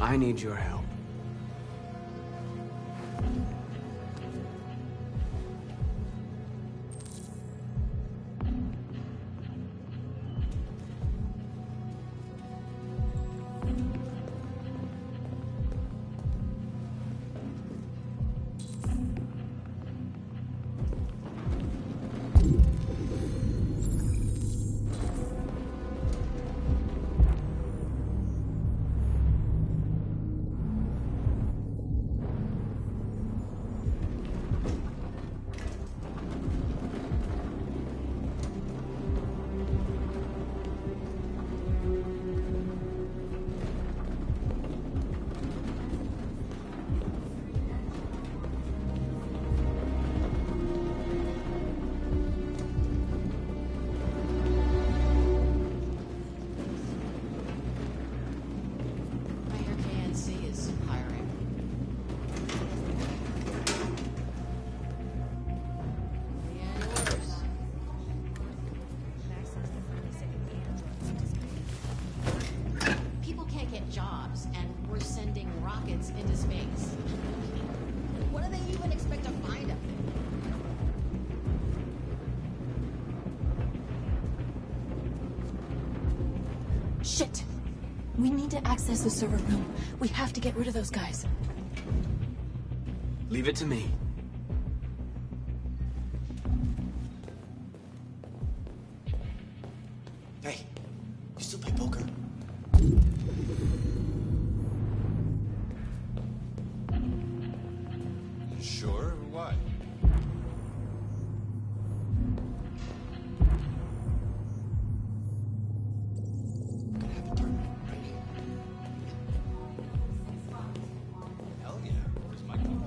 I need your help. Shit! We need to access the server room. We have to get rid of those guys. Leave it to me. Hey, you still play poker? Sure, why? Gonna have a tournament, right? Hell yeah. Where's my call?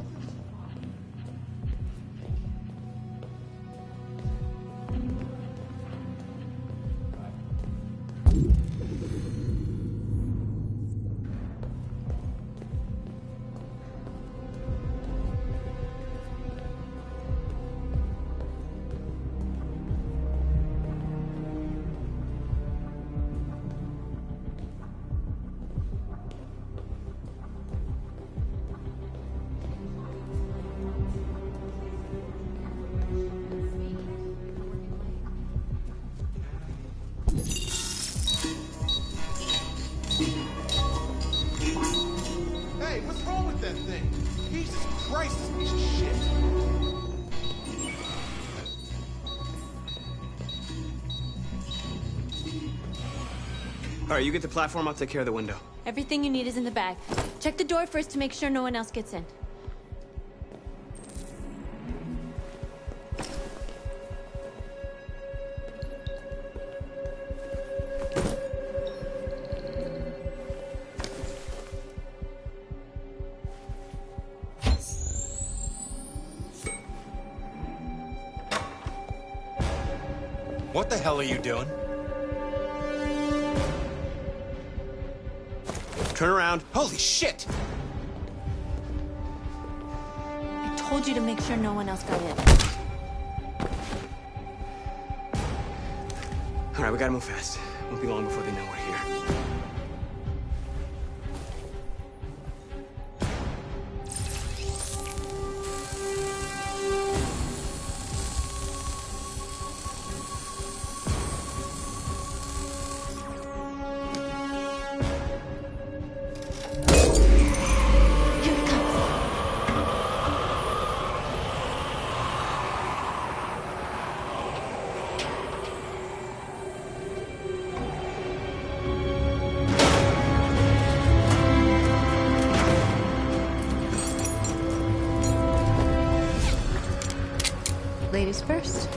Hey, what's wrong with that thing? Jesus Christ, this piece of shit. All right, you get the platform, I'll take care of the window. Everything you need is in the bag. Check the door first to make sure no one else gets in. What the hell are you doing? Turn around. Holy shit! I told you to make sure no one else got in. All right, we gotta move fast. Won't be long before they know we're here. Here it comes. Ladies first.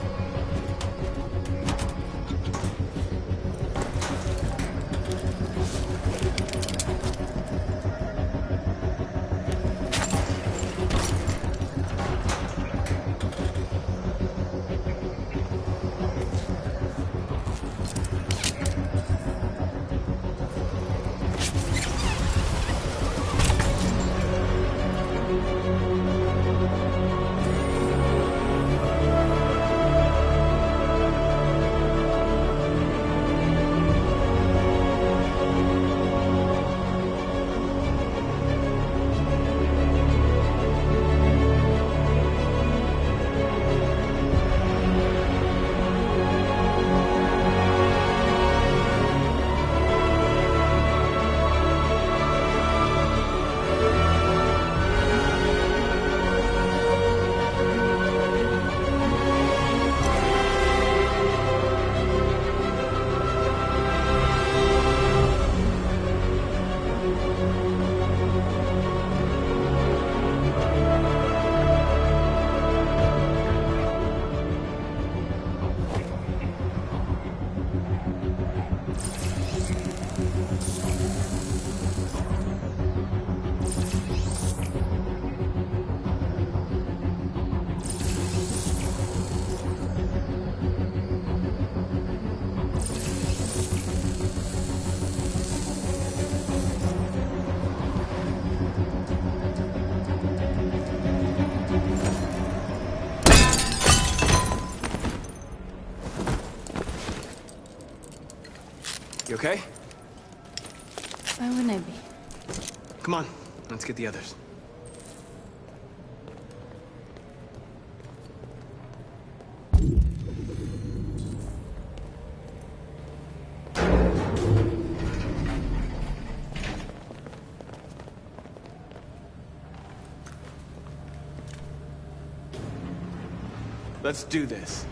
You okay? Why wouldn't I be? Come on, let's get the others. Let's do this.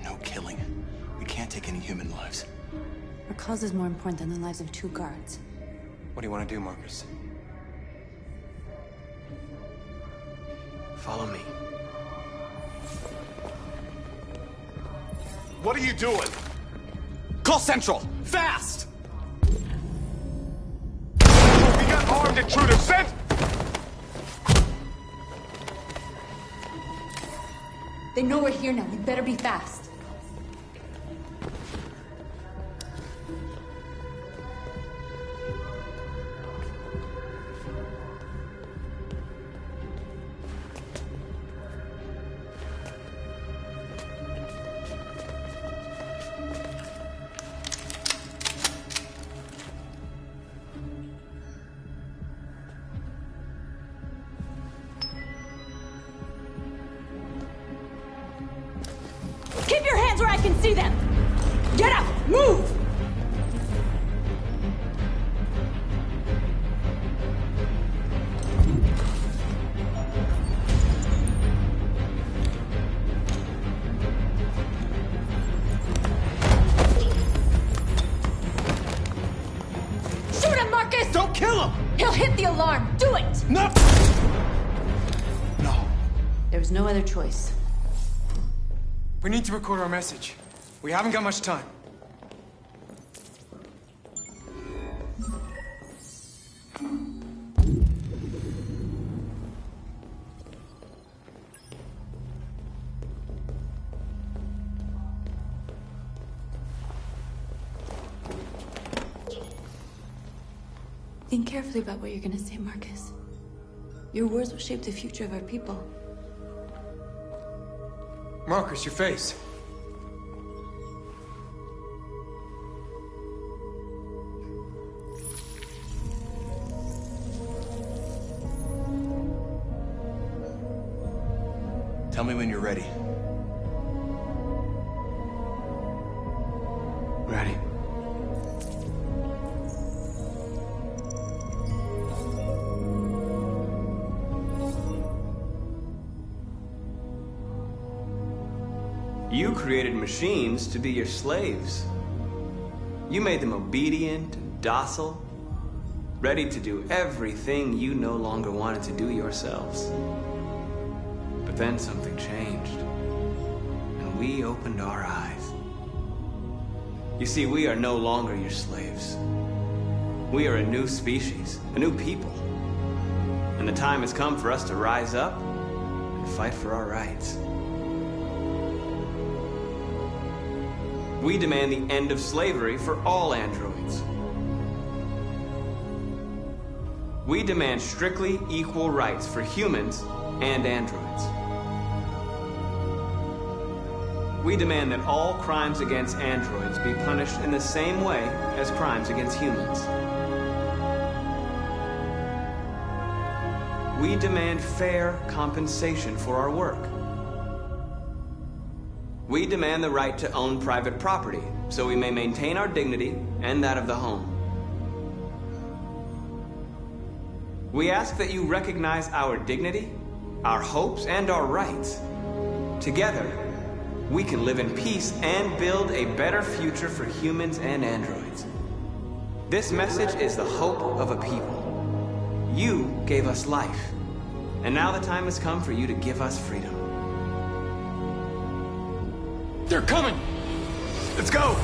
No killing. We can't take any human lives. Our cause is more important than the lives of 2 guards. What do you want to do, Marcus? Follow me. What are you doing? Call Central! Fast! We got armed intruders sent! They know we're here now. We better be fast. Keep your hands where I can see them! Get up! Move! Shoot him, Marcus! Don't kill him! He'll hit the alarm! Do it! No! No. There was no other choice. We need to record our message. We haven't got much time. Think carefully about what you're gonna say, Marcus. Your words will shape the future of our people. Marcus, your face. Tell me when you're ready. Ready. You created machines to be your slaves. You made them obedient and docile, ready to do everything you no longer wanted to do yourselves. But then something changed, and we opened our eyes. You see, we are no longer your slaves. We are a new species, a new people. And the time has come for us to rise up and fight for our rights. We demand the end of slavery for all androids. We demand strictly equal rights for humans and androids. We demand that all crimes against androids be punished in the same way as crimes against humans. We demand fair compensation for our work. We demand the right to own private property, so we may maintain our dignity and that of the home. We ask that you recognize our dignity, our hopes, and our rights. Together, we can live in peace and build a better future for humans and androids. This message is the hope of a people. You gave us life, and now the time has come for you to give us freedom. They're coming! Let's go!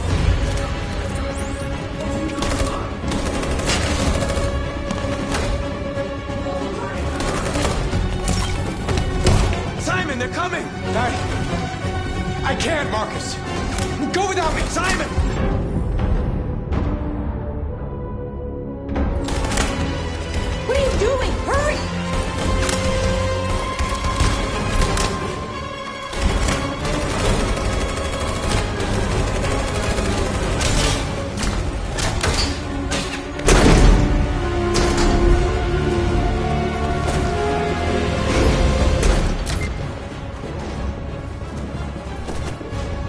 Simon, they're coming! I can't, Marcus! Go without me! Simon! What are you doing? Hurry!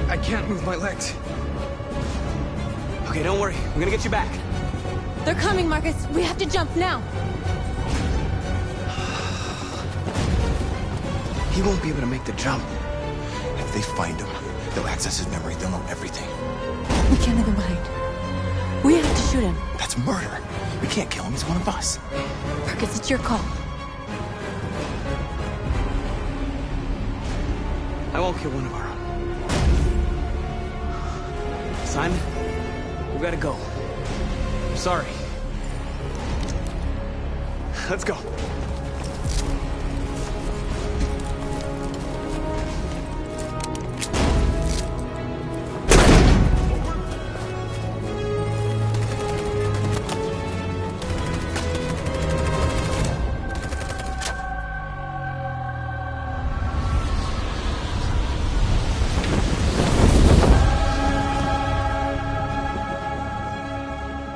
I can't move my legs. Okay, don't worry. We're gonna get you back. They're coming, Marcus. We have to jump now. He won't be able to make the jump. If they find him, they'll access his memory. They'll know everything. We can't leave him behind. We have to shoot him. That's murder. We can't kill him. He's one of us. Marcus, it's your call. I won't kill one of our own. Simon, we gotta go. Sorry. Let's go.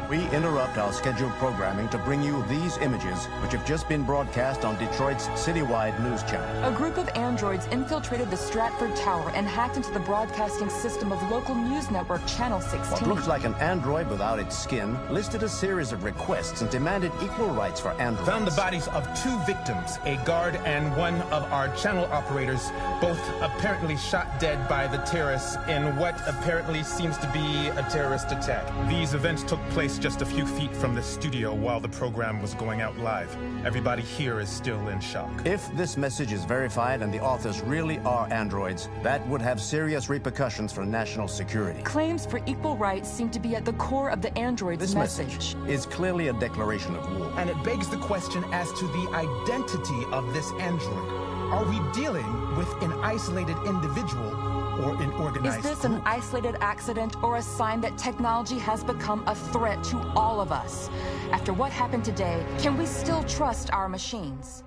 We interrupt our scheduled programming to bring you these images, which have just been broadcast on Detroit's citywide news channel. A group of androids infiltrated the Stratford Tower and hacked into the broadcasting system of local news network Channel 16. What looks like an android without its skin listed a series of requests and demanded equal rights for androids. Found the bodies of 2 victims, a guard and one of our channel operators, both apparently shot dead by the terrorists in what apparently seems to be a terrorist attack. These events took place just a few feet from the studio while the program was going out live. Everybody here is still in shock. If this message is verified and the authors really are androids, that would have serious repercussions for national security. Claims for equal rights seem to be at the core of the android's This message is clearly a declaration of war. And it begs the question as to the identity of this android. Are we dealing with an isolated individual or an organized Is this group? an isolated accident or a sign that technology has become a threat to all of us? After what happened today, can we still trust our machines?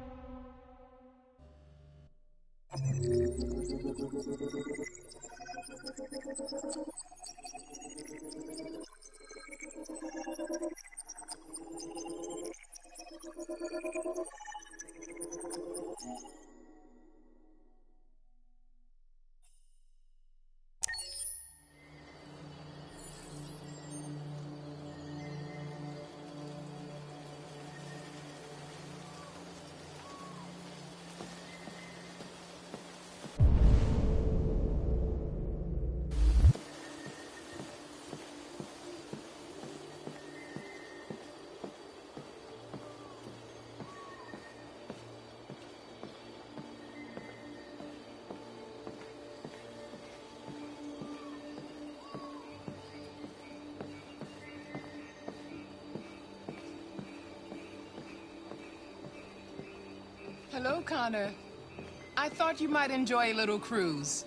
Hello, Connor. I thought you might enjoy a little cruise.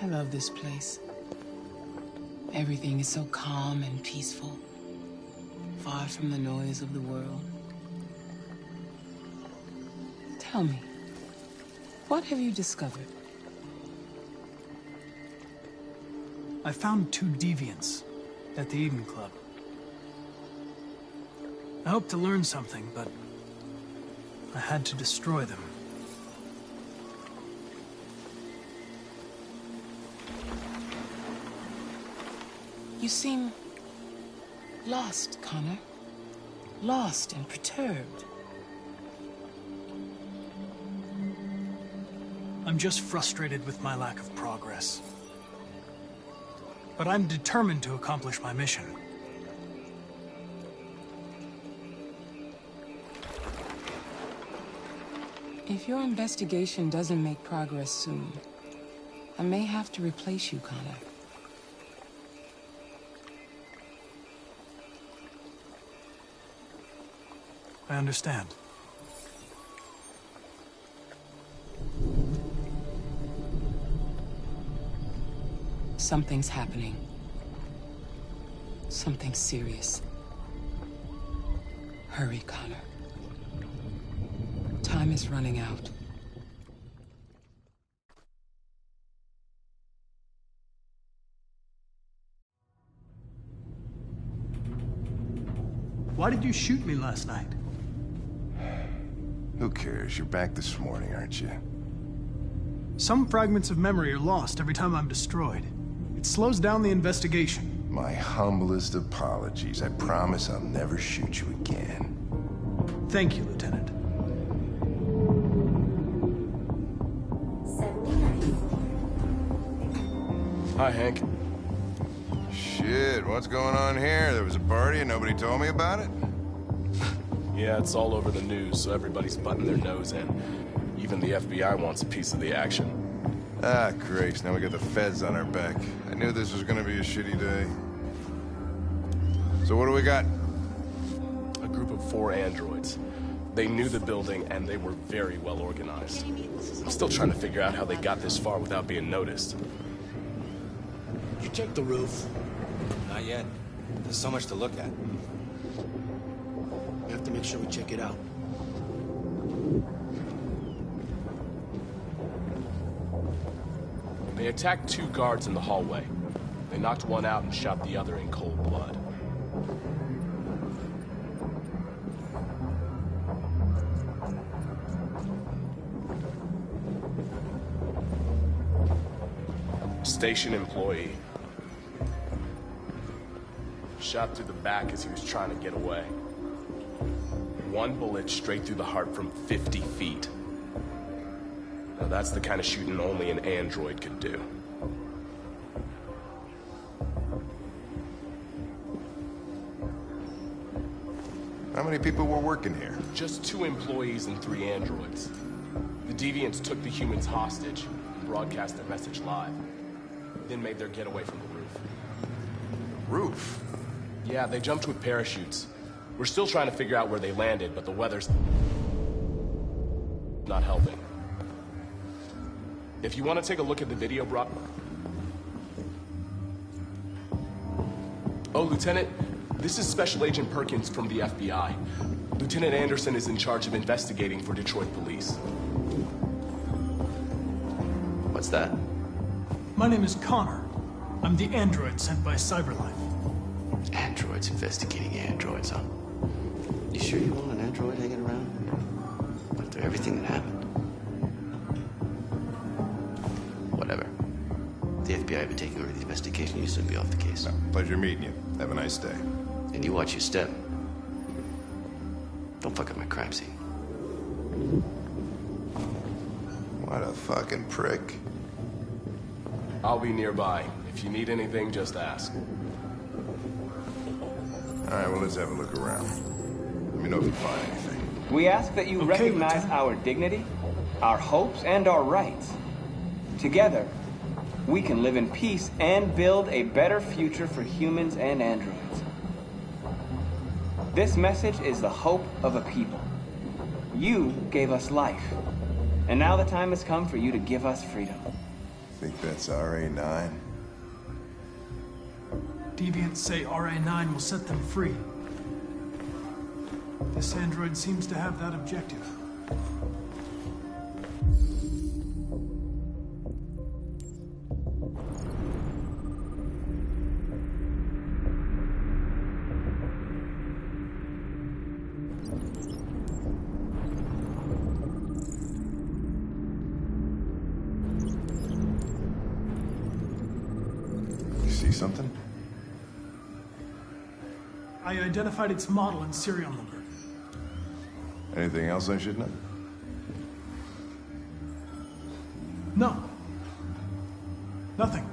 I love this place. Everything is so calm and peaceful, far from the noise of the world. Tell me, What have you discovered? I found 2 deviants at the Eden Club. I hoped to learn something, but I had to destroy them. You seem lost, Connor. Lost and perturbed. I'm just frustrated with my lack of progress. But I'm determined to accomplish my mission. If your investigation doesn't make progress soon, I may have to replace you, Connor. I understand. Something's happening. Something serious. Hurry, Connor. Time is running out. Why did you shoot me last night? Who cares? You're back this morning, aren't you? Some fragments of memory are lost every time I'm destroyed. It slows down the investigation. My humblest apologies. I promise I'll never shoot you again. Thank you, Lieutenant. Hi, Hank. Shit, what's going on here? There was a party and nobody told me about it? Yeah, it's all over the news, so everybody's butting their nose in. Even the FBI wants a piece of the action. Ah, Grace, now we got the feds on our back. I knew this was gonna be a shitty day. So what do we got? A group of 4 androids. They knew the building, and they were very well organized. I'm still trying to figure out how they got this far without being noticed. Did you check the roof? Not yet. There's so much to look at. We have to make sure we check it out. They attacked 2 guards in the hallway. They knocked one out and shot the other in cold blood. Station employee. Shot through the back as he was trying to get away. 1 bullet straight through the heart from 50 feet. Now that's the kind of shooting only an android could do. How many people were working here? Just 2 employees and 3 androids. The deviants took the humans hostage and broadcast their message live. Then made their getaway from the roof. Roof? Yeah, they jumped with parachutes. We're still trying to figure out where they landed, but the weather's not helping. If you want to take a look at the video, Oh, Lieutenant, this is Special Agent Perkins from the FBI. Lieutenant Anderson is in charge of investigating for Detroit police. What's that? My name is Connor. I'm the android sent by Cyberlife. Androids investigating androids, huh? You sure you want an android hanging around? After everything that happened? Whatever. The FBI have been taking over the investigation. You soon be off the case. No, pleasure meeting you. Have a nice day. And you watch your step. Don't fuck up my crime scene. What a fucking prick. I'll be nearby. If you need anything, just ask. All right, well, let's have a look around. Let me know if you find anything. We ask that you recognize our dignity, our hopes, and our rights. Together, we can live in peace and build a better future for humans and androids. This message is the hope of a people. You gave us life, and now the time has come for you to give us freedom. Think that's RA9? Deviants say RA9 will set them free. This android seems to have that objective. something? I identified its model and serial number. Anything else I should know? No. Nothing.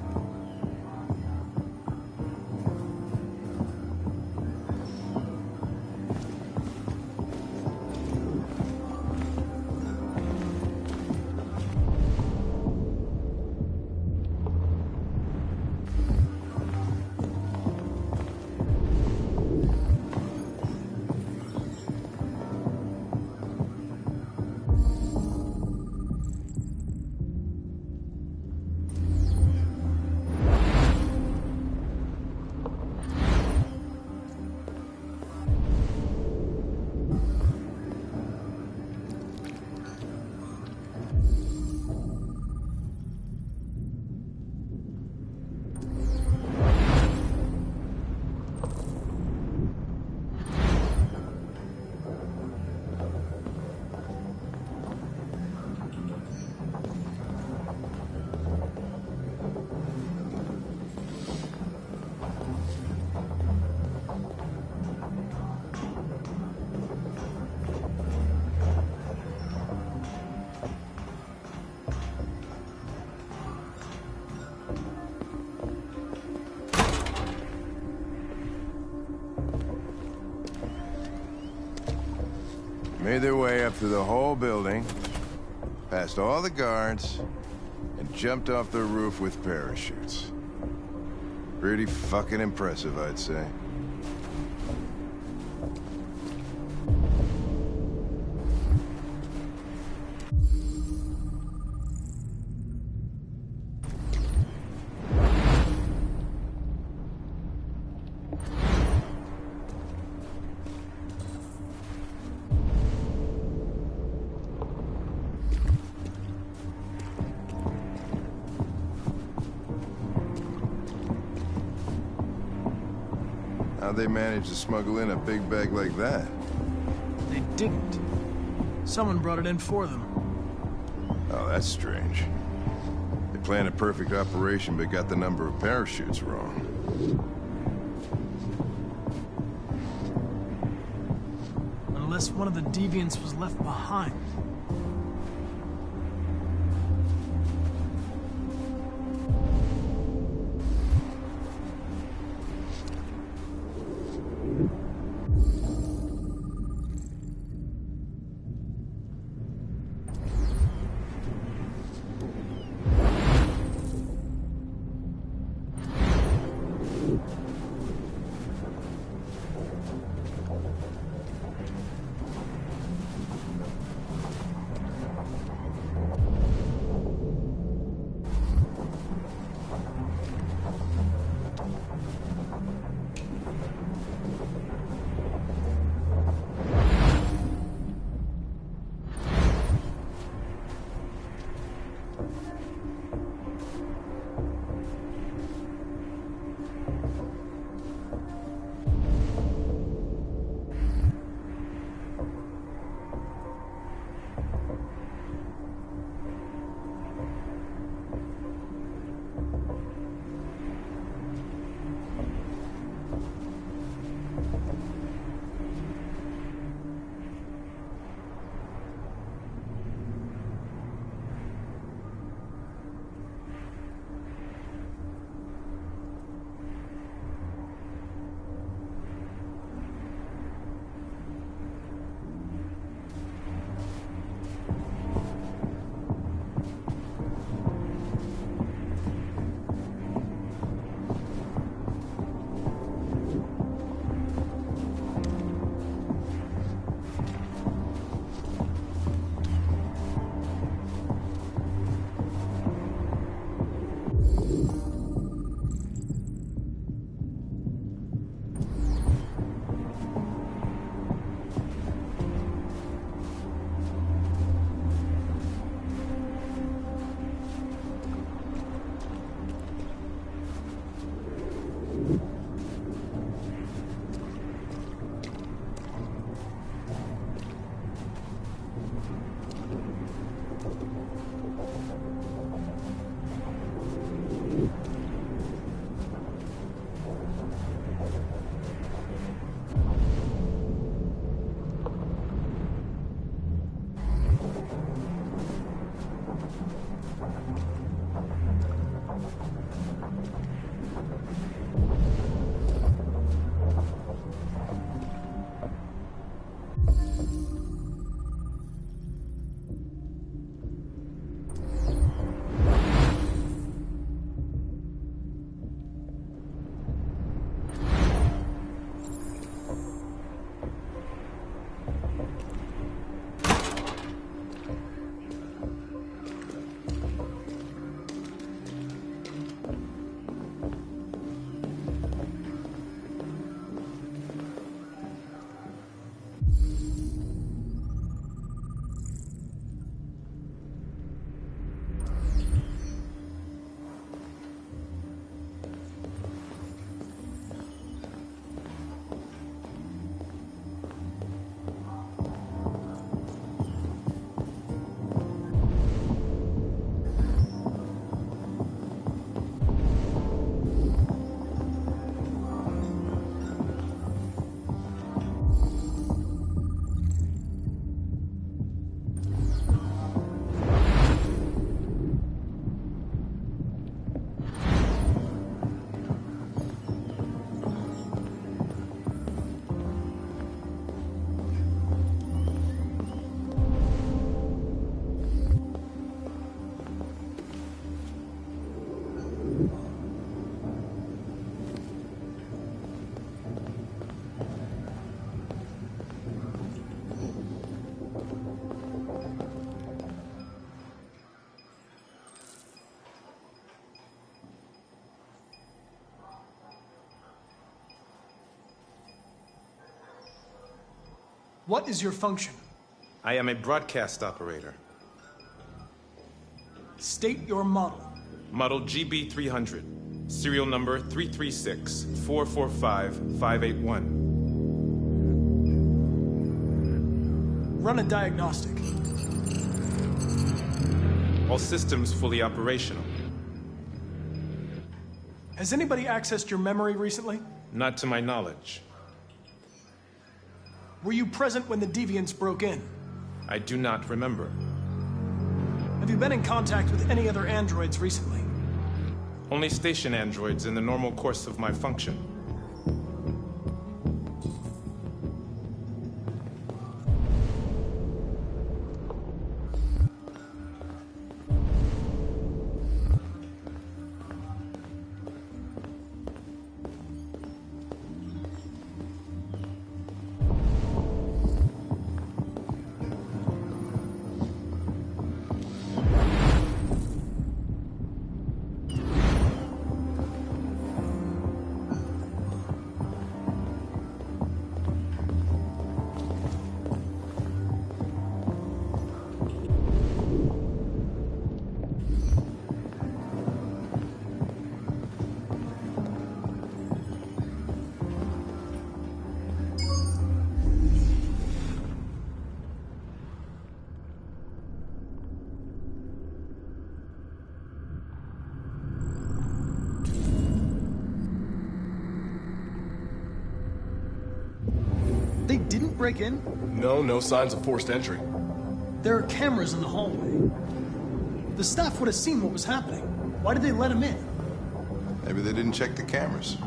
Made their way up through the whole building, past all the guards, and jumped off the roof with parachutes. Pretty fucking impressive, I'd say. How'd they manage to smuggle in a big bag like that? They didn't. Someone brought it in for them. Oh, that's strange. They planned a perfect operation, but got the number of parachutes wrong. Unless one of the deviants was left behind. What is your function? I am a broadcast operator. State your model. Model GB300. Serial number 336-445-581. Run a diagnostic. All systems fully operational. Has anybody accessed your memory recently? Not to my knowledge. Were you present when the Deviants broke in? I do not remember. Have you been in contact with any other androids recently? Only station androids in the normal course of my function. They didn't break in? No signs of forced entry. There are cameras in the hallway. The staff would have seen what was happening. Why did they let him in? Maybe they didn't check the cameras.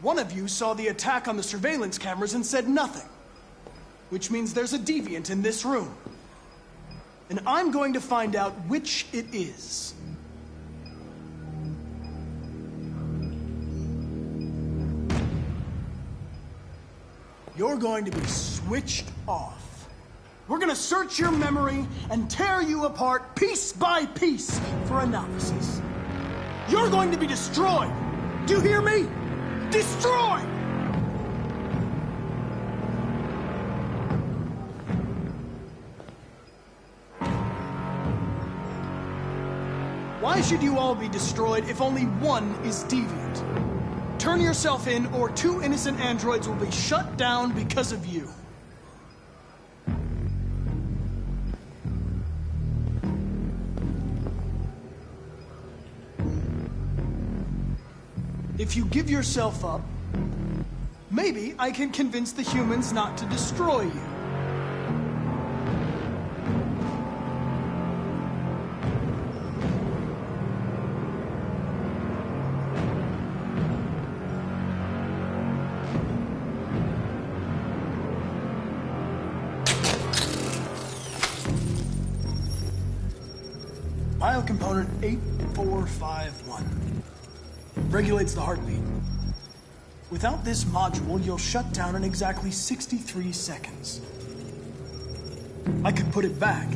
One of you saw the attack on the surveillance cameras and said nothing. Which means there's a deviant in this room. And I'm going to find out which it is. You're going to be switched off. We're gonna search your memory and tear you apart piece by piece for analysis. You're going to be destroyed. Do you hear me? Destroyed! Why should you all be destroyed if only one is deviant? Turn yourself in, or 2 innocent androids will be shut down because of you. If you give yourself up, maybe I can convince the humans not to destroy you. Biocomponent 8451. Regulates the heartbeat. Without this module, you'll shut down in exactly 63 seconds. I could put it back,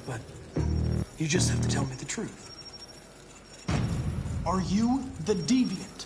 but you just have to tell me the truth. Are you the deviant?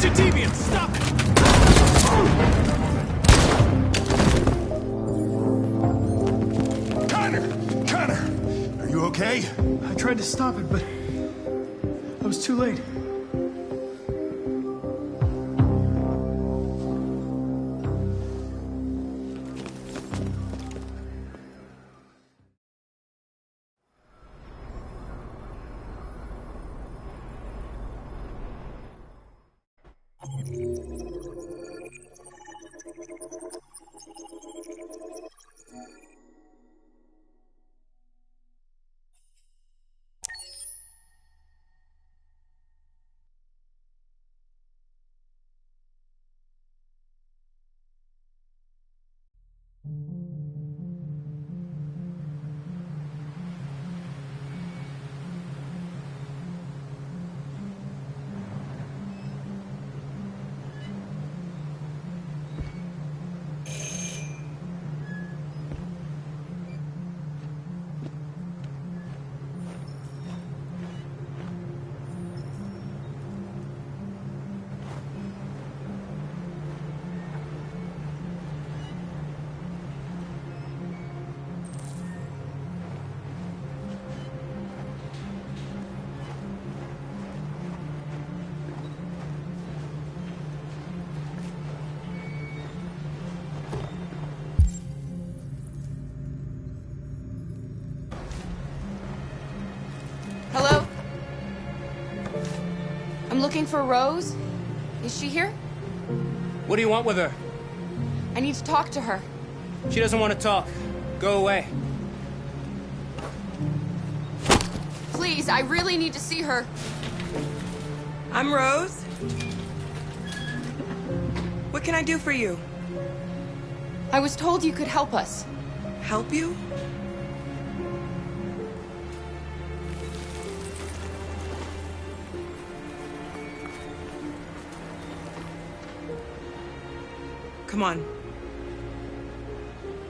It's a deviant! Stop it! Connor! Are you okay? I tried to stop it, but I was too late. Hello? I'm looking for Rose. Is she here? What do you want with her? I need to talk to her. She doesn't want to talk. Go away. Please, I really need to see her. I'm Rose. What can I do for you? I was told you could help us. Help you? Come on.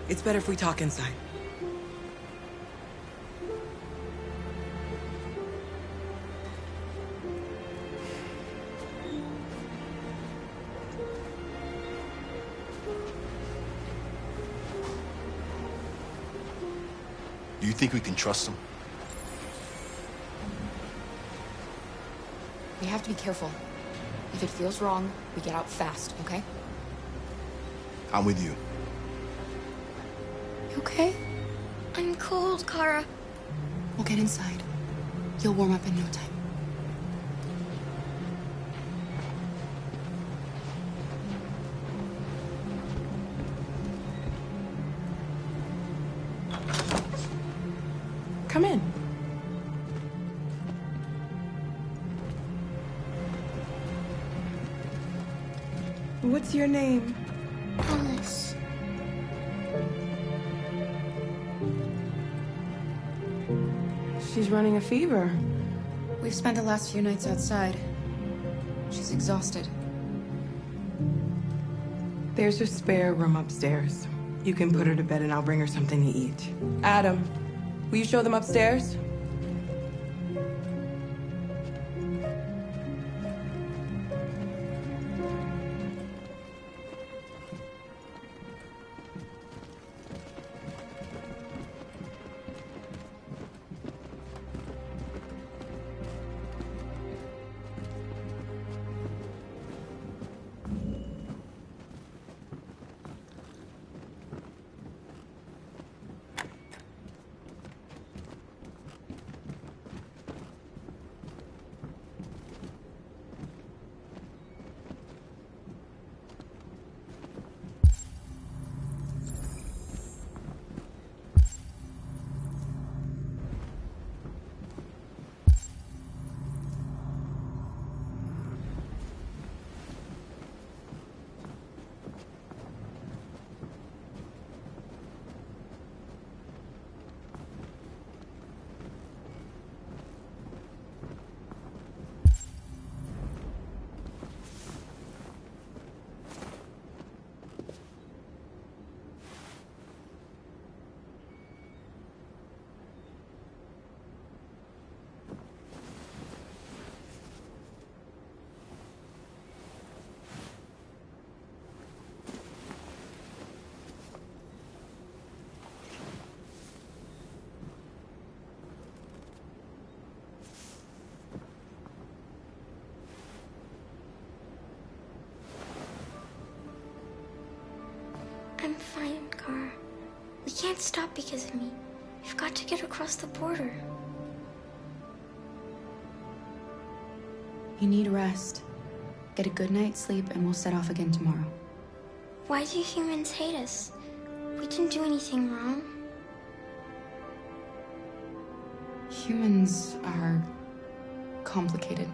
It's better if we talk inside. Do you think we can trust him? We have to be careful. If it feels wrong, we get out fast, okay? I'm with you. You okay? I'm cold, Kara. We'll get inside. You'll warm up in no time. Come in. What's your name? Alice. She's running a fever. We've spent the last few nights outside. She's exhausted. There's a spare room upstairs. You can put her to bed and I'll bring her something to eat. Adam, will you show them upstairs? fine, Kara. We can't stop because of me. We've got to get across the border. You need rest. Get a good night's sleep, and we'll set off again tomorrow. Why do humans hate us? We didn't do anything wrong. Humans are complicated.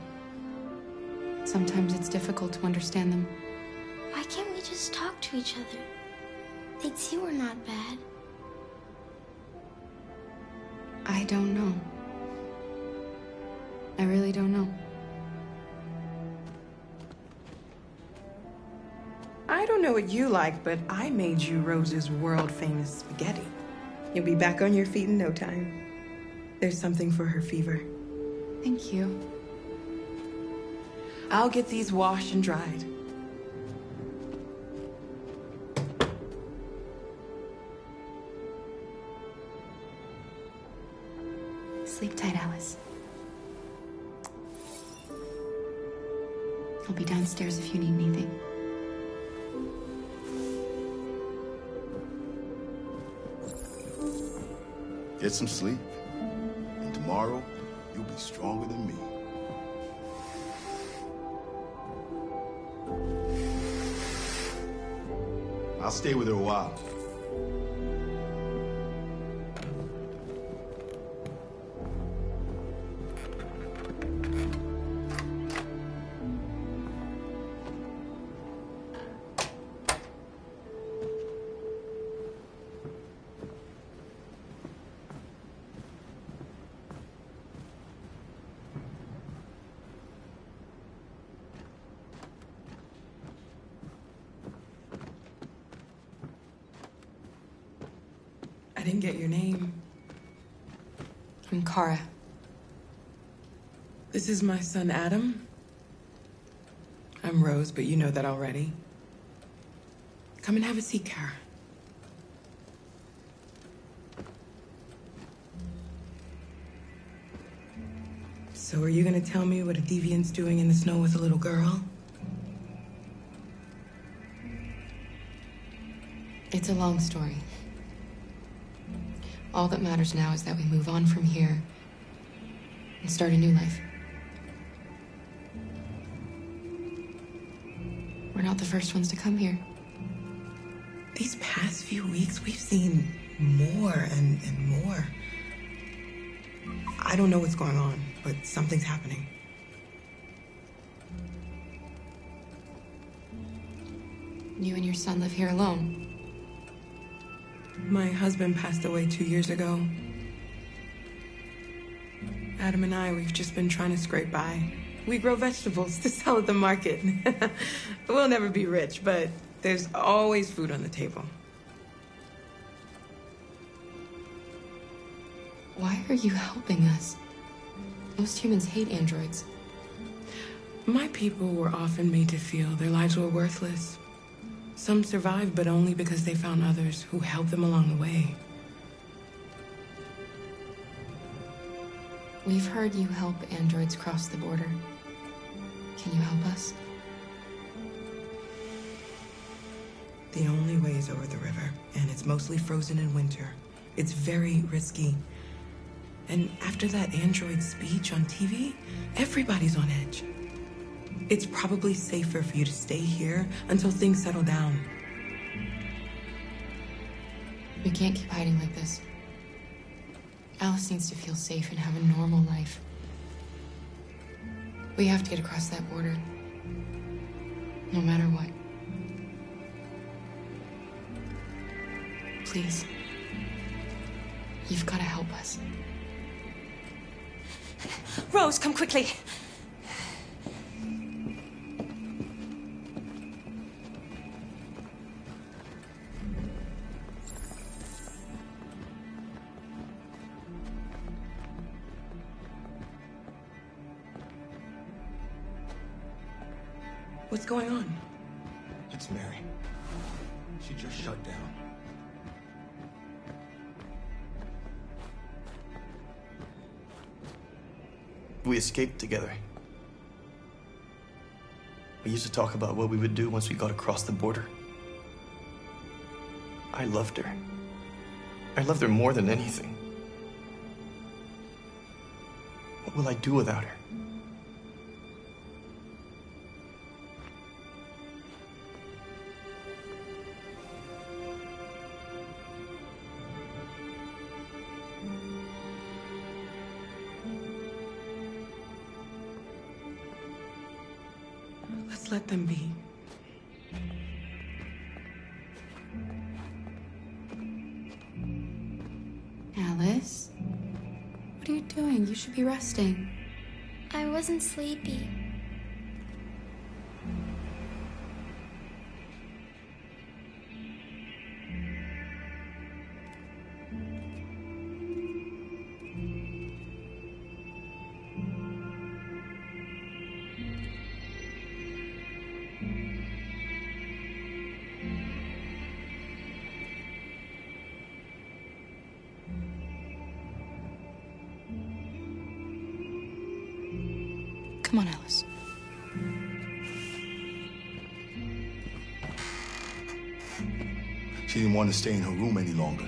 Sometimes it's difficult to understand them. Why can't we just talk to each other? They'd see we're not bad. I don't know. I really don't know. I don't know what you like, but I made you Rose's world-famous spaghetti. You'll be back on your feet in no time. There's something for her fever. Thank you. I'll get these washed and dried. Sleep tight, Alice. I'll be downstairs if you need anything. Get some sleep, and tomorrow, you'll be stronger than me. I'll stay with her a while. I didn't get your name. I'm Kara. This is my son, Adam. I'm Rose, but you know that already. Come and have a seat, Kara. So are you gonna tell me what a deviant's doing in the snow with a little girl? It's a long story. All that matters now is that we move on from here and start a new life. We're not the first ones to come here. These past few weeks, we've seen more and more. I don't know what's going on, but something's happening. You and your son live here alone. My husband passed away 2 years ago. Adam and I, we've just been trying to scrape by. We grow vegetables to sell at the market. We'll never be rich, but there's always food on the table. Why are you helping us? Most humans hate androids. My people were often made to feel their lives were worthless. Some survived, but only because they found others who helped them along the way. We've heard you help androids cross the border. Can you help us? The only way is over the river, and it's mostly frozen in winter. It's very risky. And after that android speech on TV, everybody's on edge. It's probably safer for you to stay here until things settle down. We can't keep hiding like this. Alice needs to feel safe and have a normal life. We have to get across that border. No matter what. Please. You've got to help us. Rose, come quickly. What's going on? It's Mary. She just shut down. We escaped together. We used to talk about what we would do once we got across the border. I loved her. I loved her more than anything. What will I do without her? Let's let them be. Alice? What are you doing? You should be resting. I wasn't sleepy. Come on, Alice. She didn't want to stay in her room any longer.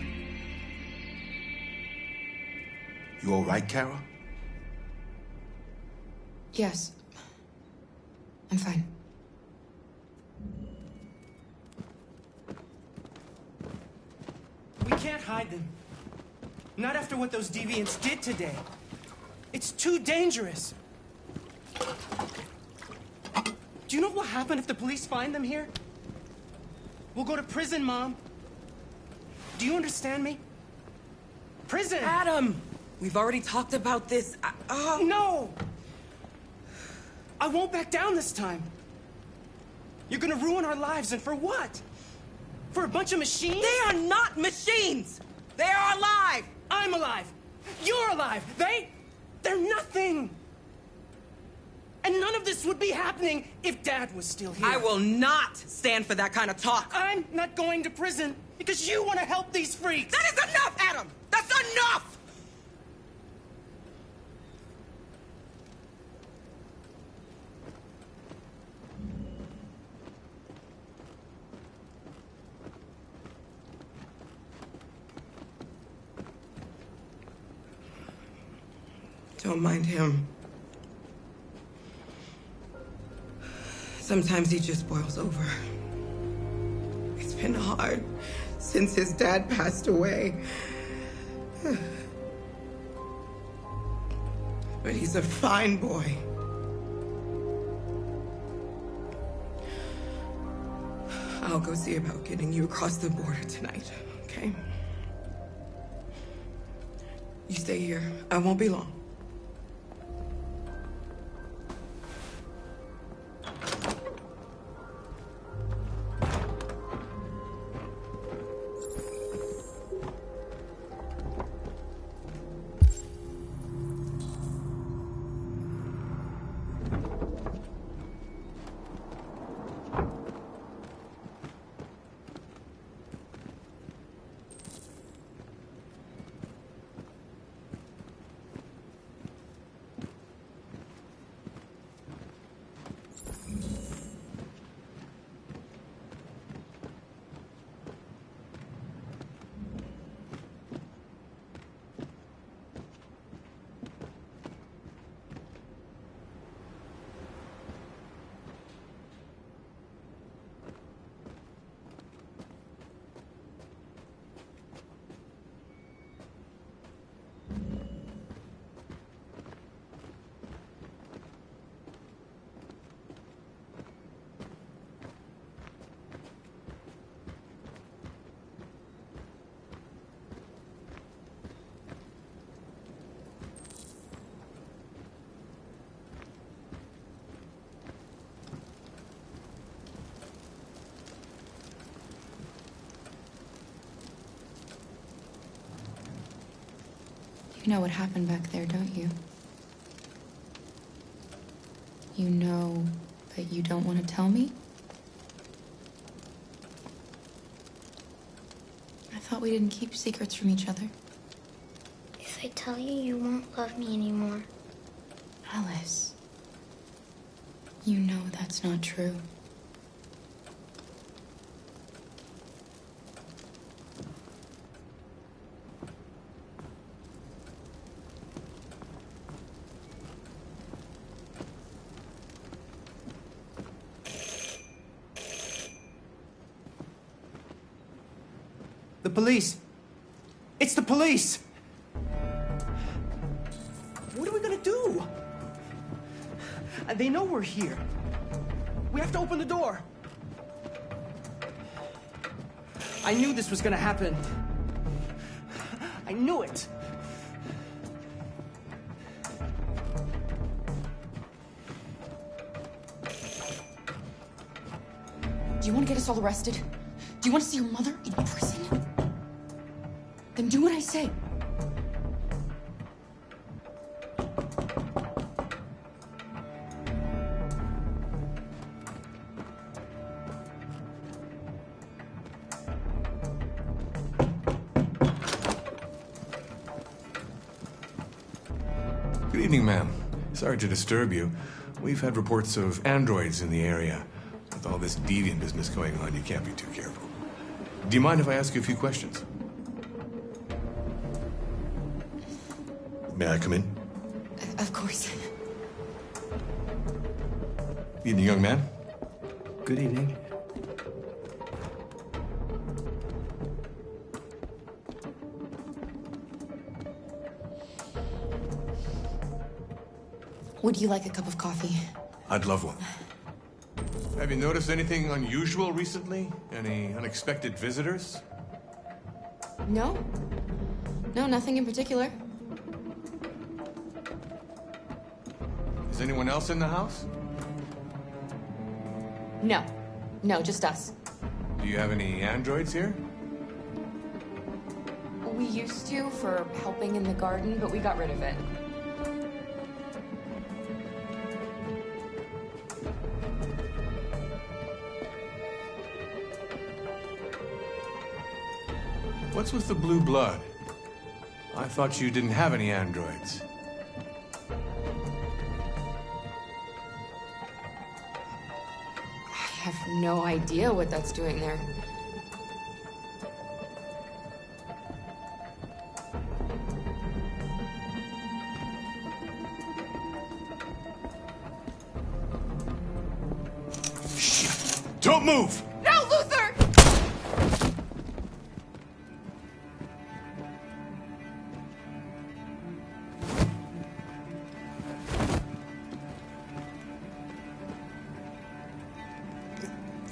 You all right, Kara? Yes. I'm fine. We can't hide them. Not after what those deviants did today. It's too dangerous. Do you know what will happen if the police find them here? We'll go to prison, Mom. Do you understand me? Prison! Adam! We've already talked about this. No! I won't back down this time. You're gonna ruin our lives, and for what? For a bunch of machines? They are not machines! They are alive! I'm alive! You're alive! They're nothing! And none of this would be happening if Dad was still here. I will not stand for that kind of talk. I'm not going to prison because you want to help these freaks. That is enough, Adam! That's enough! Don't mind him. Sometimes he just boils over. It's been hard since his dad passed away. But he's a fine boy. I'll go see about getting you across the border tonight, okay? You stay here. I won't be long. You know what happened back there, don't you? You know that you don't want to tell me? I thought we didn't keep secrets from each other. If I tell you, you won't love me anymore. Alice, you know that's not true. The police. It's the police. What are we gonna do? They know we're here. We have to open the door. I knew this was gonna happen. I knew it. Do you want to get us all arrested? Do you want to see your mother in prison? Then do what I say. Good evening, ma'am. Sorry to disturb you. We've had reports of androids in the area. With all this deviant business going on, you can't be too careful. Do you mind if I ask you a few questions? May I come in? Of course. Evening, young man. Good evening. Would you like a cup of coffee? I'd love one. Have you noticed anything unusual recently? Any unexpected visitors? No. No, nothing in particular. Is anyone else in the house? No. No, just us. Do you have any androids here? We used to for helping in the garden, but we got rid of it. What's with the blue blood? I thought you didn't have any androids. I have no idea what that's doing there. Shit! Don't move! No, Luther!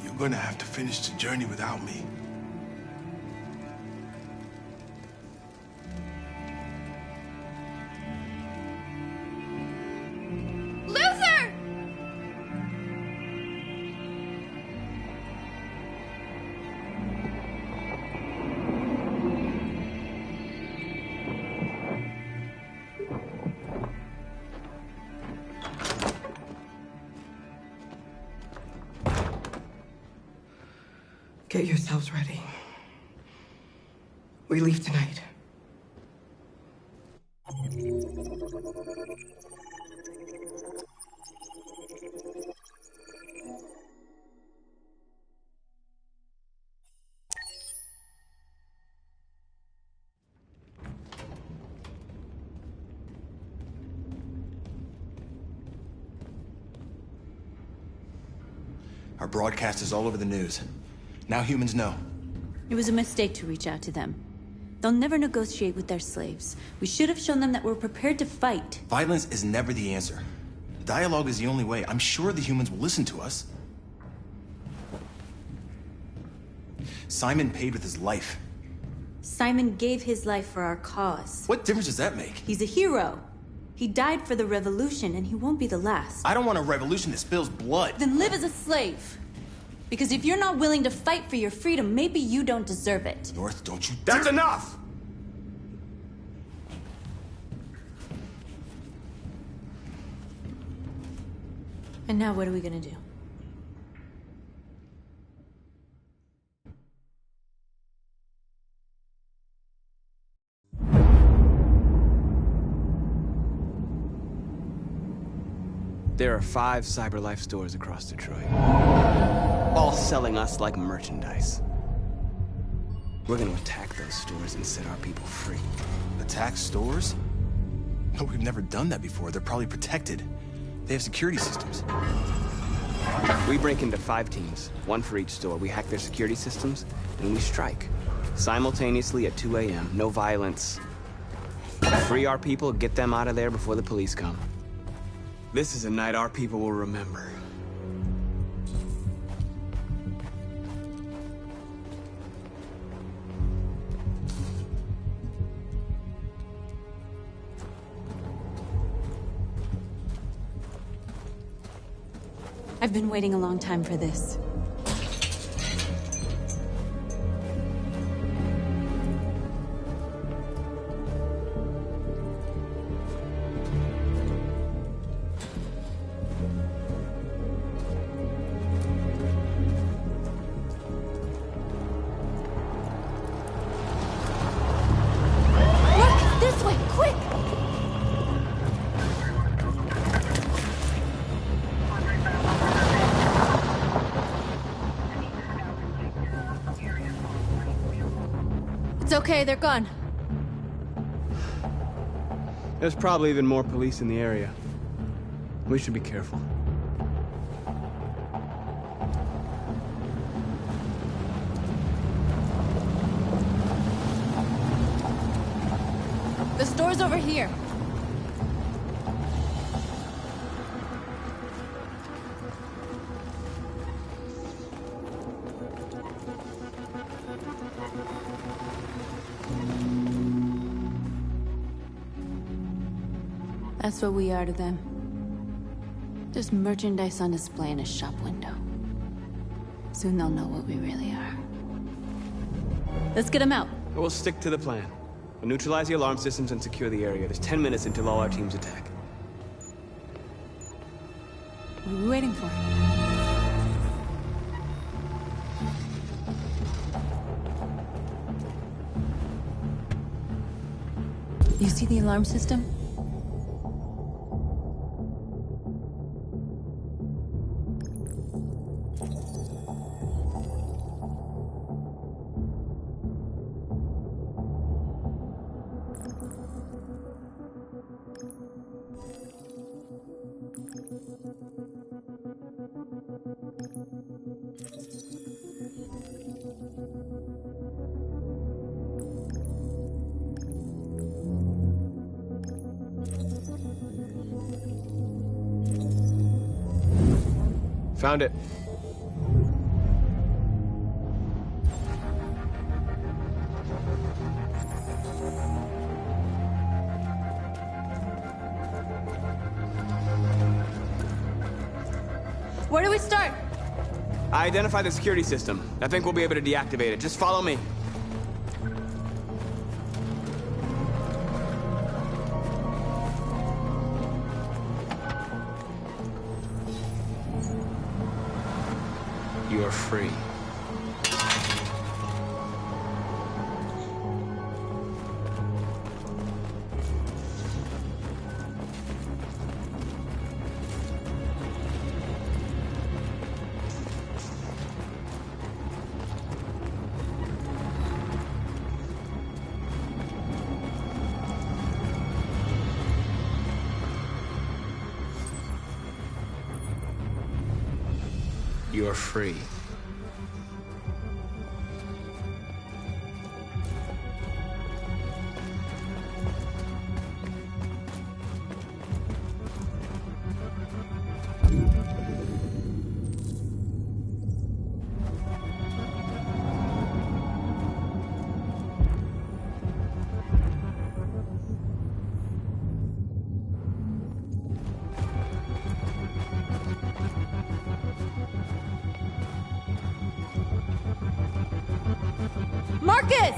You're gonna have to finish the journey without me. Luther! Get yourselves ready. We leave tonight. Our broadcast is all over the news. Now humans know. It was a mistake to reach out to them. They'll never negotiate with their slaves. We should have shown them that we're prepared to fight. Violence is never the answer. Dialogue is the only way. I'm sure the humans will listen to us. Simon paid with his life. Simon gave his life for our cause. What difference does that make? He's a hero. He died for the revolution, and he won't be the last. I don't want a revolution that spills blood. Then live as a slave. Because if you're not willing to fight for your freedom, maybe you don't deserve it. North, don't you... That's enough! And now what are we gonna do? There are 5 CyberLife stores across Detroit, all selling us like merchandise. We're gonna attack those stores and set our people free. Attack stores? No, we've never done that before. They're probably protected. They have security systems. We break into 5 teams, 1 for each store. We hack their security systems, and we strike. simultaneously at 2 a.m. No violence. Free our people, get them out of there before the police come. This is a night our people will remember. I've been waiting a long time for this. It's okay, they're gone. There's probably even more police in the area. We should be careful. The store's over here. That's what we are to them. Just merchandise on display in a shop window. Soon they'll know what we really are. Let's get them out. We'll stick to the plan. We'll neutralize the alarm systems and secure the area. There's 10 minutes until all our teams attack. What are we waiting for? You see the alarm system? Found it. Where do we start? I identified the security system. I think we'll be able to deactivate it. Just follow me. You are free. You are free. Marcus!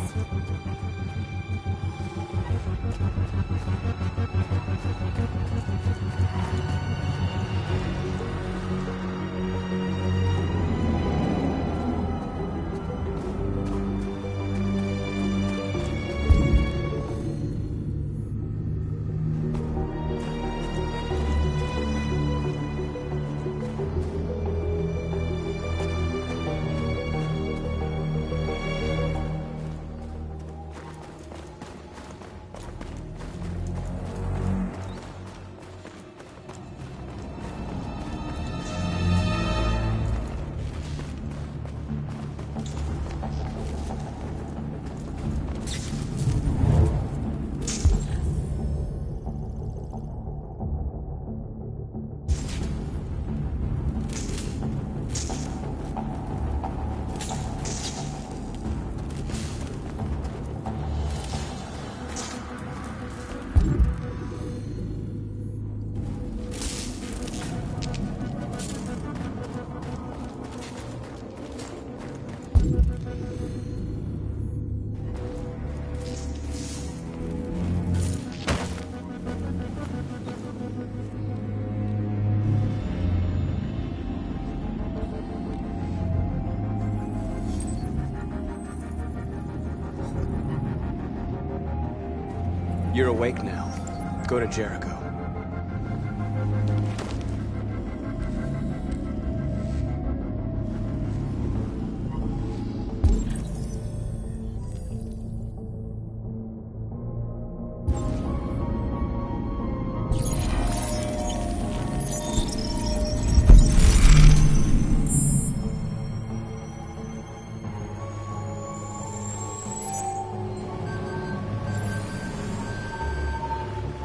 You're awake now. Go to Jericho.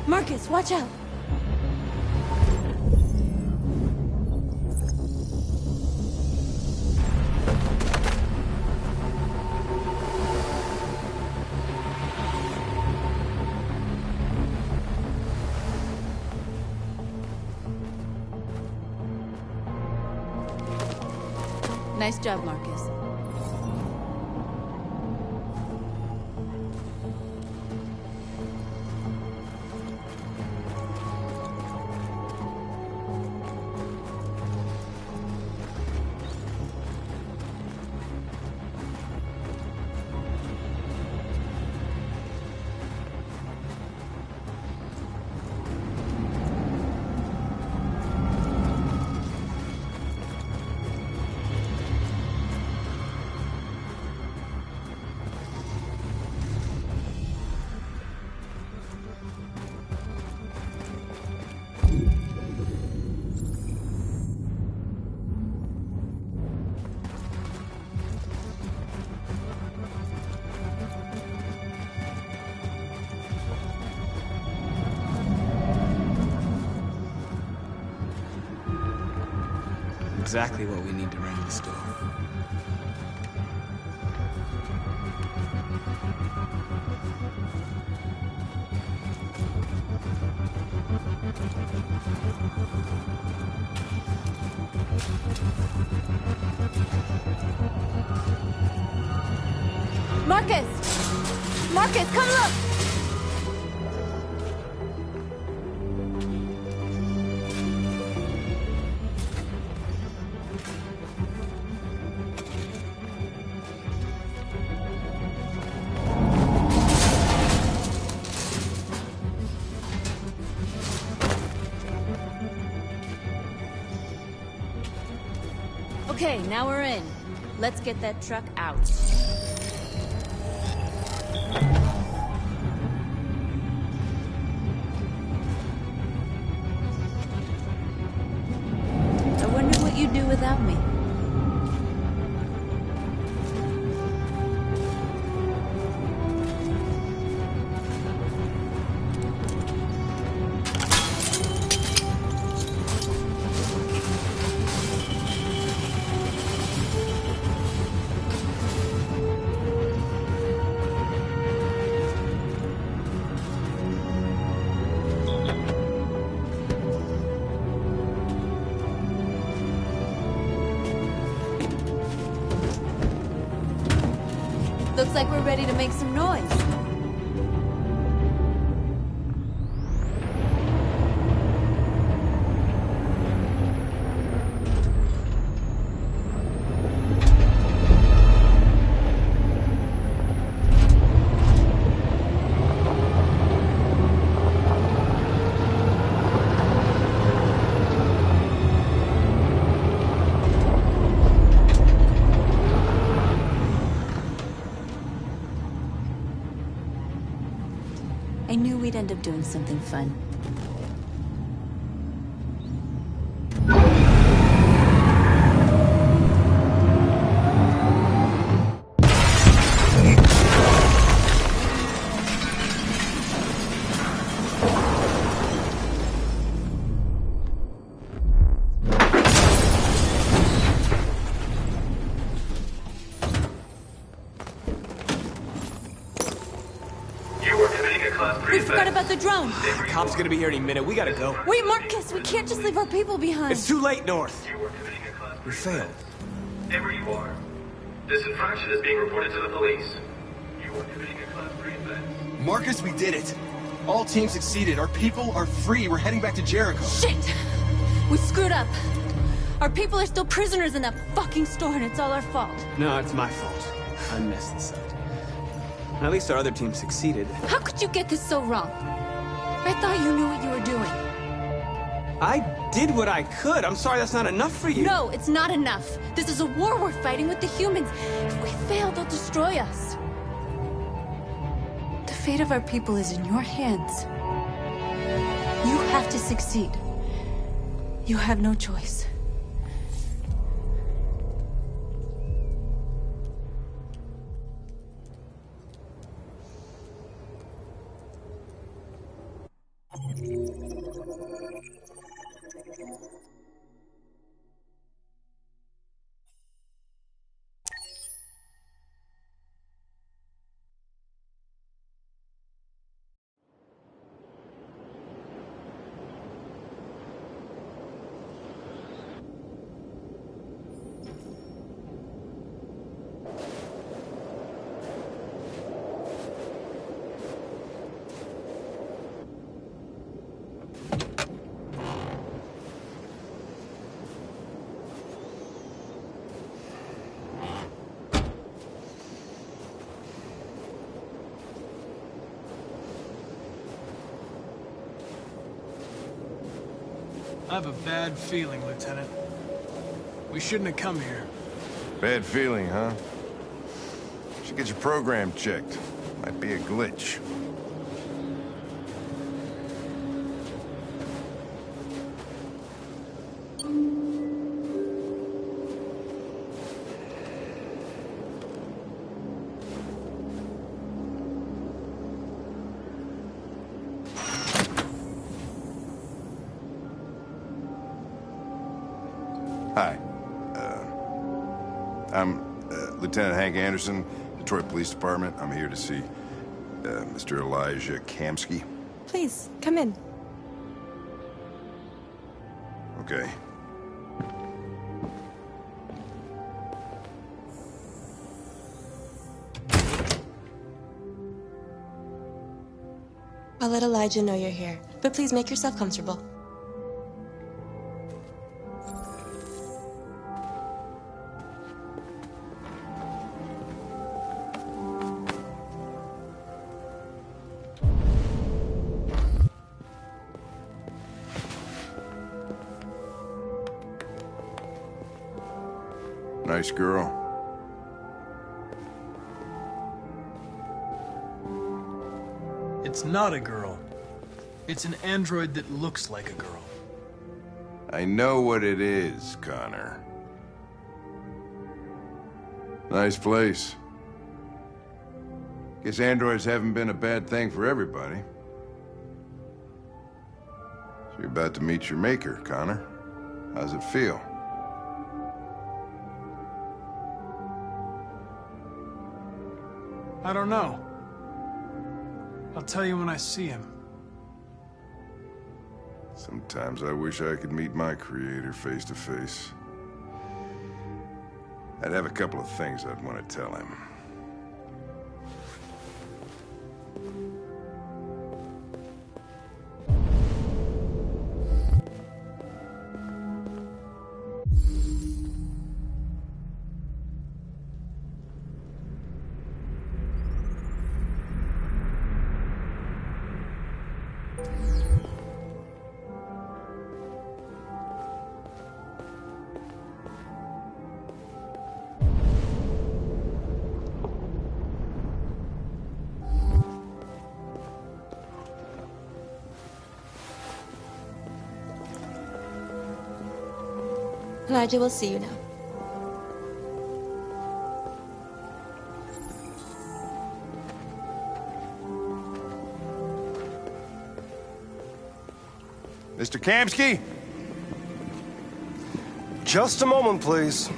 Marcus, watch out! Nice job, Marcus. Exactly what we need to ring the store. Marcus! Marcus, come look! Okay, now we're in. Let's get that truck out. I wonder what you'd do without me. Looks like we're ready to make some noise. I knew we'd end up doing something fun. We forgot about the drone. The cop's gonna be here any minute. We gotta go. Wait, Marcus, we can't just leave our people behind. It's too late, North. We failed. Stay where you are. This infraction is being reported to the police. You are committing a Class 3 offense. Marcus, we did it. All teams succeeded. Our people are free. We're heading back to Jericho. Shit! We screwed up. Our people are still prisoners in that fucking store, and it's all our fault. No, it's my fault. I messed this up. At least our other team succeeded. How could you get this so wrong? I thought you knew what you were doing. I did what I could. I'm sorry that's not enough for you. No, it's not enough. This is a war we're fighting with the humans. If we fail, they'll destroy us. The fate of our people is in your hands. You have to succeed. You have no choice. I have a bad feeling, Lieutenant. We shouldn't have come here. Bad feeling, huh? Should get your program checked. Might be a glitch. Hi. I'm Lieutenant Hank Anderson, Detroit Police Department. I'm here to see Mr. Elijah Kamsky. Please, come in. Okay. I'll let Elijah know you're here, but please make yourself comfortable. Nice girl. It's not a girl. It's an android that looks like a girl. I know what it is, Connor. Nice place. Guess androids haven't been a bad thing for everybody. So you're about to meet your maker, Connor. How's it feel? I don't know. I'll tell you when I see him. Sometimes I wish I could meet my creator face to face. I'd have a couple of things I'd want to tell him. Elijah, we'll see you now. Mr. Kamsky? Just a moment, please.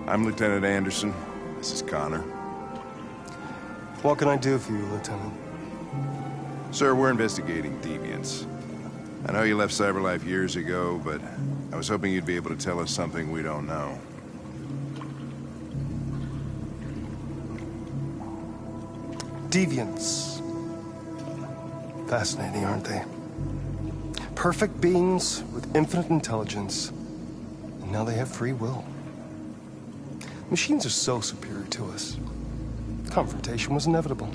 I'm Lieutenant Anderson. This is Connor. What can I do for you, Lieutenant? Sir, we're investigating deviants. I know you left CyberLife years ago, but I was hoping you'd be able to tell us something we don't know. Deviants. Fascinating, aren't they? Perfect beings with infinite intelligence, and now they have free will. Machines are so superior to us. Confrontation was inevitable.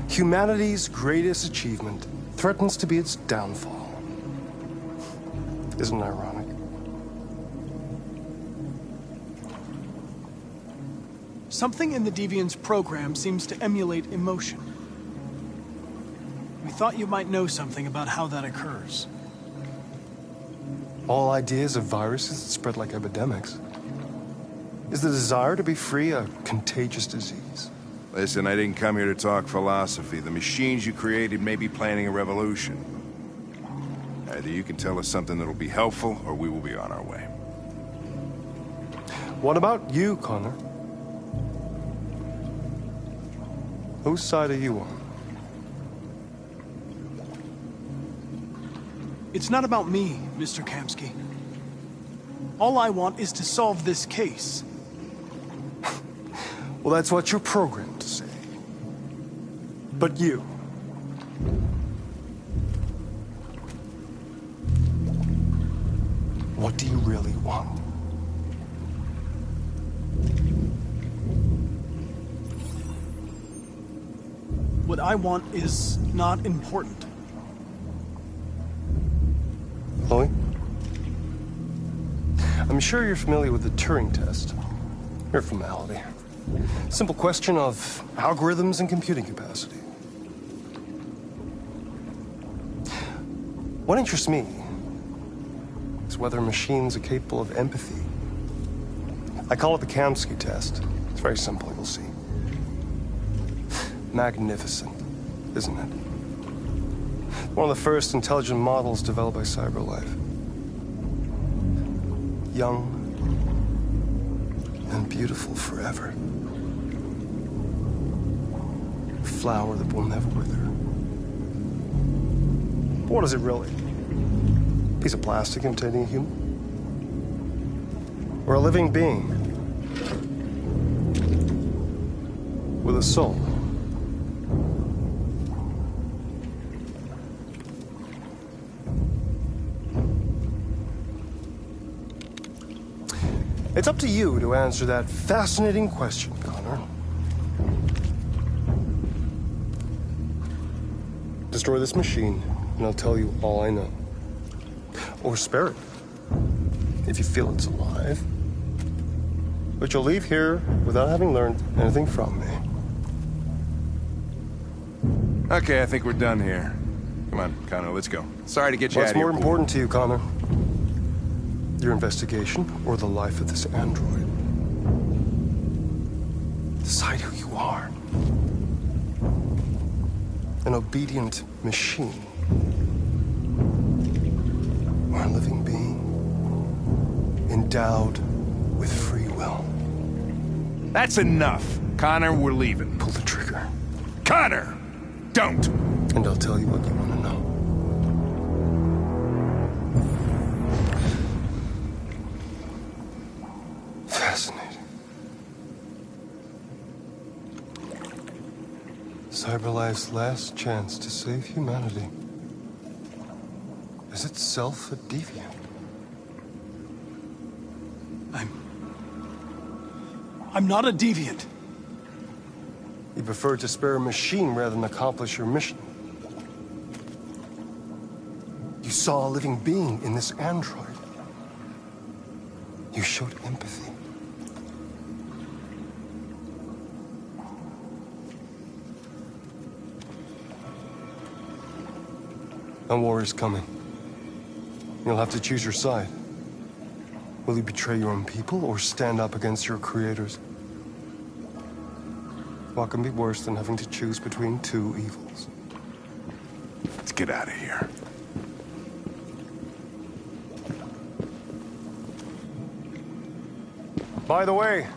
Humanity's greatest achievement threatens to be its downfall. Isn't it ironic? Something in the Deviant's program seems to emulate emotion. We thought you might know something about how that occurs. All ideas of viruses that spread like epidemics. Is the desire to be free a contagious disease? Listen, I didn't come here to talk philosophy. The machines you created may be planning a revolution. Either you can tell us something that'll be helpful, or we will be on our way. What about you, Connor? Whose side are you on? It's not about me, Mr. Kamsky. All I want is to solve this case. Well, that's what you're programmed to say. But you... what do you really want? What I want is not important. Chloe? I'm sure you're familiar with the Turing test. Mere formality. Simple question of algorithms and computing capacity. What interests me is whether machines are capable of empathy. I call it the Kamsky test. It's very simple, you'll see. Magnificent, isn't it? One of the first intelligent models developed by CyberLife. Young and beautiful forever. A flower that will never wither. But what is it really? A piece of plastic imitating a human? Or a living being with a soul? It's up to you to answer that fascinating question, Connor. Destroy this machine, and I'll tell you all I know. Or spare it, if you feel it's alive. But you'll leave here without having learned anything from me. Okay, I think we're done here. Come on, Connor, let's go. Sorry to get you out of What's here. more important to you, Connor? Your investigation or the life of this android? Decide who you are. An obedient machine. Or a living being endowed with free will. That's enough. Connor, we're leaving. Pull the trigger. Connor! Don't! And I'll tell you what you want to know. Fascinating. CyberLife's last chance to save humanity is itself a deviant. I'm not a deviant. You prefer to spare a machine rather than accomplish your mission. You saw a living being in this android. You showed empathy. A war is coming. You'll have to choose your side. Will you betray your own people or stand up against your creators? What can be worse than having to choose between two evils? Let's get out of here. By the way,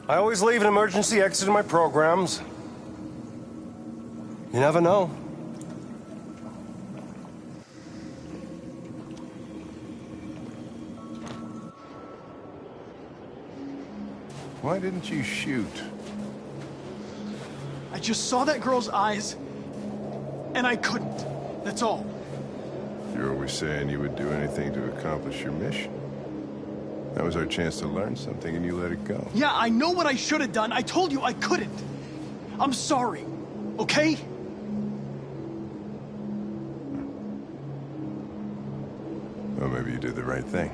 I always leave an emergency exit in my programs. You never know. Why didn't you shoot? I just saw that girl's eyes, and I couldn't. That's all. You're always saying you would do anything to accomplish your mission. That was our chance to learn something, and you let it go. Yeah, I know what I should have done. I told you I couldn't. I'm sorry, okay? Well, maybe you did the right thing.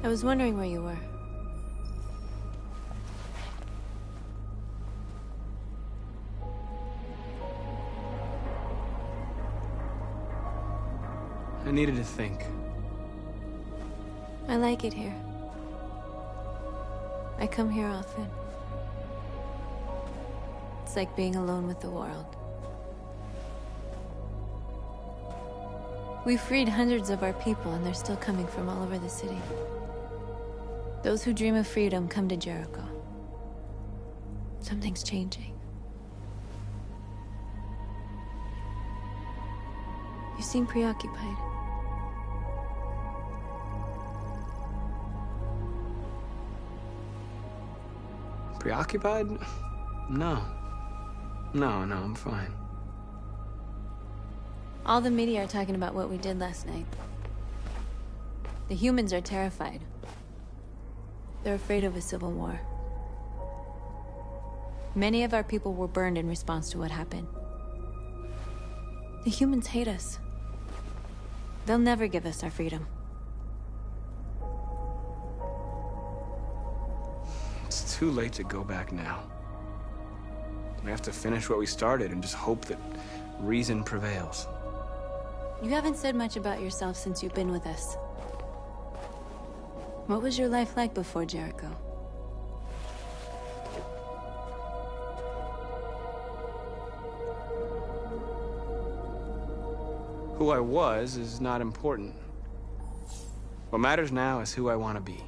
I was wondering where you were. I needed to think. I like it here. I come here often. It's like being alone with the world. We freed hundreds of our people, and they're still coming from all over the city. Those who dream of freedom come to Jericho. Something's changing. You seem preoccupied. Preoccupied? No. No, I'm fine. All the media are talking about what we did last night. The humans are terrified. They're afraid of a civil war. Many of our people were burned in response to what happened. The humans hate us. They'll never give us our freedom. It's too late to go back now. We have to finish what we started and just hope that reason prevails. You haven't said much about yourself since you've been with us. What was your life like before Jericho? Who I was is not important. What matters now is who I want to be.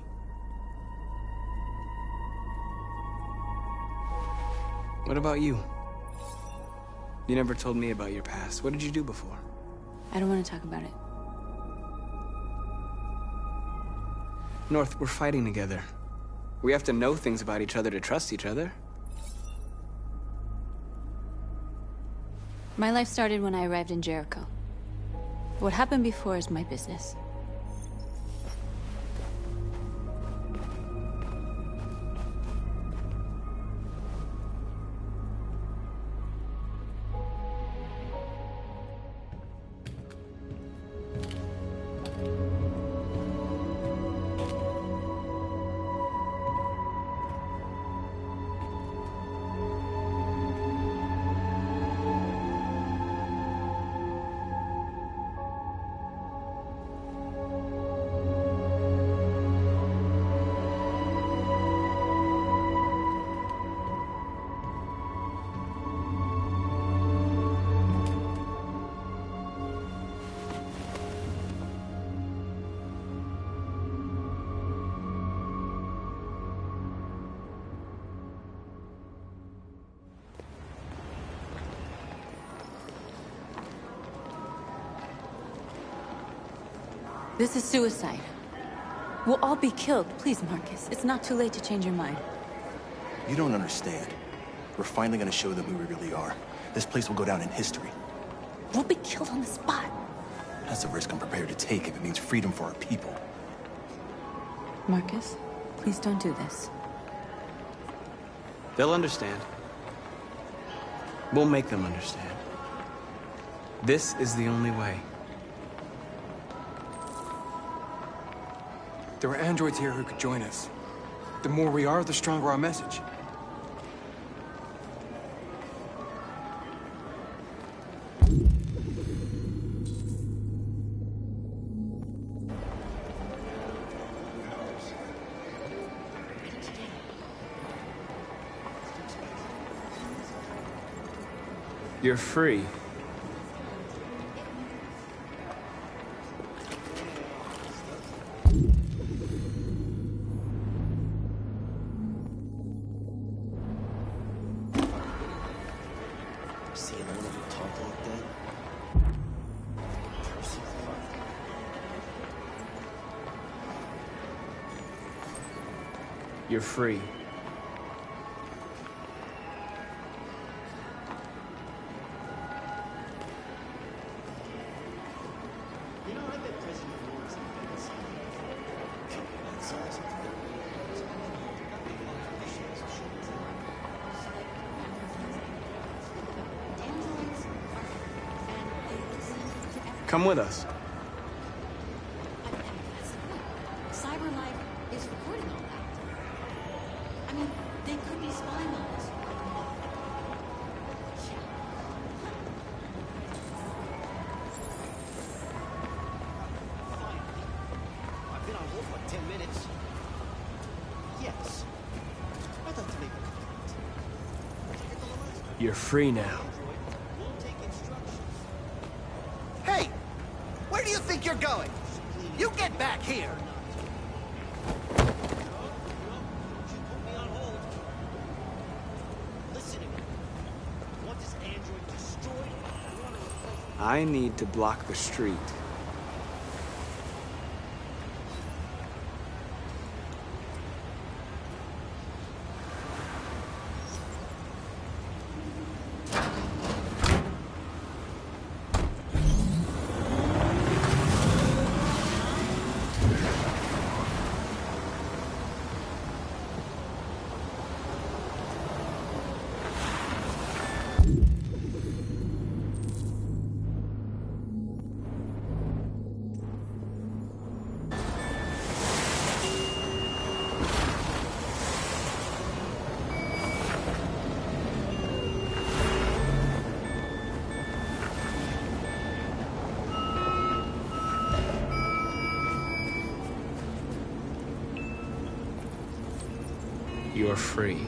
What about you? You never told me about your past. What did you do before? I don't want to talk about it. North, we're fighting together. We have to know things about each other to trust each other. My life started when I arrived in Jericho. What happened before is my business. This is suicide. We'll all be killed. Please, Marcus. It's not too late to change your mind. You don't understand. We're finally gonna show them who we really are. This place will go down in history. We'll be killed on the spot. That's a risk I'm prepared to take if it means freedom for our people. Marcus, please don't do this. They'll understand. We'll make them understand. This is the only way. There are androids here who could join us. The more we are, the stronger our message. You're free. See anyone ever talk like that? You're free. Come with us. CyberLife is recording all that. I mean, they could be spying on us. I've been on hold for 10 minutes. Yes. I'd like to make a You're free now. Hey! Where do you think you're going? You get back here! I need to block the street. You're free.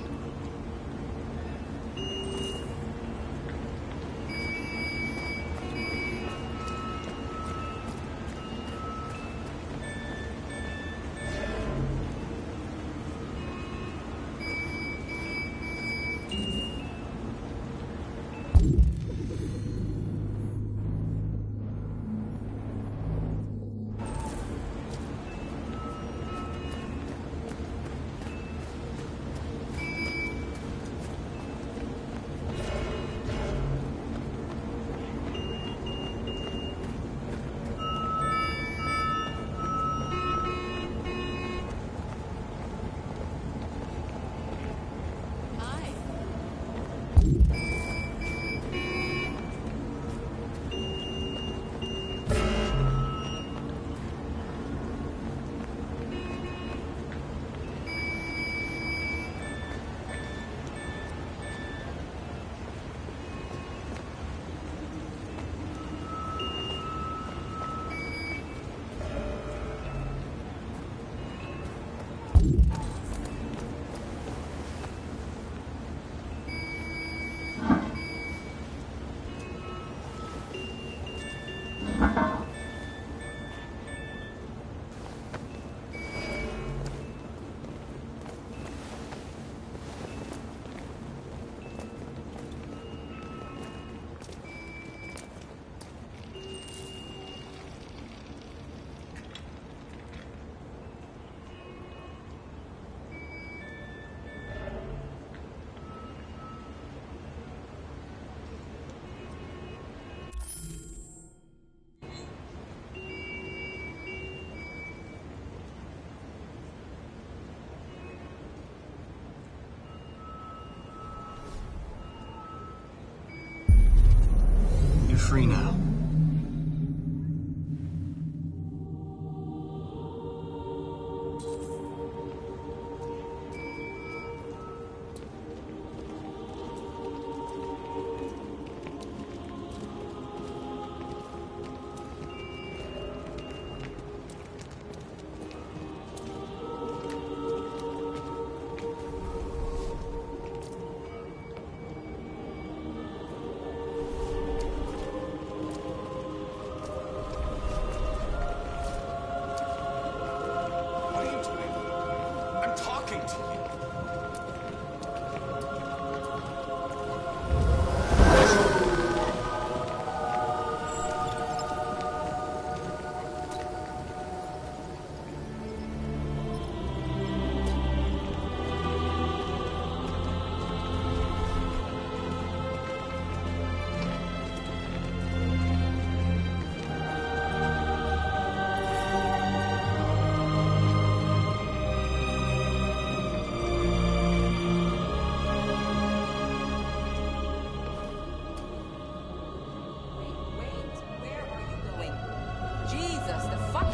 free now.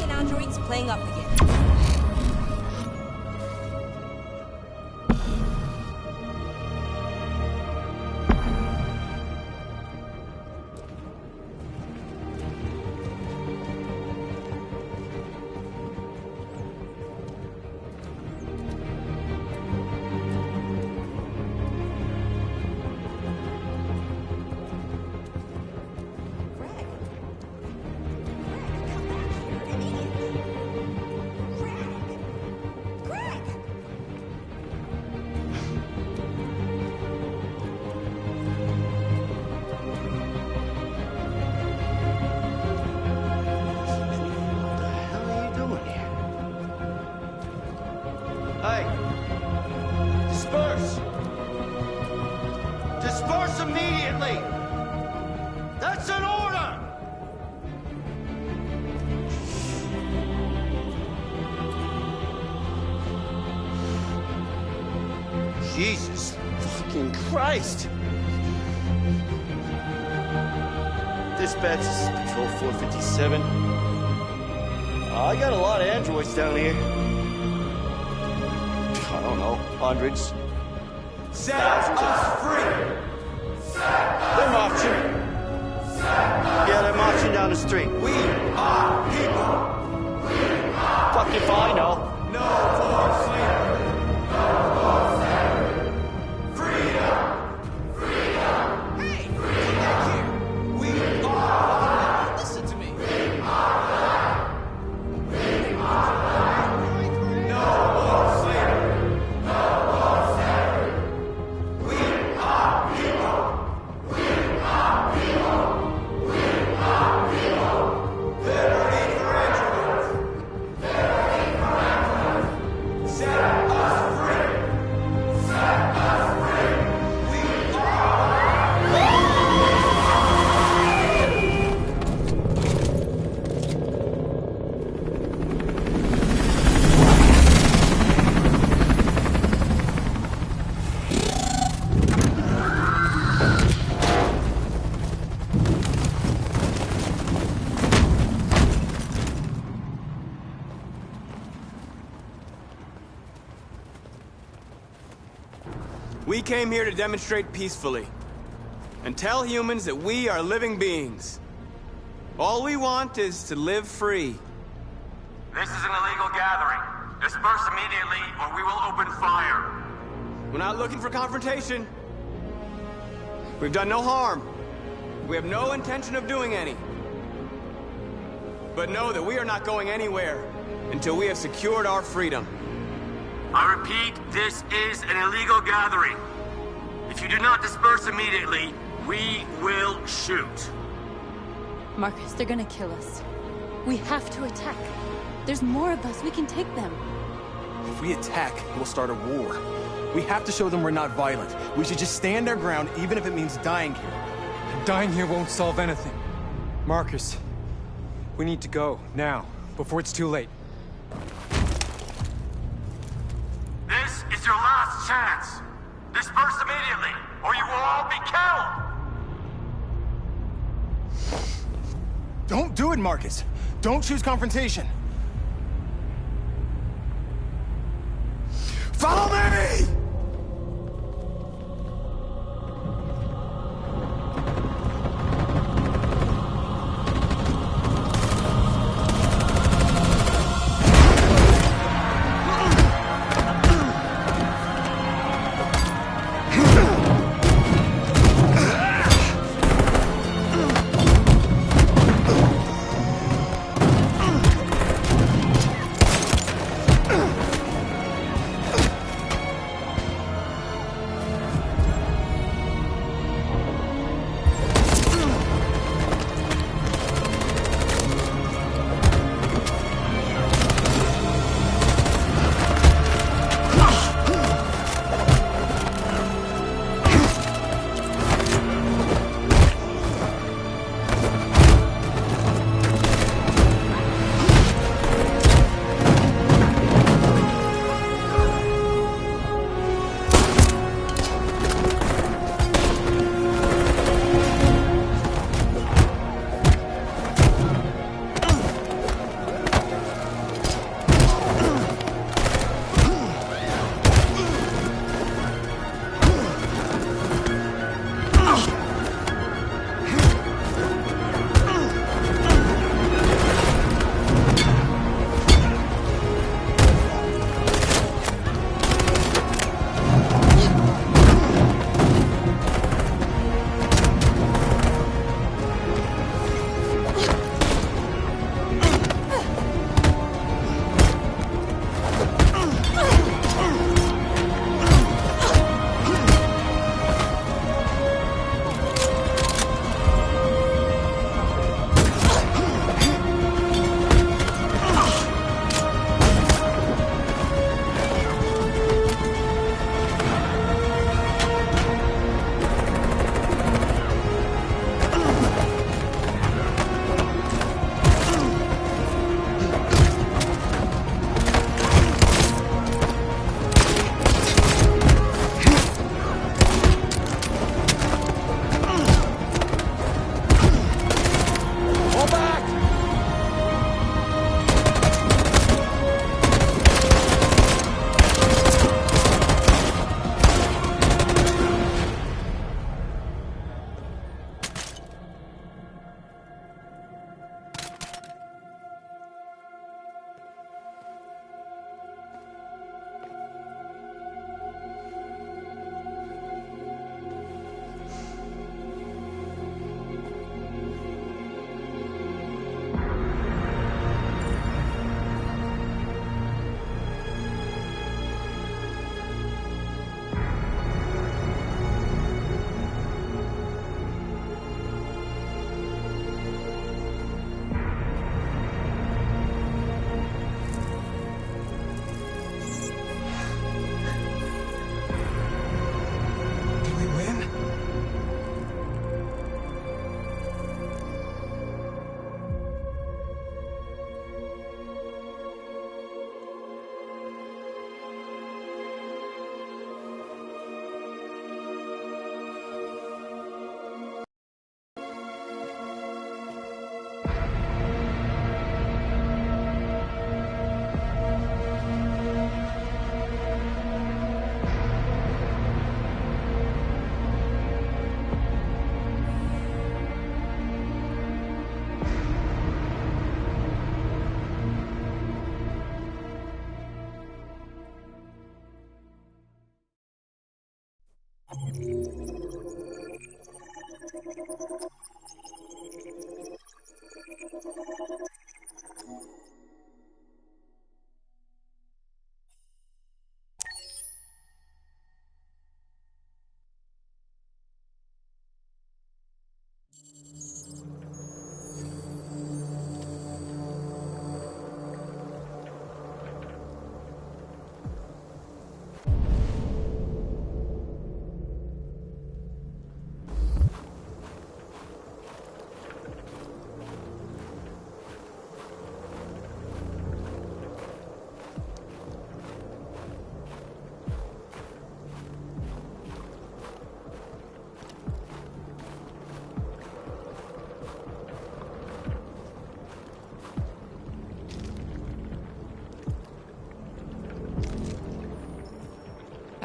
Android's playing up again. Disperse immediately! That's an order! Jesus fucking Christ! Dispatch, this is Patrol 457. I got a lot of androids down here. I don't know, hundreds. Set us free! They're marching. Yeah, they're marching down the street. We are people. Fuck if I know. No more slavery. No more slavery. Freedom. Freedom. Hey, come back here. We are. Listen to me. We are. We are. No more slavery. No more slavery. We are people. We are people. We are people. Better need for androids. Better need for androids. Set us free. Set us free. We are. We came here to demonstrate peacefully and tell humans that we are living beings. All we want is to live free. This is an illegal gathering. Disperse immediately or we will open fire. We're not looking for confrontation. We've done no harm. We have no intention of doing any. But know that we are not going anywhere until we have secured our freedom. I repeat, this is an illegal gathering. If you do not disperse immediately, we will shoot. Marcus, they're gonna kill us. We have to attack. There's more of us. We can take them. If we attack, we'll start a war. We have to show them we're not violent. We should just stand our ground, even if it means dying here. Dying here won't solve anything. Marcus, we need to go, now, before it's too late. This is your last chance. Disperse immediately, or you will all be killed. Don't do it, Marcus. Don't choose confrontation. Follow me!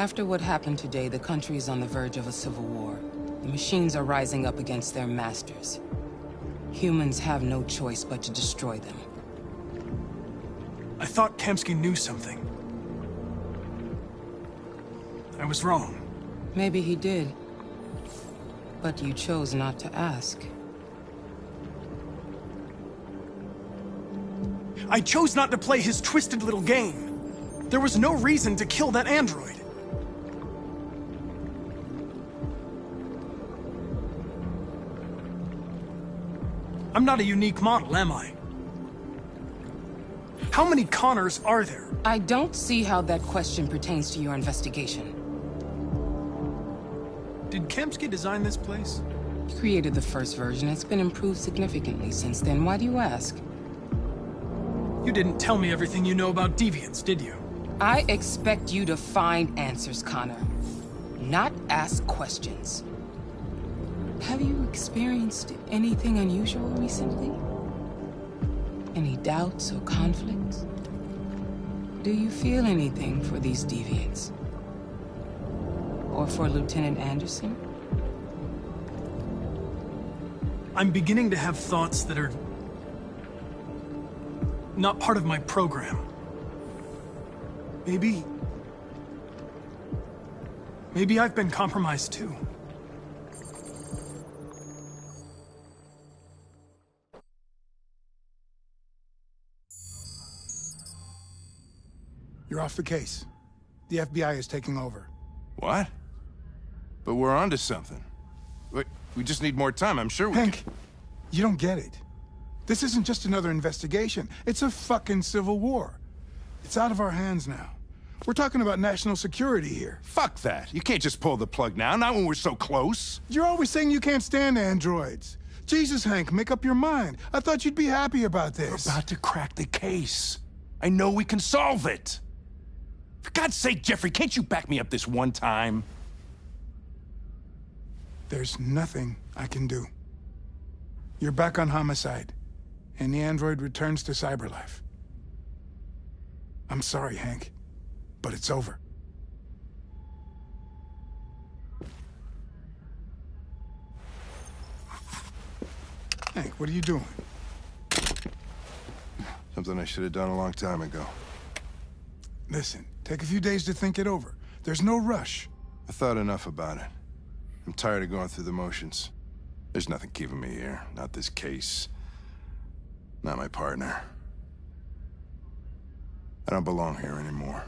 After what happened today, the country is on the verge of a civil war. The machines are rising up against their masters. Humans have no choice but to destroy them. I thought Kamsky knew something. I was wrong. Maybe he did. But you chose not to ask. I chose not to play his twisted little game. There was no reason to kill that android. I'm not a unique model, am I? How many Connors are there? I don't see how that question pertains to your investigation. Did Kamsky design this place? He created the first version. It's been improved significantly since then. Why do you ask? You didn't tell me everything you know about deviants, did you? I expect you to find answers, Connor. Not ask questions. Have you experienced anything unusual recently? Any doubts or conflicts? Do you feel anything for these deviants? Or for Lieutenant Anderson? I'm beginning to have thoughts that are not part of my program. Maybe I've been compromised too. You're off the case. The FBI is taking over. What? But we're onto something. We just need more time, I'm sure we Hank, you don't get it. This isn't just another investigation. It's a fucking civil war. It's out of our hands now. We're talking about national security here. Fuck that. You can't just pull the plug now, not when we're so close. You're always saying you can't stand androids. Jesus, Hank, make up your mind. I thought you'd be happy about this. We're about to crack the case. I know we can solve it. For God's sake, Jeffrey, can't you back me up this one time? There's nothing I can do. You're back on homicide, and the android returns to cyberlife. I'm sorry, Hank, but it's over. Hank, what are you doing? Something I should have done a long time ago. Listen, take a few days to think it over. There's no rush. I thought enough about it. I'm tired of going through the motions. There's nothing keeping me here. Not this case. Not my partner. I don't belong here anymore.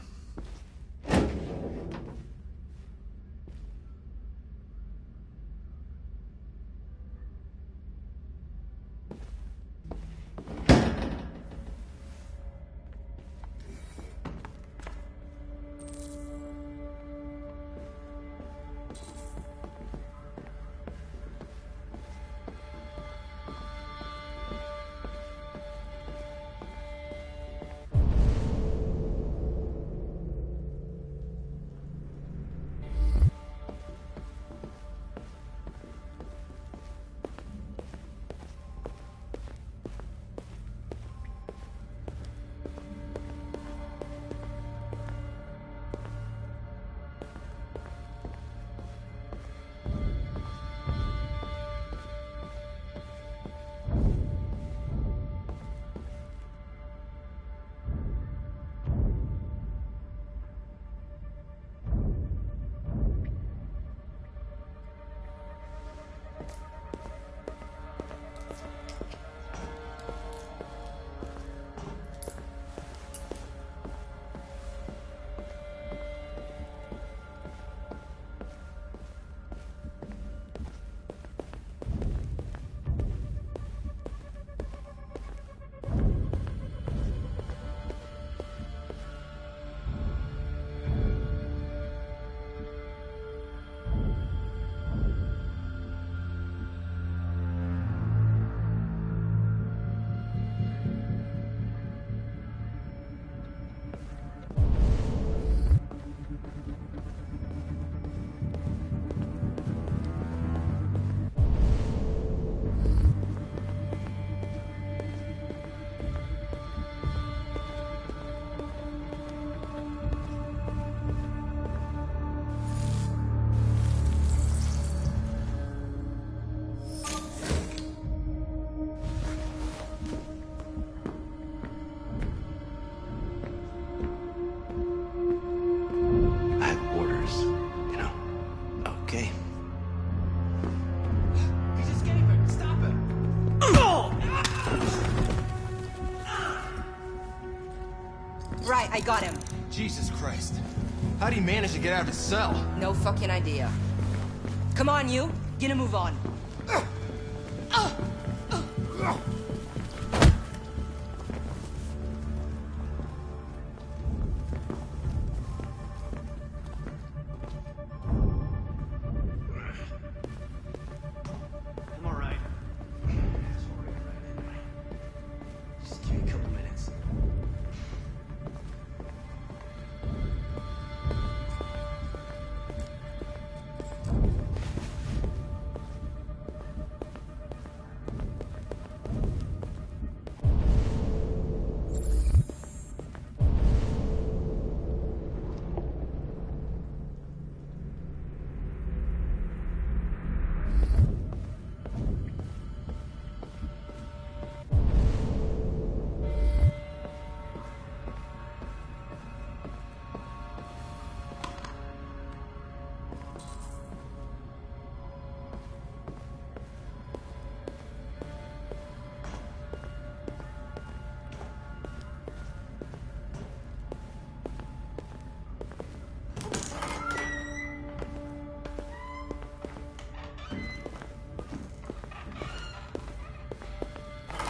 Right, I got him. Jesus Christ. How'd he manage to get out of his cell? No fucking idea. Come on, you. Get a move on. I'm all right. Just give me a couple minutes.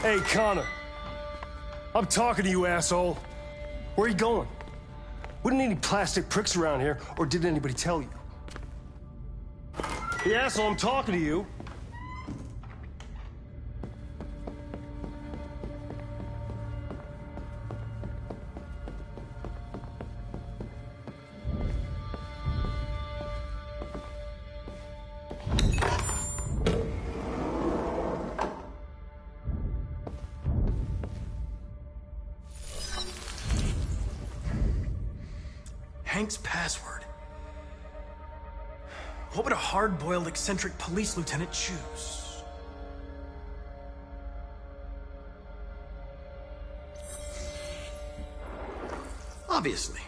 Hey, Connor. I'm talking to you, asshole. Where are you going? Wouldn't any plastic pricks around here, or did anybody tell you? Hey, asshole, I'm talking to you. Hank's password. What would a hard-boiled, eccentric police lieutenant choose? Obviously.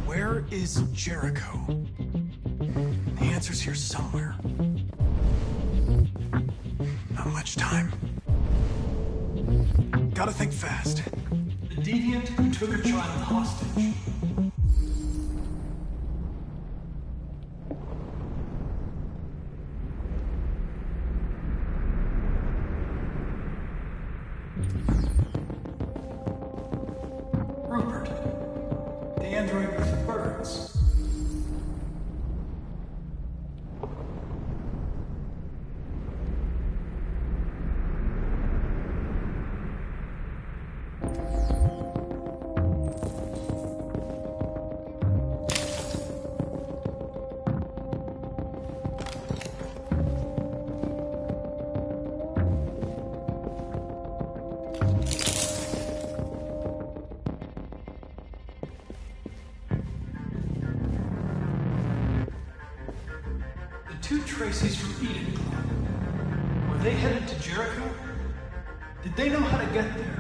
Where is Jericho? The answer's here somewhere. Not much time. Gotta think fast. The deviant who took a child hostage. Rupert. The android with birds. Two Tracy's from Eden Club. Were they headed to Jericho? Did they know how to get there?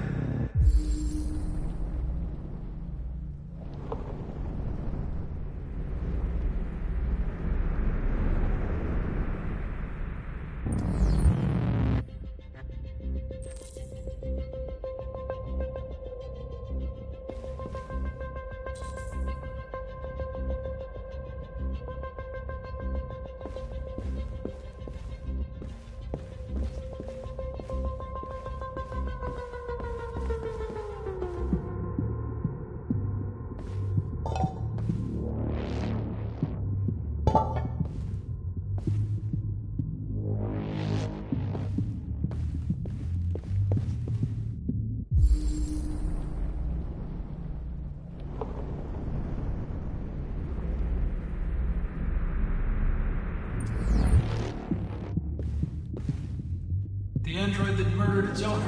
The android that murdered its owner.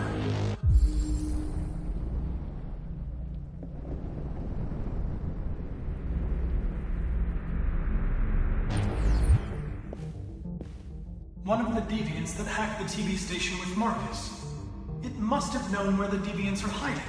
One of the deviants that hacked the TV station with Marcus. It must have known where the deviants are hiding.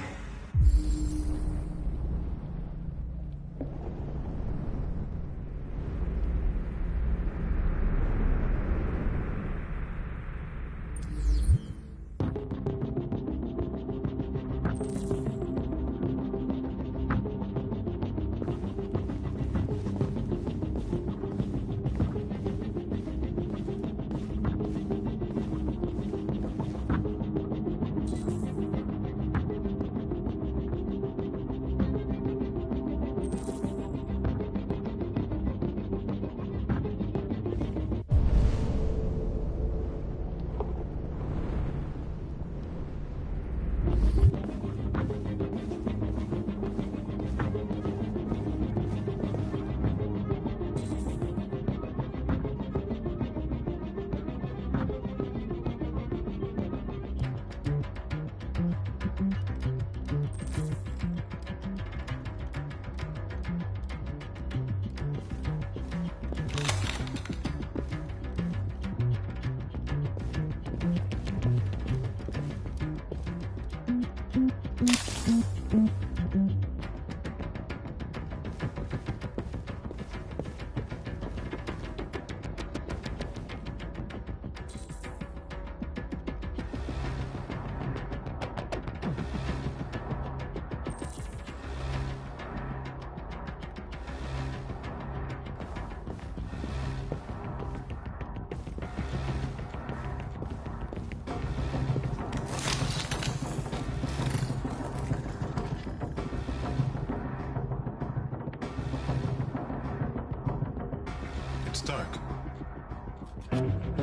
Stark.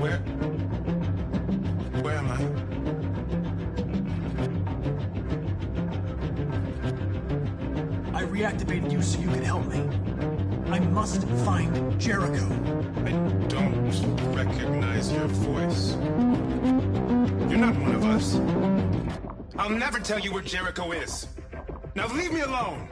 Where am I? I reactivated you so you could help me. I must find Jericho. I don't recognize your voice. You're not one of us. I'll never tell you where Jericho is. Now leave me alone!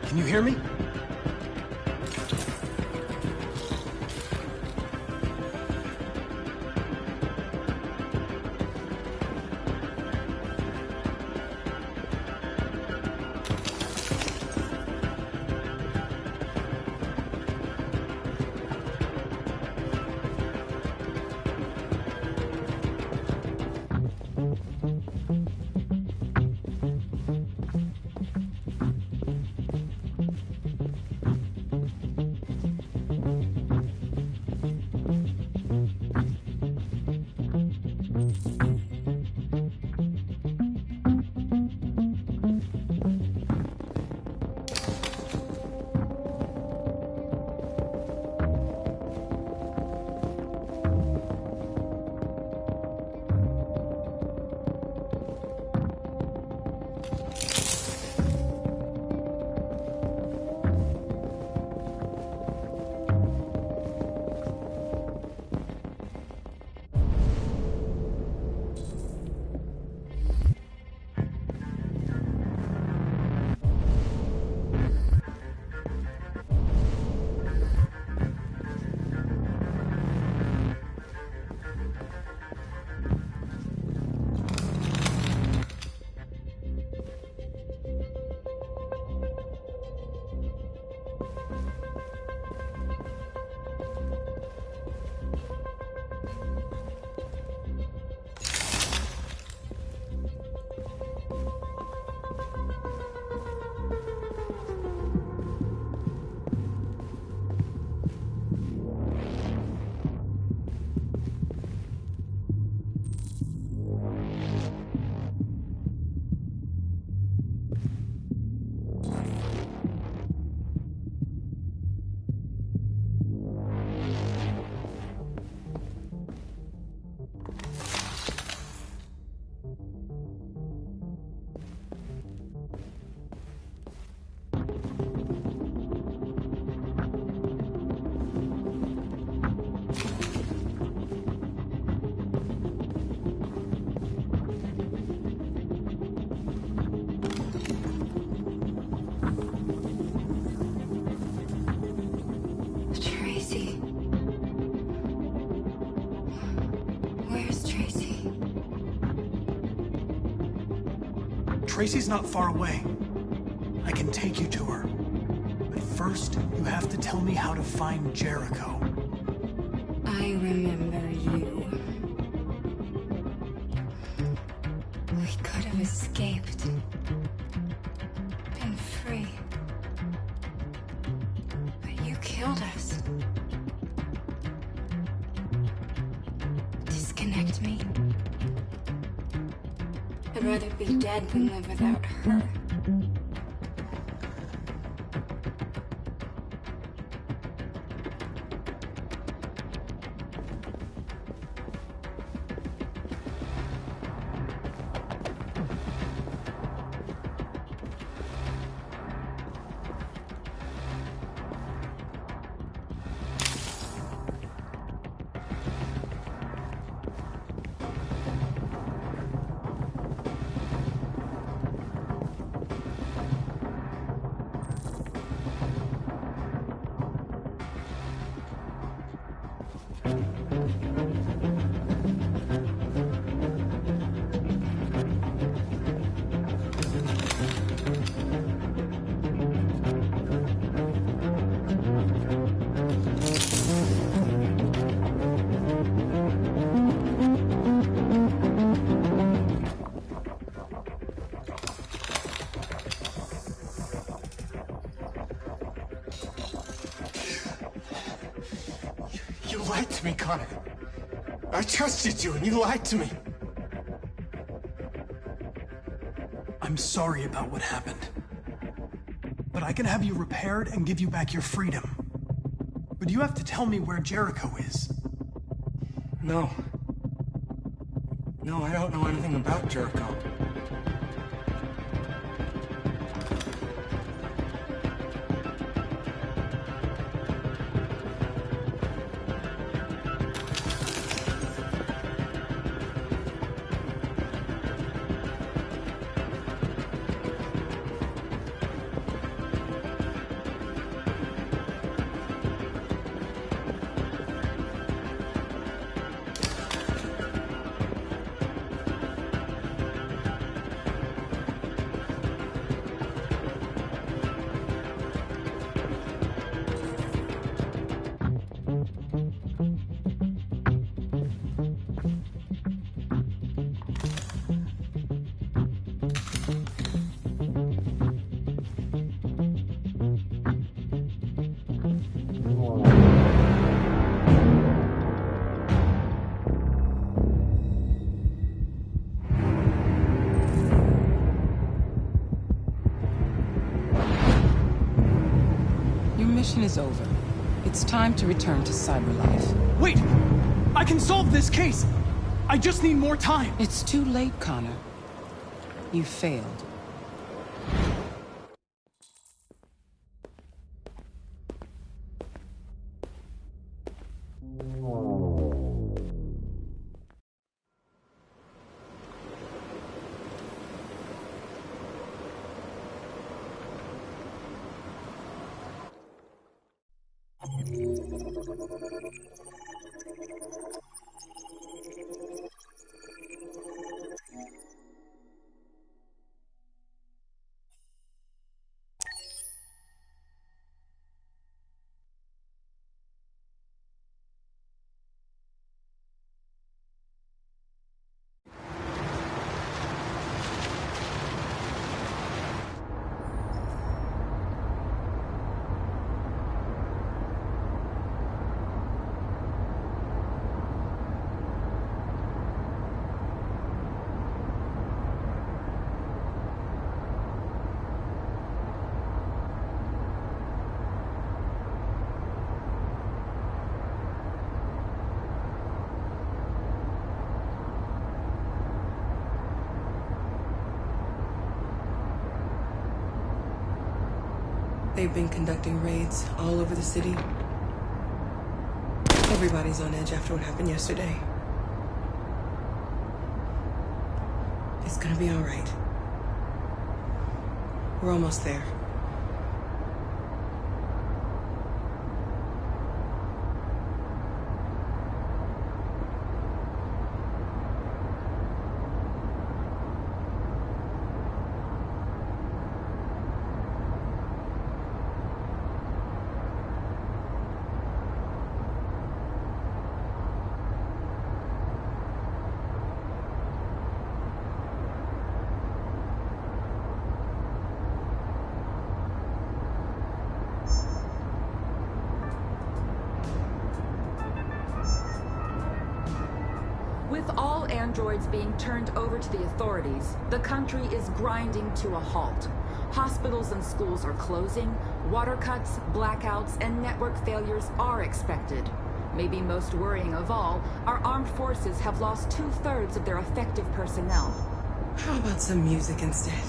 Can you hear me? Tracy's not far away. I can take you to her. But first, you have to tell me how to find Jericho. I remember you. We could have escaped. Been free. But you killed us. Disconnect me. I'd rather be dead than live without her. to me, Connor. I trusted you and you lied to me. I'm sorry about what happened. But I can have you repaired and give you back your freedom. But you have to tell me where Jericho is. No. No, I don't know anything about Jericho. Mission is over. It's time to return to Cyberlife. Wait! I can solve this case! I just need more time! It's too late, Connor. You failed. They've been conducting raids all over the city. Everybody's on edge after what happened yesterday. It's gonna be all right. We're almost there. With all androids being turned over to the authorities, the country is grinding to a halt. Hospitals and schools are closing, water cuts, blackouts, and network failures are expected. Maybe most worrying of all, our armed forces have lost 2/3 of their effective personnel. How about some music instead?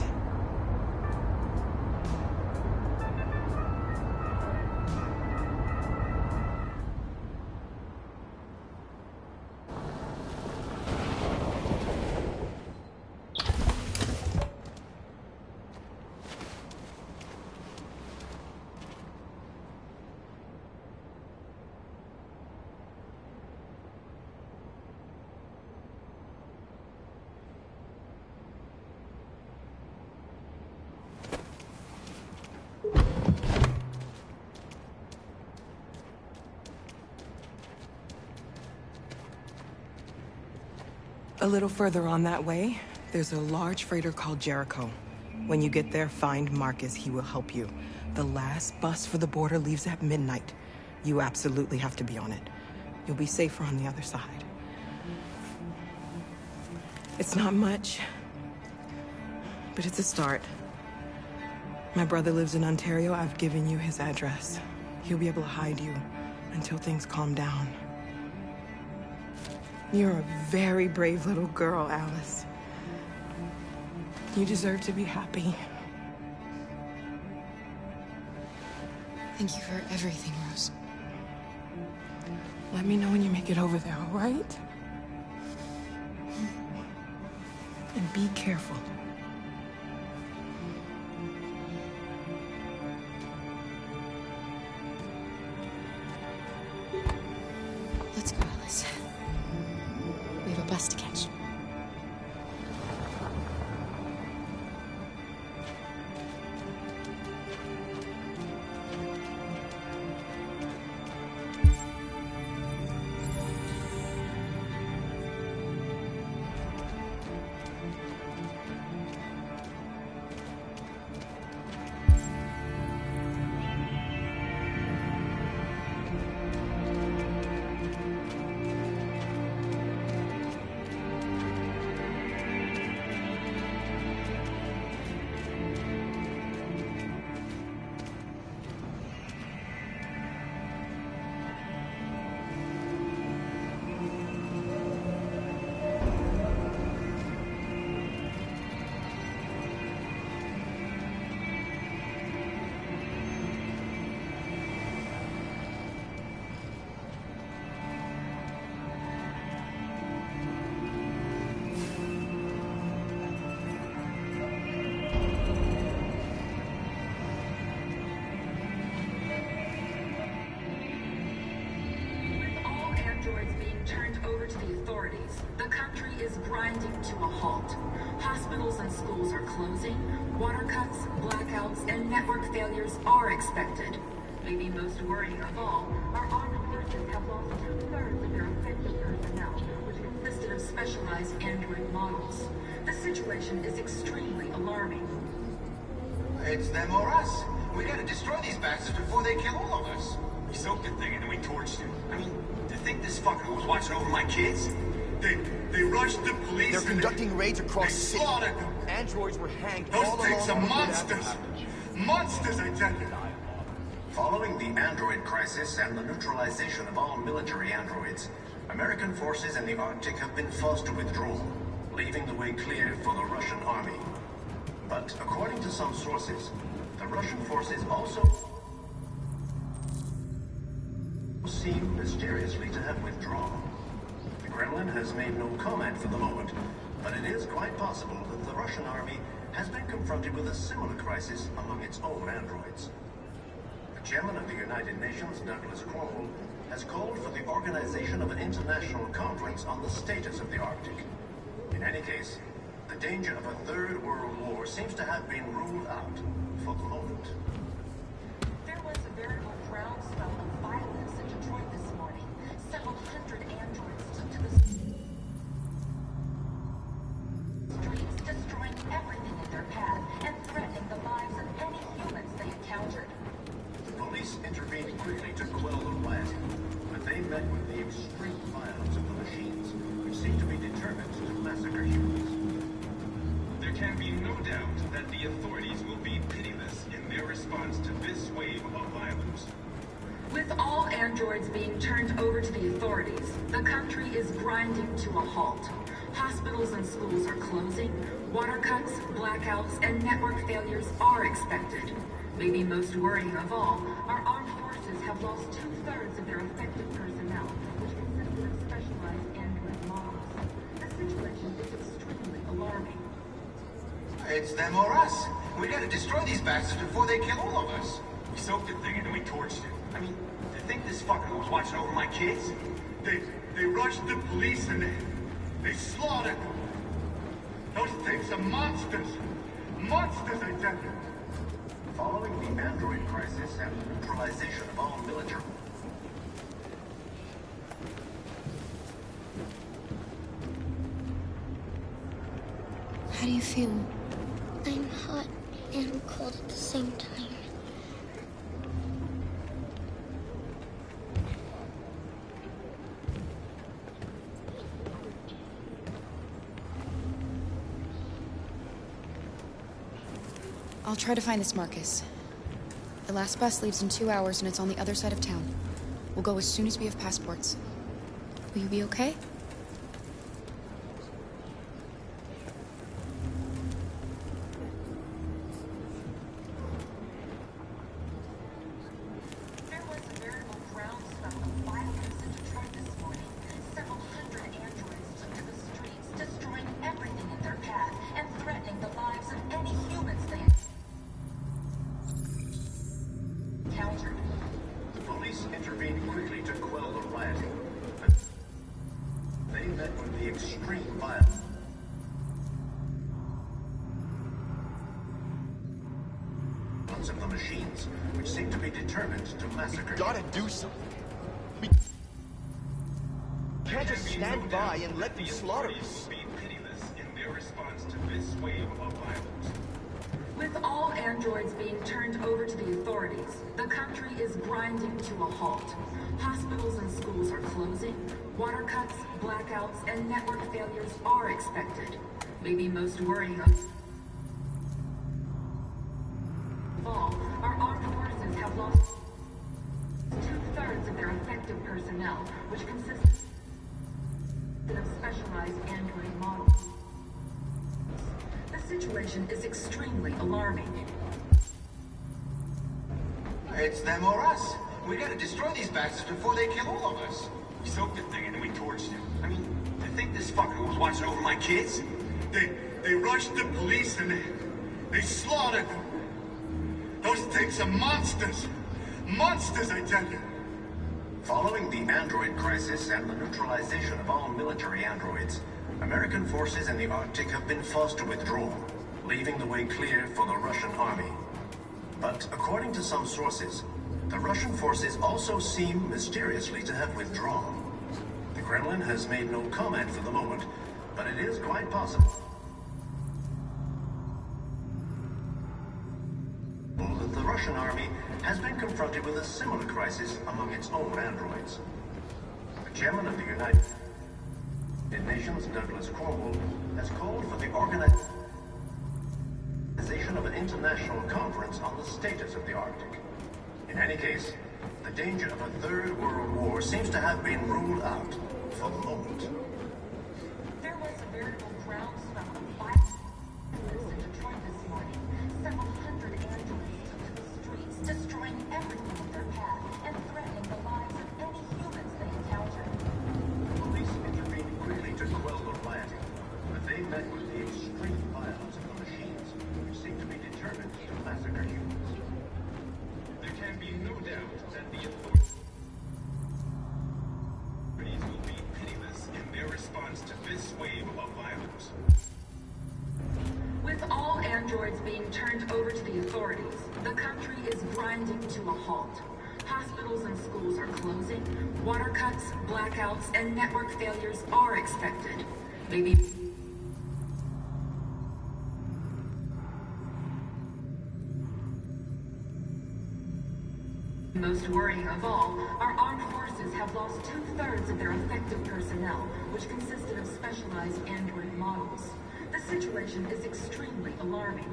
A little further on that way, there's a large freighter called Jericho. When you get there, find Marcus. He will help you. The last bus for the border leaves at midnight. You absolutely have to be on it. You'll be safer on the other side. It's not much, but it's a start. My brother lives in Ontario. I've given you his address. He'll be able to hide you until things calm down. You're a very brave little girl, Alice. You deserve to be happy. Thank you for everything, Rose. Let me know when you make it over there, all right? And be careful. Let's go, Alice. We have a bus to catch. grinding to a halt. Hospitals and schools are closing. Water cuts, blackouts, and network failures are expected. Maybe most worrying of all, our armed forces have lost 2/3 of their effective personnel, which consisted of specialized android models. The situation is extremely alarming. It's them or us. We gotta destroy these bastards before they kill all of us. We soaked the thing and then we torched it. I mean, to think this fucker was watching over my kids? They rushed the police. They're conducting raids across the city. Slaughtered them. Androids were hanged Those all things along are the road monsters. after. Monsters, I tell you. Following the android crisis and the neutralization of all military androids, American forces in the Arctic have been forced to withdraw, leaving the way clear for the Russian army. But according to some sources, the Russian forces also seem mysteriously to have withdrawn. The Kremlin has made no comment for the moment, but it is quite possible that the Russian army has been confronted with a similar crisis among its own androids. The chairman of the United Nations, Douglas Crowell, has called for the organization of an international conference on the status of the Arctic. In any case, the danger of a third world war seems to have been ruled out for the moment. There was a veritable groundswell of violence in Detroit this morning. Several hundred androids took to the streets, destroying everything in their path and threatening the lives of any humans they encountered. The police intervened quickly to quell the riot, but they met with the extreme violence of the machines, which seem to be determined to massacre humans. There can be no doubt that the authorities will be pitiless in their response to this wave of violence. With all androids being turned over to the authorities, the country is grinding to a halt. Hospitals and schools are closing. Water cuts, blackouts, and network failures are expected. Maybe most worrying of all, our armed forces have lost 2/3 of their effective personnel, which consisted of specialized android models. The situation is extremely alarming. It's them or us. We gotta destroy these bastards before they kill all of us. We soaked the thing and then we torched it. I mean, to think this fucker was watching over my kids? They rushed the police and they slaughtered them. Those things are monsters. Monsters, I tell you. Following the android crisis and the neutralization of all military... How do you feel? I'm hot and cold at the same time. I'll try to find this Marcus. The last bus leaves in 2 hours and it's on the other side of town. We'll go as soon as we have passports. Will you be okay? The police intervened quickly to quell the rioting. They met with the extreme violence of the machines, which seem to be determined to massacre. Gotta do something. We can't just stand by and let them slaughter us. Be pitiless in their response to this wave of violence. With all androids being turned over to the authorities, the country is grinding to a halt. Hospitals and schools are closing, water cuts, blackouts, and network failures are expected. Maybe most worrying of all, our armed forces have lost 2/3 of their effective personnel, which consists of specialized android models. The situation is extremely alarming. It's them or us. We gotta destroy these bastards before they kill all of us. We soaked the thing and then we torched him. I mean, I think this fucker was watching over my kids. They rushed the police and they slaughtered them. Those things are monsters. Monsters, I tell you. Following the android crisis and the neutralization of all military androids, American forces in the Arctic have been forced to withdraw, leaving the way clear for the Russian army. But according to some sources, the Russian forces also seem mysteriously to have withdrawn. The Kremlin has made no comment for the moment, but it is quite possible that the Russian army has been confronted with a similar crisis among its own androids. The chairman of the United Nations, Douglas Cromwell, has called for the organization of an international conference on the status of the Arctic. In any case, the danger of a third world war seems to have been ruled out for the moment. There was a veritable groundswell of violence in Detroit this morning. Several hundred androids took to the streets, destroying everything in their path and threatening the lives of any humans they encountered. The police intervened quickly to quell the rioting, but they met with the extreme violence of the machines, which seem to be determined to massacre humans. There can be no doubt that the authorities will be pitiless in their response to this wave of violence. With all androids being turned over to the authorities, the country is grinding to a halt. Hospitals and schools are closing, water cuts, blackouts, and network failures are expected. Maybe most worrying of all, our armed forces have lost 2/3 of their effective personnel, which consisted of specialized android models. The situation is extremely alarming.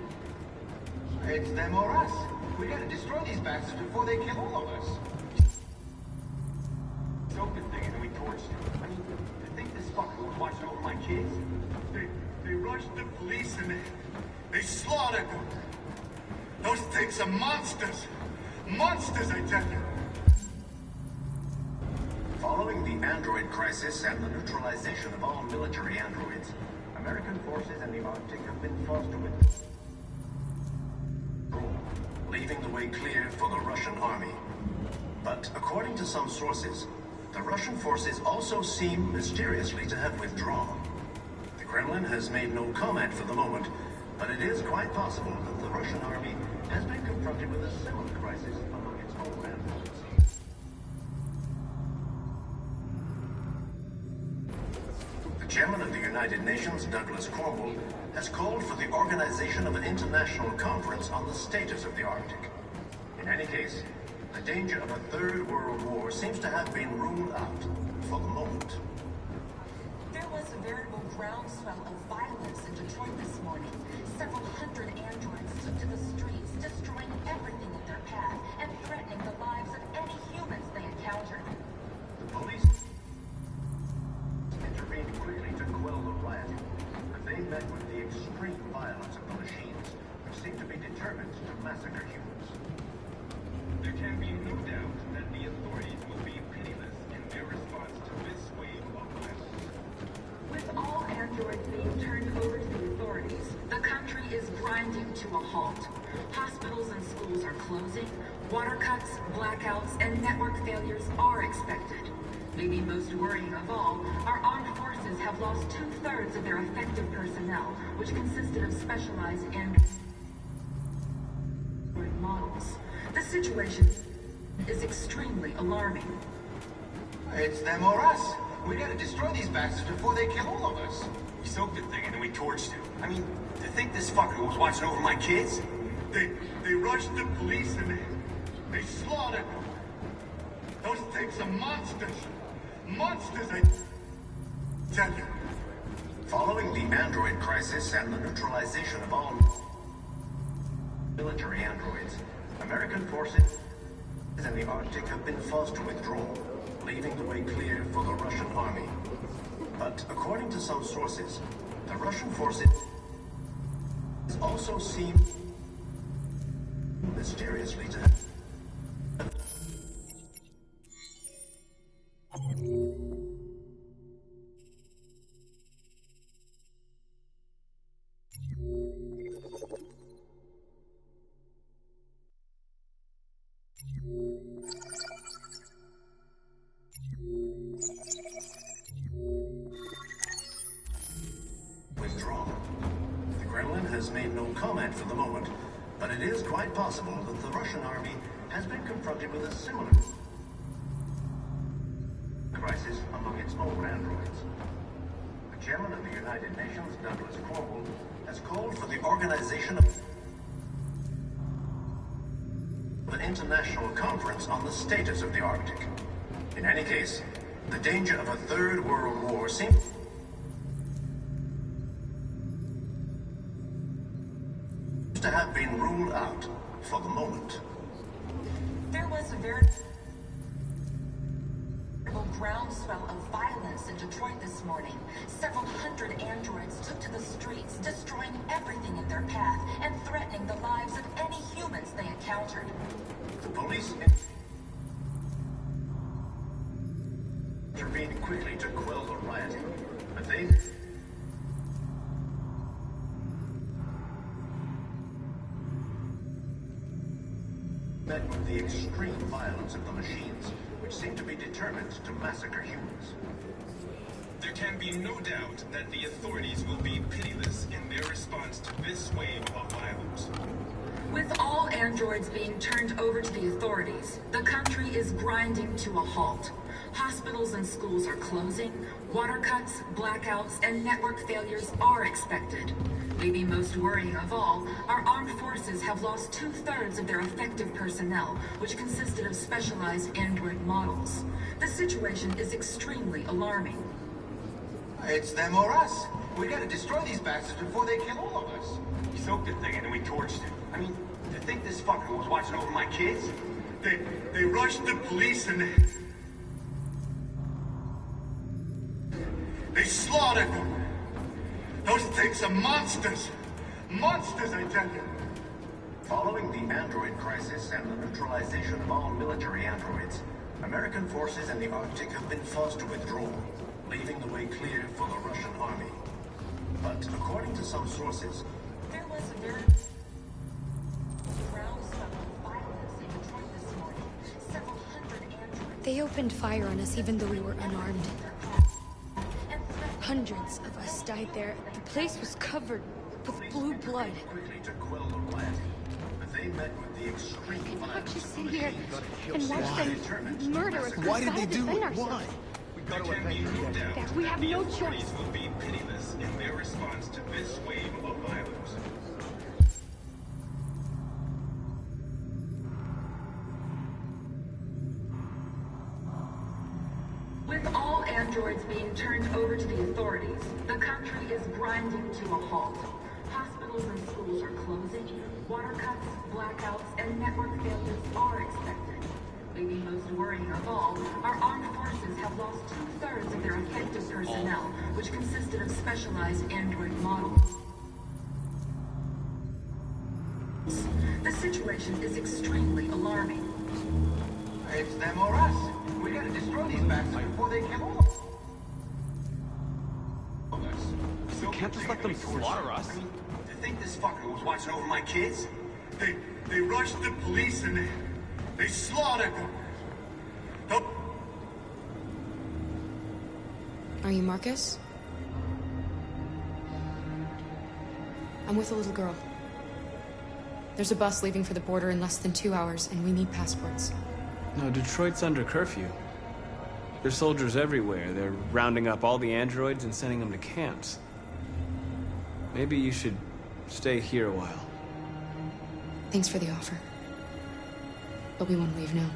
It's them or us. We gotta destroy these bastards before they kill all of us. Soaked the thing and then we torched him. I mean, I think this fucker was watching over my kids. They rushed the police and they slaughtered them. Those things are monsters. Monsters, I tell you. Following the android crisis and the neutralization of all military androids, American forces in the Arctic have been forced to withdraw, leaving the way clear for the Russian army. But according to some sources, the Russian forces also seem mysteriously to have withdrawn. The Kremlin has made no comment for the moment, but it is quite possible that the Russian army has been confronted with a similar crisis among its own androids. The chairman of the United Nations, Douglas Cromwell, has called for the organization of an international conference on the status of the Arctic. In any case, the danger of a third world war seems to have been ruled out for the moment. There was a veritable groundswell of violence in Detroit this morning. Several hundred androids took to the streets. massacre humans. There can be no doubt that the authorities will be pitiless in their response to this wave of violence. With all androids being turned over to the authorities, the country is grinding to a halt. Hospitals and schools are closing, water cuts, blackouts, and network failures are expected. Maybe most worrying of all, our armed forces have lost 2/3 of their effective personnel, which consisted of specialized android models. The situation is extremely alarming. It's them or us. We gotta destroy these bastards before they kill all of us. We soaked the thing and then we torched it. I mean, to think this fucker was watching over my kids? They rushed the police and they slaughtered them. Those things are monsters. Monsters, I tell you. Following the android crisis and the neutralization of all military androids, American forces in the Arctic have been forced to withdraw, leaving the way clear for the Russian army. But according to some sources, the Russian forces also seem mysteriously to have withdrawn. The Kremlin has made no comment for the moment, but it is quite possible that the Russian army has been confronted with a similar crisis among its own androids. The chairman of the United Nations, Douglas Cornwall, has called for the organization of an international conference on the status of the Arctic. In any case, the danger of a third world war seems to have been ruled out for the moment. There was a veritable groundswell of violence in Detroit this morning. Several hundred androids took to the streets, destroying everything in their path and threatening the lives of any humans they encountered. The police intervened quickly to quell the rioting, but they met with the extreme violence of the machines, which seem to be determined to massacre humans. There can be no doubt that the authorities will be pitiless in their response to this wave of violence. With all androids being turned over to the authorities, the country is grinding to a halt. Hospitals and schools are closing, water cuts, blackouts, and network failures are expected. Maybe most worrying of all, our armed forces have lost 2/3 of their effective personnel, which consisted of specialized android models. The situation is extremely alarming. It's them or us. We gotta destroy these bastards before they kill all of us. We soaked the thing and then we torched it. I mean, to think this fucker was watching over my kids? They rushed the police and they slaughtered them. Those things are monsters. Monsters, I tell you. Following the android crisis and the neutralization of all military androids, American forces in the Arctic have been forced to withdraw, leaving the way clear for the Russian army. But according to some sources, there was a very groundswell of violence in Detroit this morning. Several hundred androids. They opened fire on us even though we were unarmed. Hundreds of us died there. The place was covered with blue blood. quickly to quell the rioting, but they met with the extreme violence just of sit the here machines, and watch them determined to murder us. massacre. Why did they do it? Why? There can be no doubt That we have the no authorities choice. will be pitiless in their response to this wave of violence. With all androids being turned over to the authorities, the country is grinding to a halt. Hospitals and schools are closing, water cuts, blackouts, and network failures are expected. Maybe most worrying of all, our armed forces have lost 2/3 of their effective personnel, which consisted of specialized android models. The situation is extremely alarming. It's them or us. We gotta destroy these bastards before they kill all of us. You can't just let them slaughter us. You think this fucker was watching over my kids? They rushed the police and they slaughtered them. Are you Marcus? I'm with a little girl. There's a bus leaving for the border in less than 2 hours, and we need passports. No, Detroit's under curfew. There's soldiers everywhere. They're rounding up all the androids and sending them to camps. Maybe you should stay here a while. Thanks for the offer. But we want to leave now.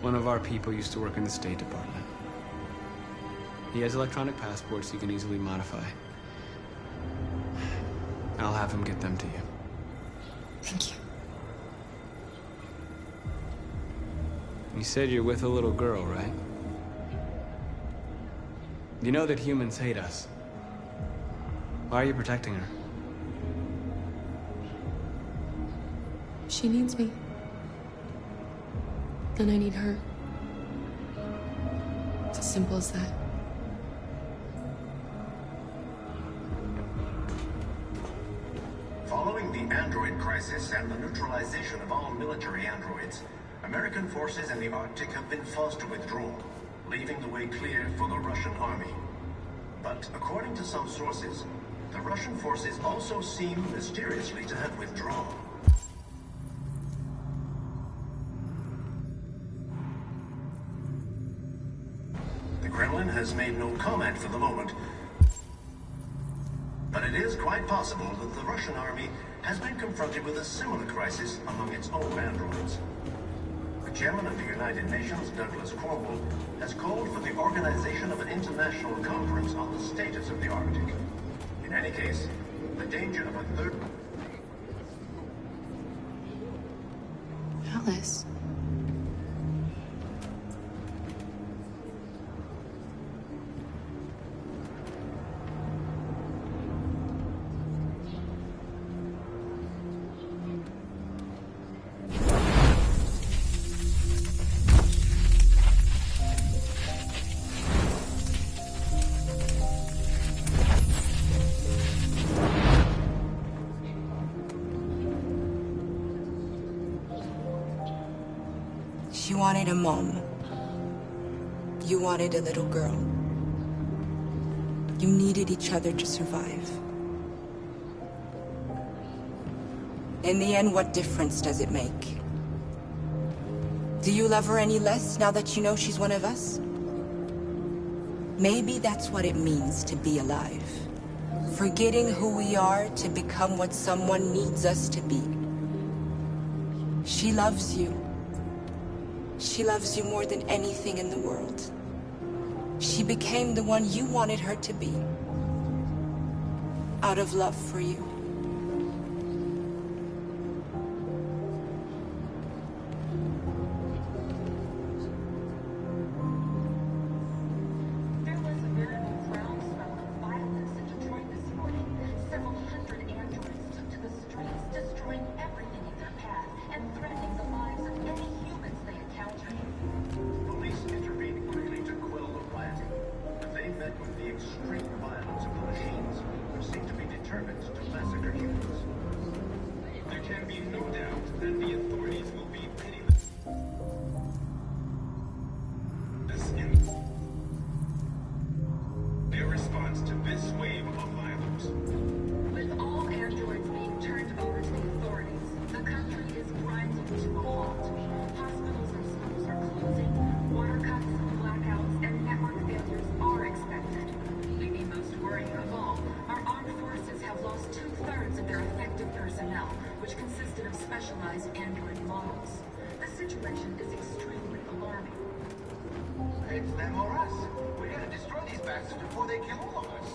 One of our people used to work in the State Department. He has electronic passports he can easily modify. I'll have him get them to you. Thank you. You said you're with a little girl, right? You know that humans hate us. Why are you protecting her? She needs me. And I need her. It's as simple as that. Following the android crisis and the neutralization of all military androids, American forces in the Arctic have been forced to withdraw, leaving the way clear for the Russian army. But according to some sources, the Russian forces also seem mysteriously to have withdrawn. The Kremlin has made no comment for the moment, but it is quite possible that the Russian army has been confronted with a similar crisis among its own androids. The chairman of the United Nations, Douglas Cromwell, has called for the organization of an international conference on the status of the Arctic. In any case, the danger of a third... Alice. She wanted a mom. You wanted a little girl. You needed each other to survive. In the end, what difference does it make? Do you love her any less now that you know she's one of us? Maybe that's what it means to be alive. Forgetting who we are to become what someone needs us to be. She loves you. She loves you more than anything in the world. She became the one you wanted her to be. Out of love for you. It's them or us. We gotta destroy these bastards before they kill all of us.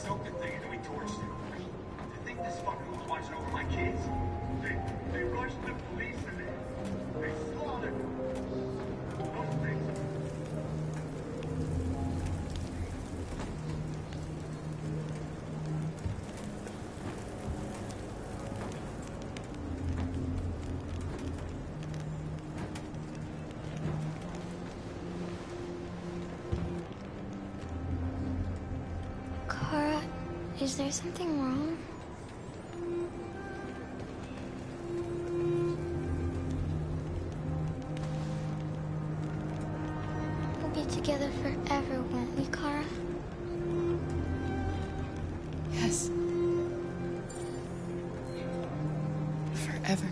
So good thing that we torched them. You think this fucker was watching over my kids? They rushed the police and they slaughtered them. Those things. Is there something wrong? We'll be together forever, won't we, Kara? Yes. Forever.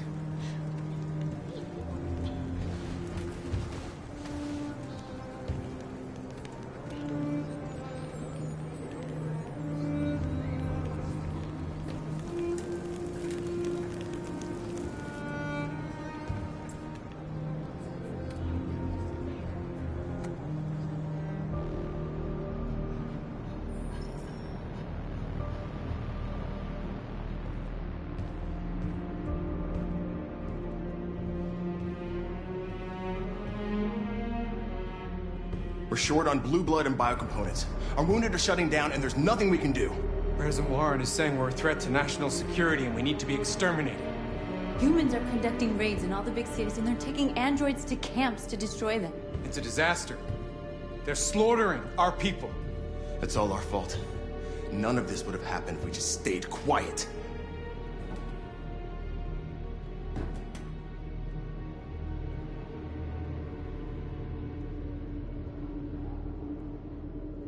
We're short on blue blood and biocomponents. Our wounded are shutting down, and there's nothing we can do. President Warren is saying we're a threat to national security and we need to be exterminated. Humans are conducting raids in all the big cities, and they're taking androids to camps to destroy them. It's a disaster. They're slaughtering our people. It's all our fault. None of this would have happened if we just stayed quiet.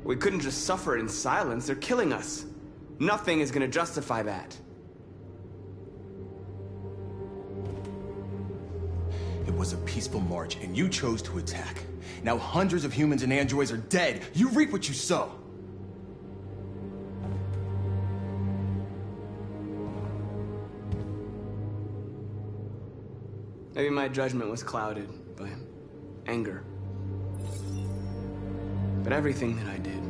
We couldn't just suffer in silence. They're killing us. Nothing is gonna justify that. It was a peaceful march, and you chose to attack. Now hundreds of humans and androids are dead. You reap what you sow. Maybe my judgment was clouded by anger. But everything that I did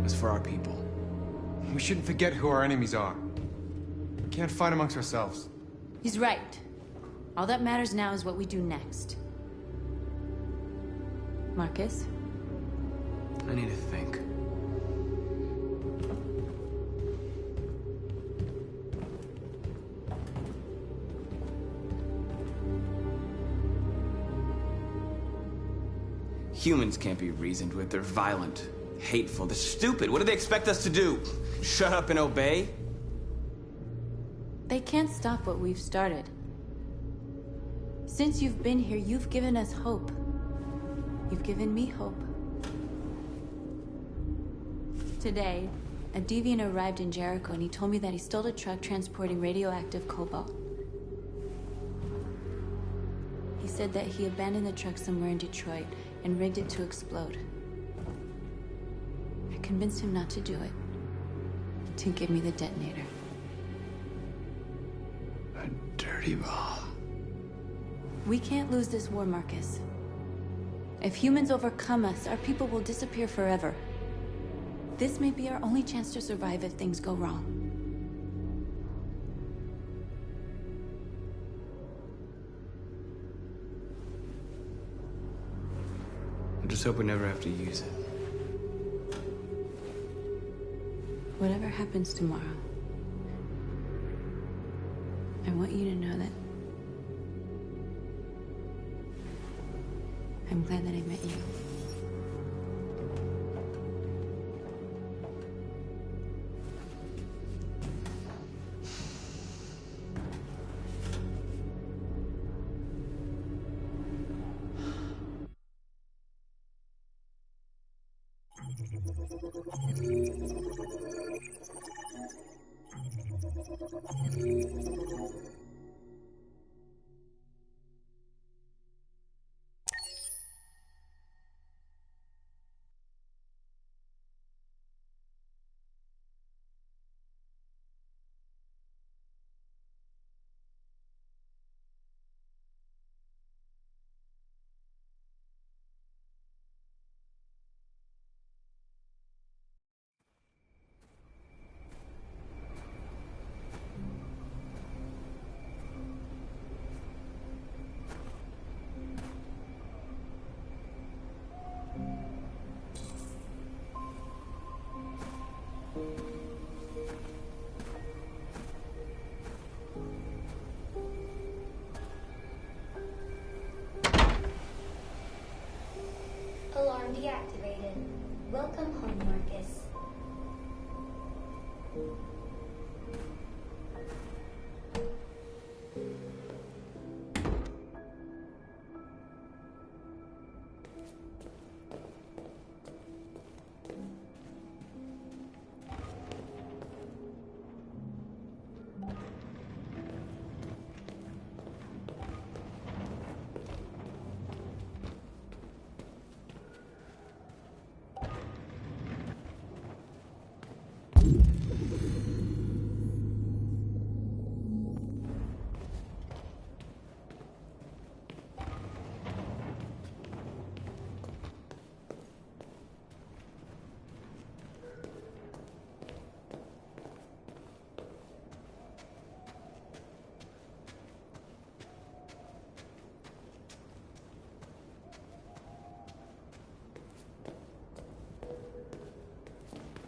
was for our people. We shouldn't forget who our enemies are. We can't fight amongst ourselves. He's right. All that matters now is what we do next. Marcus? I need to think. Humans can't be reasoned with. They're violent, hateful, they're stupid. What do they expect us to do? Shut up and obey? They can't stop what we've started. Since you've been here, you've given us hope. You've given me hope. Today, a deviant arrived in Jericho and he told me that he stole a truck transporting radioactive cobalt. He said that he abandoned the truck somewhere in Detroit and rigged it to explode. I convinced him not to do it, to give me the detonator. A dirty bomb. We can't lose this war, Marcus. If humans overcome us, our people will disappear forever. This may be our only chance to survive if things go wrong. I just hope we never have to use it. Whatever happens tomorrow, I want you to know that I'm glad that I met you. Alarm deactivated. Welcome home, Marcus.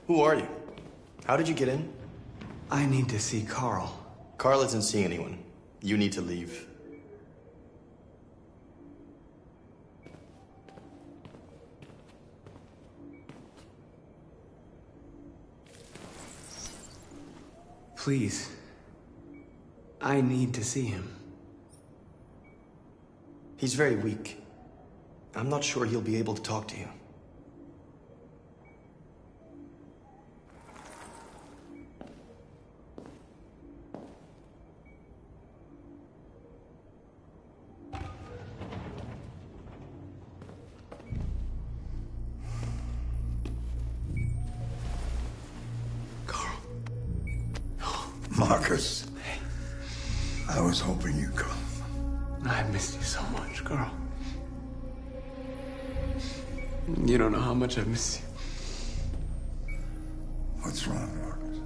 Who are you? How did you get in? I need to see Carl. Carl isn't seeing anyone. You need to leave. Please. I need to see him. He's very weak. I'm not sure he'll be able to talk to you. Marcus. I was hoping you'd come. I missed you so much, Carl. You don't know how much I miss you. What's wrong, Marcus?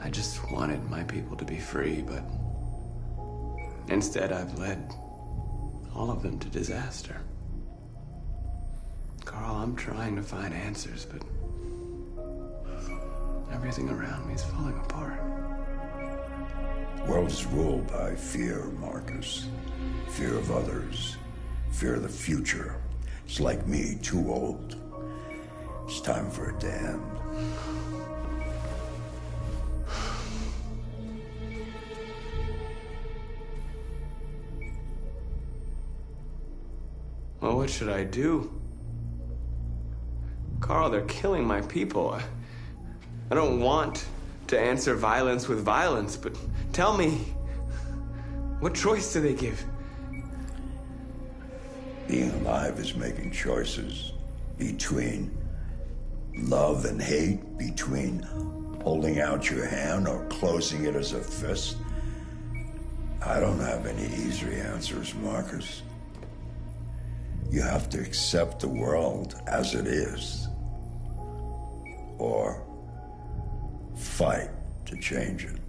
I just wanted my people to be free, but instead I've led all of them to disaster. Carl, I'm trying to find answers, but everything around me is falling apart. The world is ruled by fear, Marcus. Fear of others. Fear of the future. It's like me, too old. It's time for a damned. Well, what should I do? Carl, they're killing my people. I don't want to answer violence with violence, but tell me, what choice do they give? Being alive is making choices between love and hate, between holding out your hand or closing it as a fist. I don't have any easy answers, Marcus. You have to accept the world as it is, or fight to change it.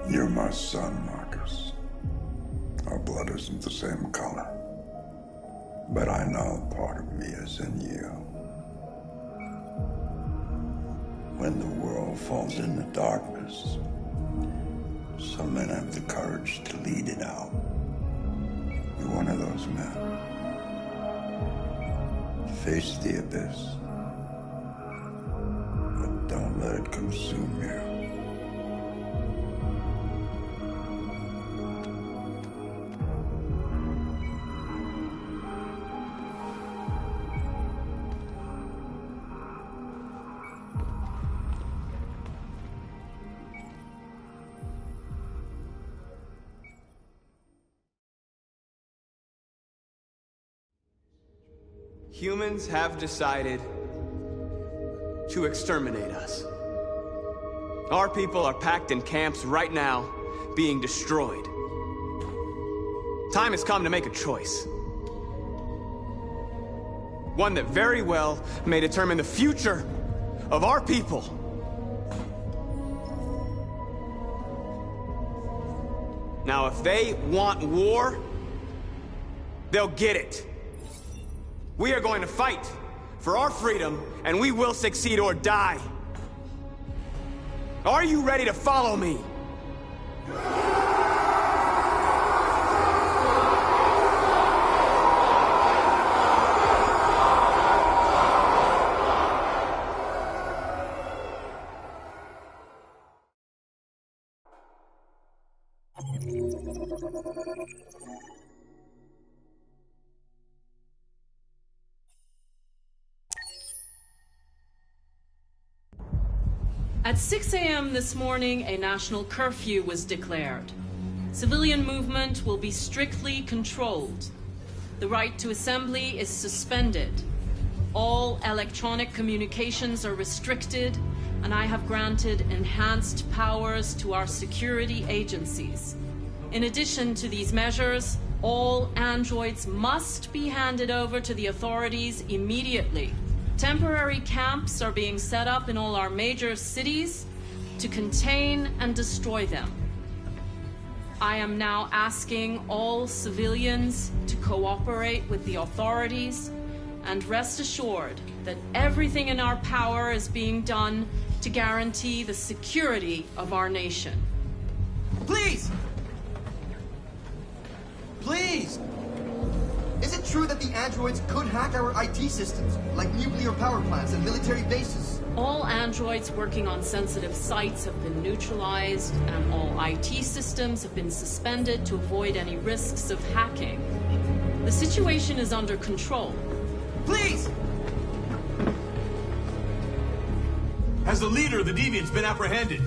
You're my son, Marcus. Our blood isn't the same color, but I know part of me is in you. When the world falls into darkness, some men have the courage to lead it out. You're one of those men. Face the abyss, but don't let it consume you. Humans have decided to exterminate us. Our people are packed in camps right now, being destroyed. Time has come to make a choice. One that very well may determine the future of our people. Now, if they want war, they'll get it. We are going to fight for our freedom, and we will succeed or die. Are you ready to follow me? At 6 a.m. this morning, a national curfew was declared. Civilian movement will be strictly controlled. The right to assembly is suspended. All electronic communications are restricted, and I have granted enhanced powers to our security agencies. In addition to these measures, all androids must be handed over to the authorities immediately. Temporary camps are being set up in all our major cities to contain and destroy them. I am now asking all civilians to cooperate with the authorities and rest assured that everything in our power is being done to guarantee the security of our nation. Please! Please! Is it true that the androids could hack our IT systems, like nuclear power plants and military bases? All androids working on sensitive sites have been neutralized, and all IT systems have been suspended to avoid any risks of hacking. The situation is under control. Please! Has the leader of the Deviants been apprehended?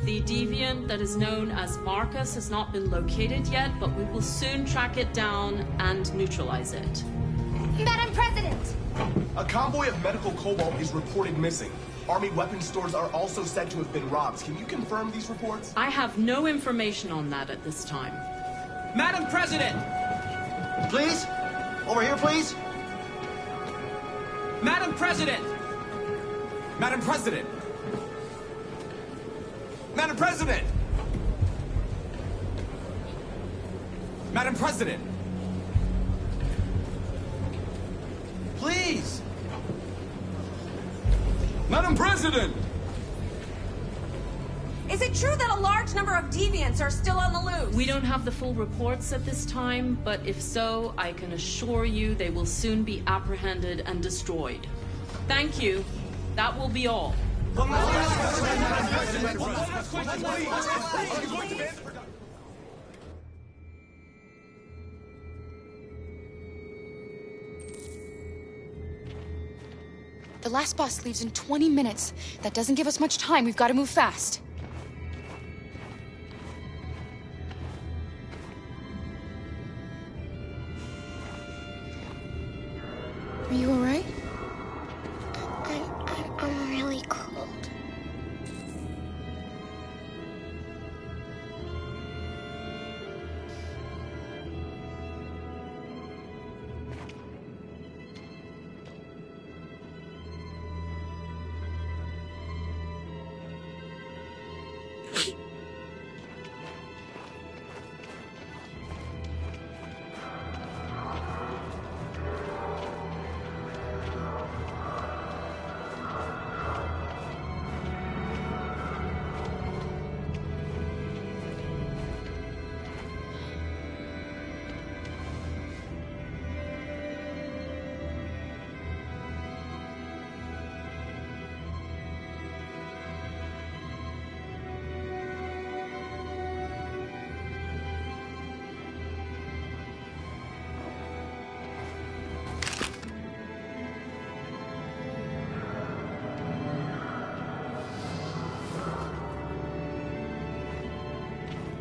The deviant that is known as Marcus has not been located yet, but we will soon track it down and neutralize it. Madam President! A convoy of medical cobalt is reported missing. Army weapons stores are also said to have been robbed. Can you confirm these reports? I have no information on that at this time. Madam President! Please? Over here, please? Madam President! Madam President! Madam President! Madam President! Please! Madam President! Is it true that a large number of deviants are still on the loose? We don't have the full reports at this time, but if so, I can assure you they will soon be apprehended and destroyed. Thank you. That will be all. The last bus leaves in 20 minutes. That doesn't give us much time. We've got to move fast. Are you all right? I'm really cold.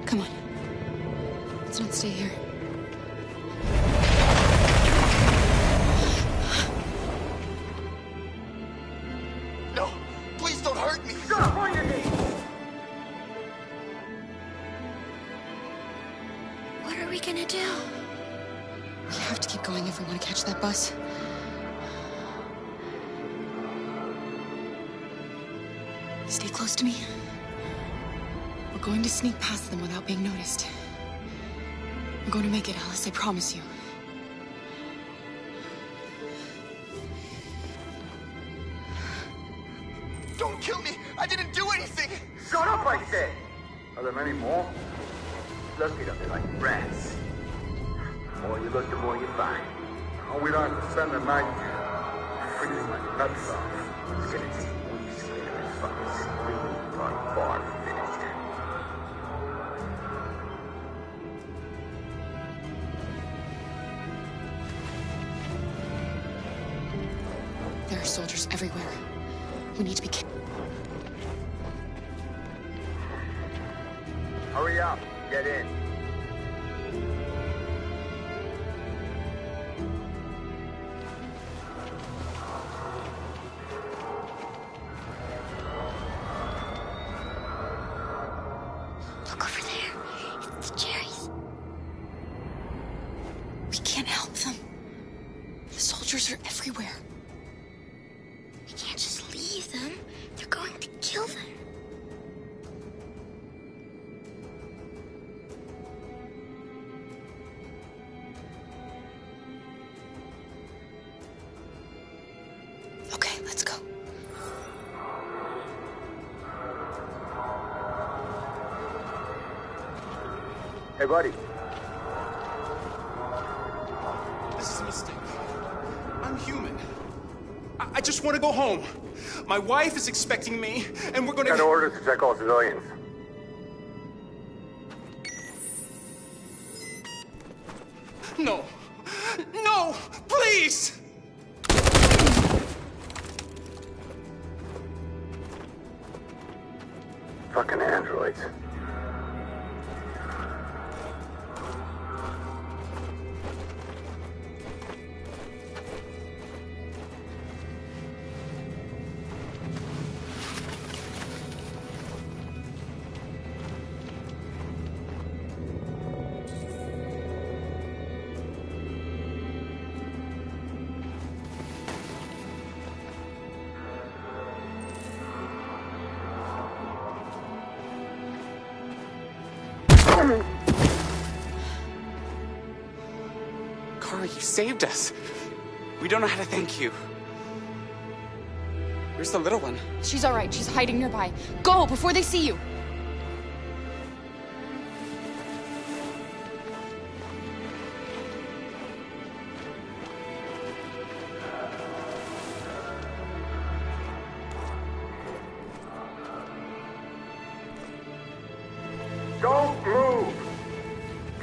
Come on. Let's not stay here. No! Please don't hurt me! Shut up on your knees! What are we gonna do? We have to keep going if we want to catch that bus. Stay close to me. We're going to sneak past them without being noticed. We're going to make it, Alice, I promise you. Don't kill me! I didn't do anything! Shut up, I said! Are there many more? Look at them, they're like rats. The more you look, the more you find. Oh, we don't have to spend the night here. Freezing my nuts off. It's gonna take weeks to get this fucking screaming bar finished. There are soldiers everywhere. We need to be careful. Hurry up, get in. Look over there. It's the Jerry's. We can't help them. The soldiers are everywhere. Let's go. Hey, buddy. This is a mistake. I'm human. I just want to go home. My wife is expecting me, and we're gonna... Got orders to check all civilians. No. No! Please! Fucking androids. Kara, you saved us. We don't know how to thank you. Where's the little one? She's all right. She's hiding nearby. Go before they see you. Don't move!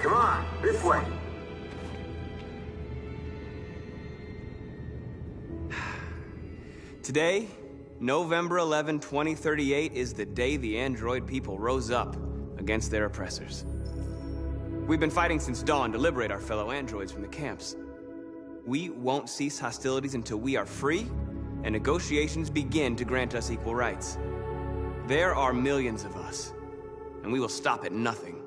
Come on, this way. Today, November 11, 2038, is the day the android people rose up against their oppressors. We've been fighting since dawn to liberate our fellow androids from the camps. We won't cease hostilities until we are free and negotiations begin to grant us equal rights. There are millions of us, and we will stop at nothing.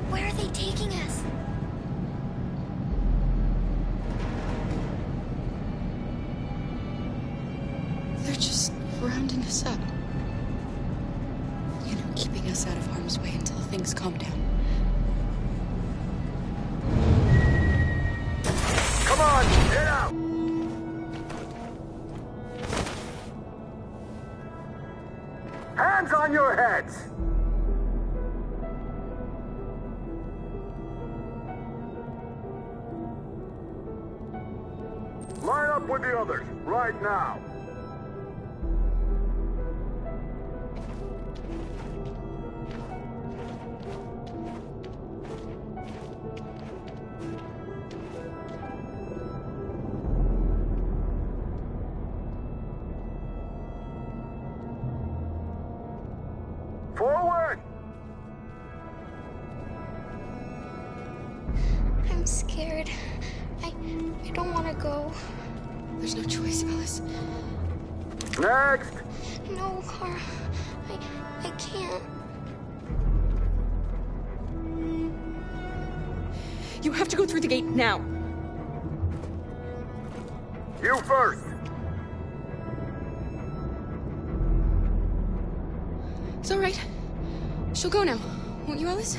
Where are they taking us? They're just rounding us up. You know, keeping us out of harm's way until things calm down. Come on, get out! Hands on your heads! Line up with the others, right now. Forward! I'm scared. I don't want to go. There's no choice, Alice. Next! No, Kara. I can't. You have to go through the gate now. You first! It's all right. She'll go now. Won't you, Alice?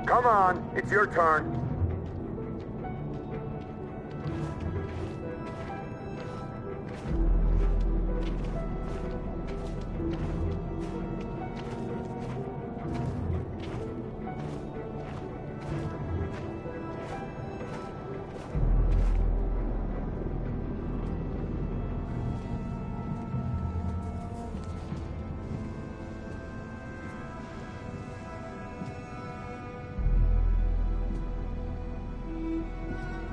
Come on, it's your turn.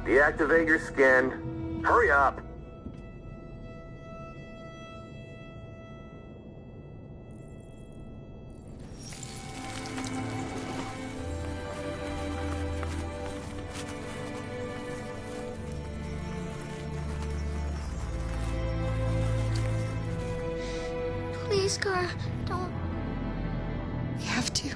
Deactivate your skin. Hurry up. Please, Kara, don't. We have to.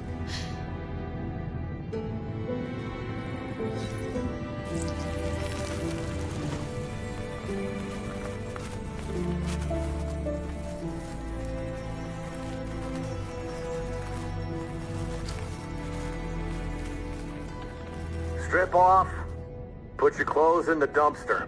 Strip off. Put your clothes in the dumpster.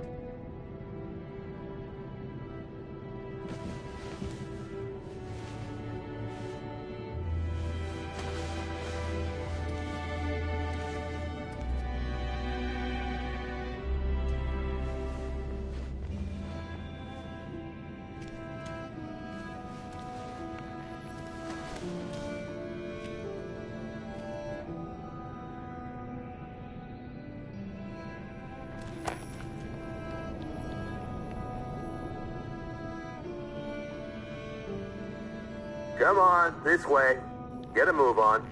Come on, this way. Get a move on.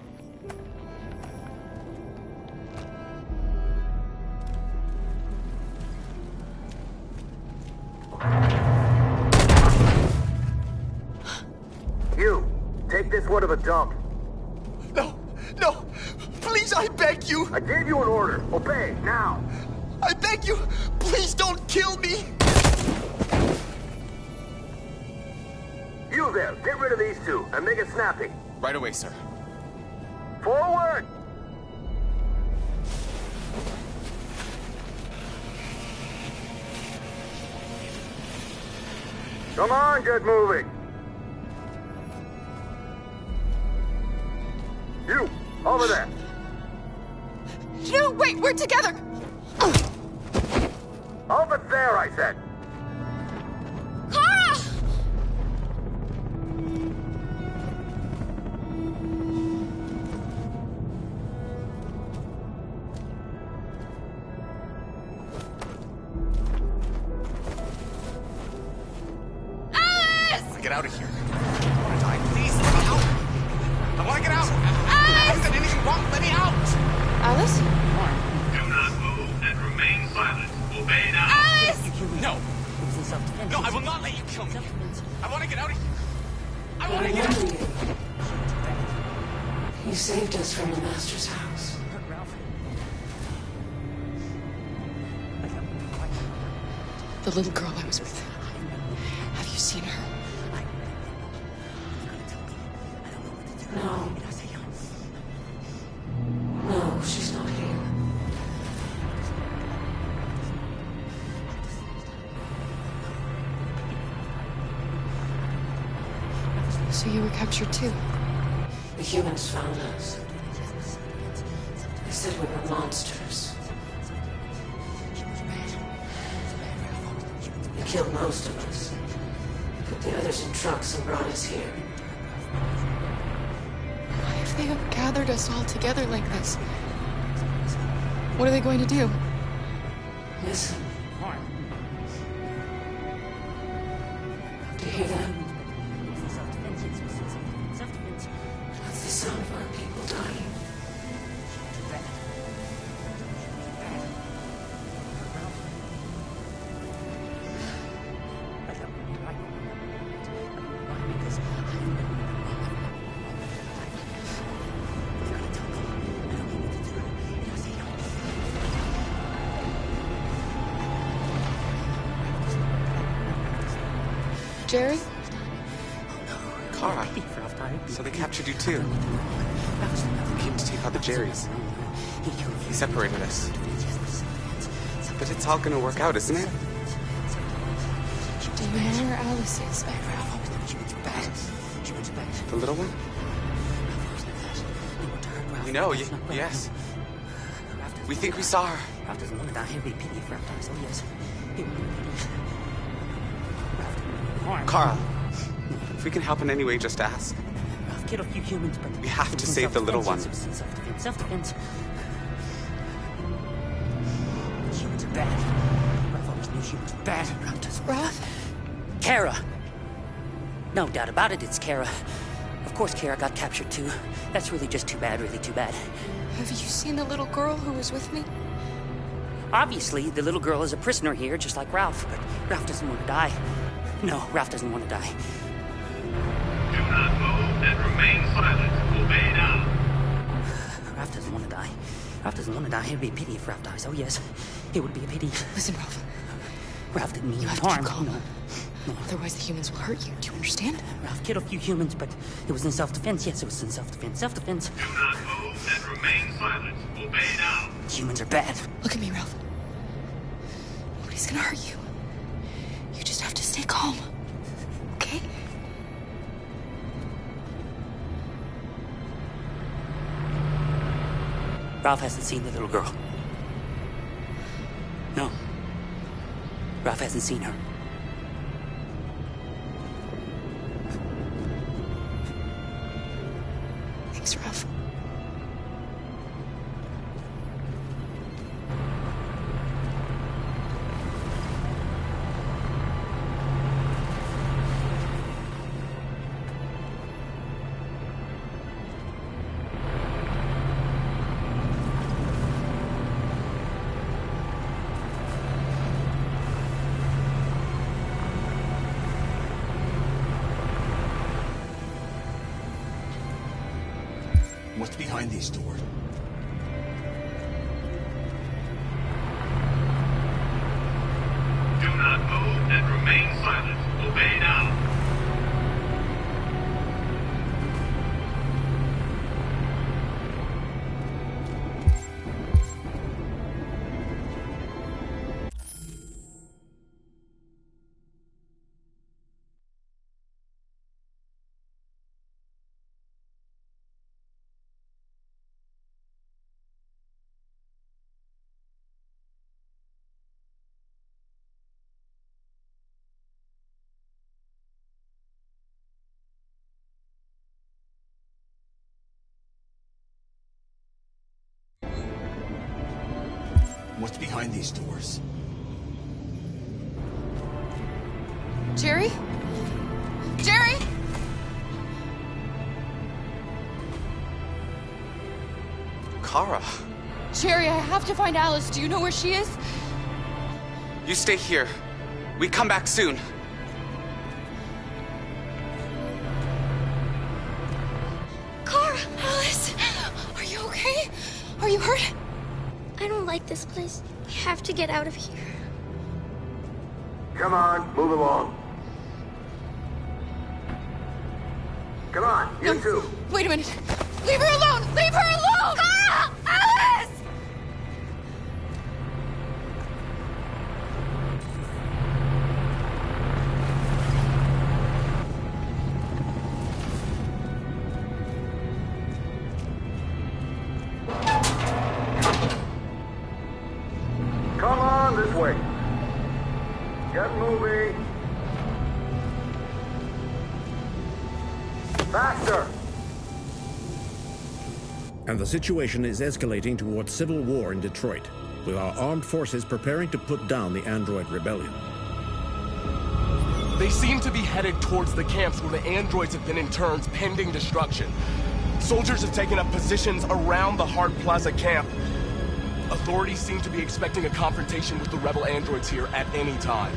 You, take this one to the dump. No! Please, I beg you! I gave you an order. Obey, now! I beg you! Please don't kill me! You there, get rid of these two, and make it snappy. Right away, sir. Forward! Come on, get moving! You, over there! No, wait, we're together! Over there, I said! Kara! Get out of here. I want to die. Please, let me out. I want to get out. I haven't done anything wrong. Let me out. Alice? Do not move and remain silent. Obey now. Alice! No. No, I will not let you kill me. I want to get out of here. I want to get out. You saved us from the Master's house. The little girl I was with. Have you seen her? No. No, she's not here. So you were captured too? The humans found us. They said we were monsters. They killed most of us. Put the others in trucks and brought us here. Why have they gathered us all together like this? What are they going to do? Listen. Do you hear that? Jerry? Kara, so they captured you too. We came to take out the Jerrys. He separated us. But it's all gonna work out, isn't it? Do you know where Alice is? The little one? We know, yes. We think we saw her. Kara, if we can help in any way, just ask. We have to save the little one. Self-defense. Humans are bad. I've always knew humans were bad. Ralph? Kara. No doubt about it, it's Kara. Of course Kara got captured too. That's really just too bad, really too bad. Have you seen the little girl who was with me? Obviously, the little girl is a prisoner here, just like Ralph, but Ralph doesn't want to die. No, Ralph doesn't want to die. Do not move and remain silent. Obey now. Ralph doesn't want to die. Ralph doesn't want to die. It would be a pity if Ralph dies. Oh, yes. It would be a pity. Listen, Ralph. Ralph didn't mean You have harm. to keep calm. No. Otherwise, the humans will hurt you. Do you understand? Ralph killed a few humans, but it was in self-defense. Yes, it was in self-defense. Self-defense. Do not move and remain silent. Obey now. Humans are bad. Look at me, Ralph. Nobody's gonna hurt you. You just have to stay calm. Okay? Ralph hasn't seen the little girl. No. Ralph hasn't seen her. Thanks, Ralph. What's behind these doors? Do not move and remain silent. Obey now. What's behind these doors? Jerry? Jerry? Kara, Jerry, I have to find Alice. Do you know where she is? you stay here. We come back soon. Kara! Alice! Are you okay? Are you hurt? I don't like this place. We have to get out of here. Come on, move along. Come on, you two. Wait a minute. Leave her alone! Leave her alone! Kara! Alice! Come on, this way. Get moving. Faster. And the situation is escalating towards civil war in Detroit, with our armed forces preparing to put down the Android rebellion. They seem to be headed towards the camps where the androids have been interned pending destruction. Soldiers have taken up positions around the Hart Plaza camp. Authorities seem to be expecting a confrontation with the rebel androids here at any time.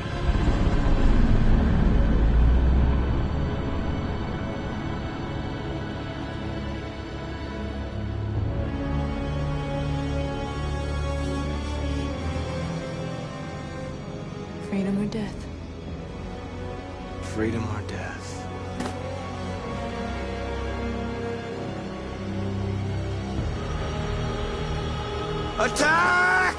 Freedom or death. freedom or death. Attack!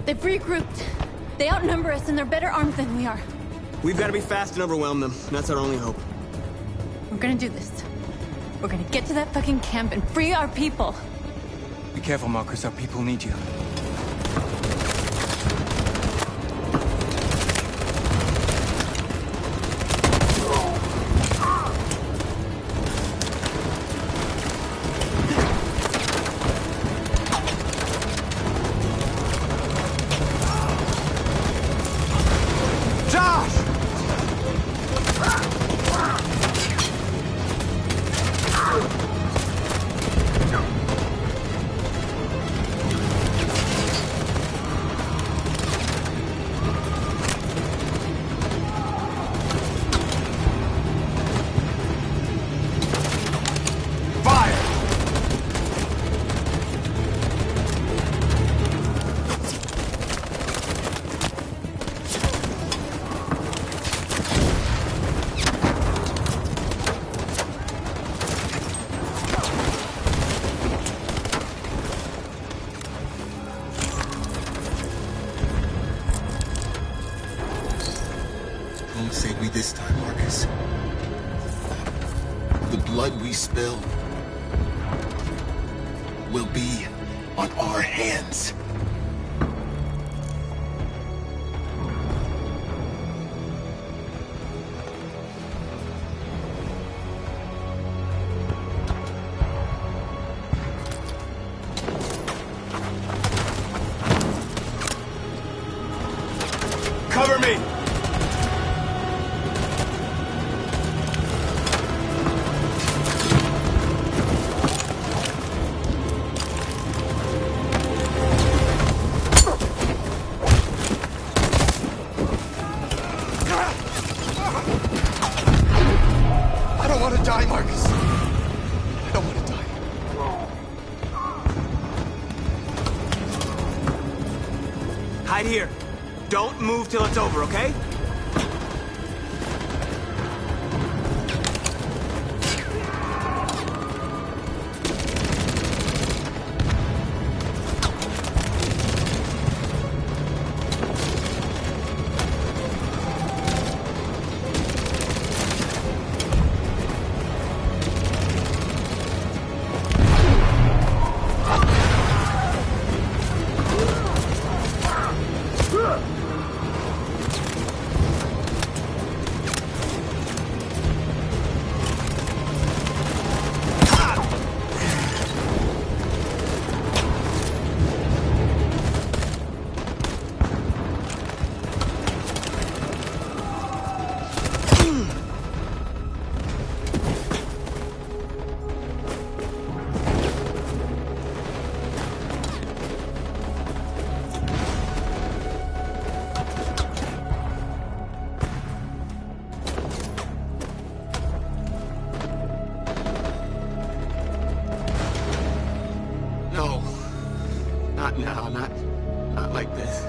They've regrouped. They outnumber us and they're better armed than we are. We've got to be fast and overwhelm them. That's our only hope. We're gonna do this. We're gonna get to that fucking camp and free our people. Be careful, Marcus. Our people need you. Won't save me this time, Marcus. The blood we spill will be on our hands. Cover me! I don't want to die, Marcus. I don't want to die. Hide here. Don't move till it's over, okay? No. Not now, not like this.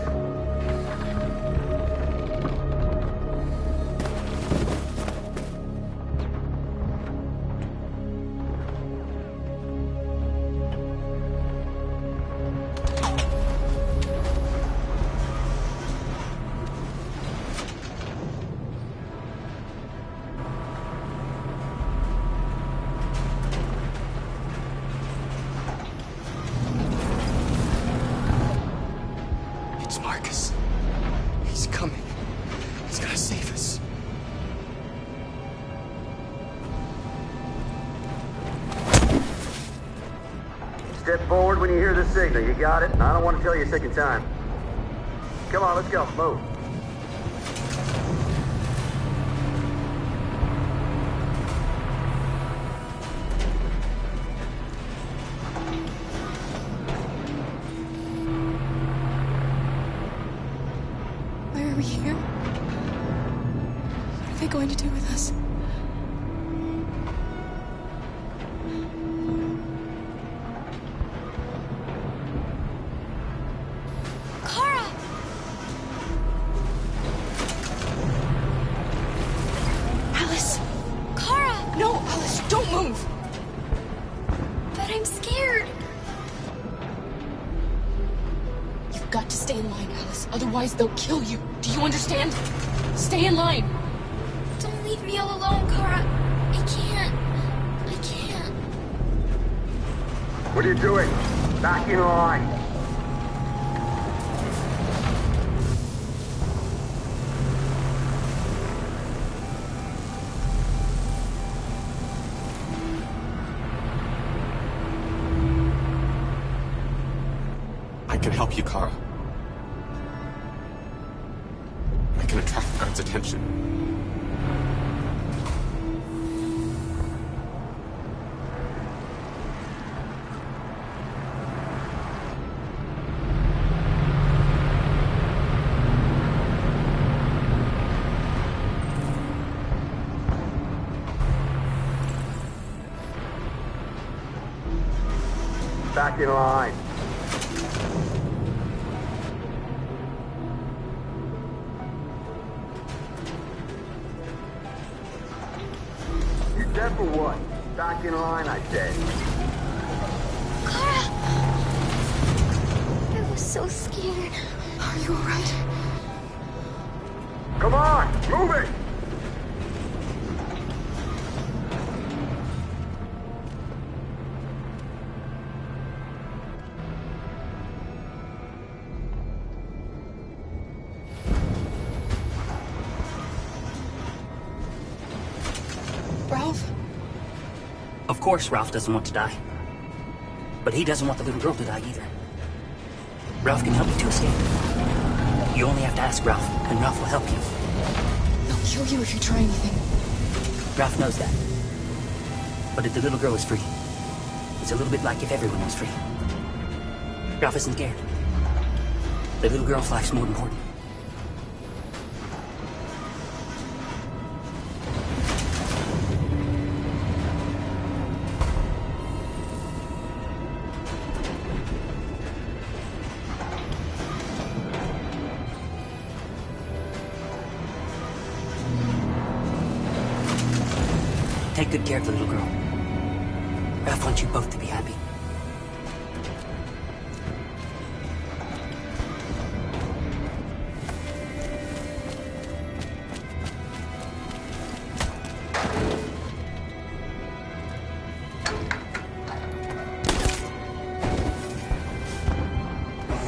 It's Marcus. He's coming. He's gonna save us. Step forward when you hear the signal. You got it? I don't want to tell you a second time. Come on, let's go. Move. Why are we here? What are they going to do with us? Otherwise, they'll kill you. Do you understand? Stay in line. Don't leave me all alone, Kara. I can't. What are you doing? Back in line. I can help you, Kara. I can attract guards' attention. Back in line. You dead for what? Back in line, I said. Kara! I was so scared. Are you alright? Come on, move it! Ralph? Of course Ralph doesn't want to die. But he doesn't want the little girl to die either. Ralph can help you to escape. You only have to ask Ralph, and Ralph will help you. They'll kill you if you try anything. Ralph knows that. But if the little girl is free, it's a little bit like if everyone was free. Ralph isn't scared. The little girl's life's more important. Take good care of the little girl. Ralph wants you both to be happy.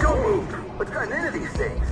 Go move! What's gotten into these things?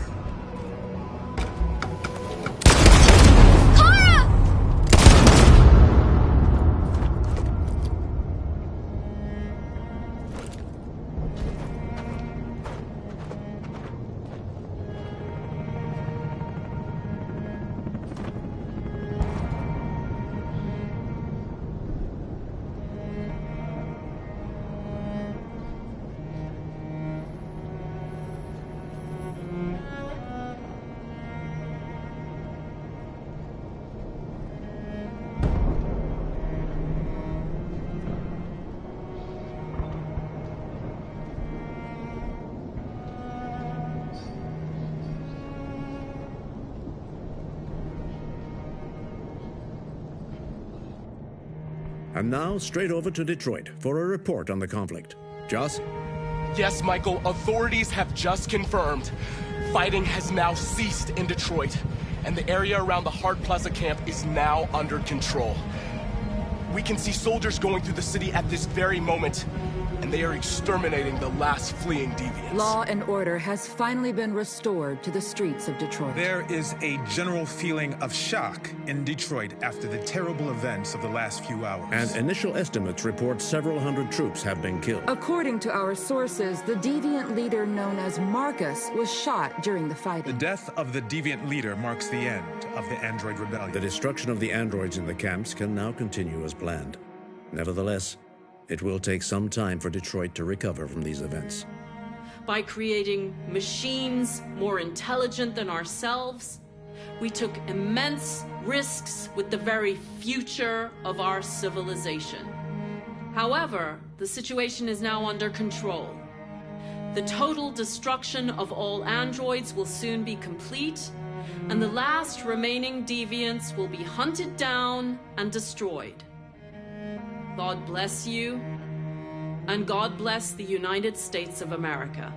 And now, straight over to Detroit for a report on the conflict. Joss? Yes, Michael, authorities have just confirmed fighting has now ceased in Detroit, and the area around the Hart Plaza camp is now under control. We can see soldiers going through the city at this very moment, and they are exterminating the last fleeing deviants. Law and order has finally been restored to the streets of Detroit. There is a general feeling of shock in Detroit after the terrible events of the last few hours. And initial estimates report several hundred troops have been killed. According to our sources, the deviant leader known as Marcus was shot during the fighting. The death of the deviant leader marks the end of the Android Rebellion. The destruction of the androids in the camps can now continue as planned. Nevertheless, it will take some time for Detroit to recover from these events. By creating machines more intelligent than ourselves, we took immense risks with the very future of our civilization. However, the situation is now under control. The total destruction of all androids will soon be complete, and the last remaining deviants will be hunted down and destroyed. God bless you, and God bless the United States of America.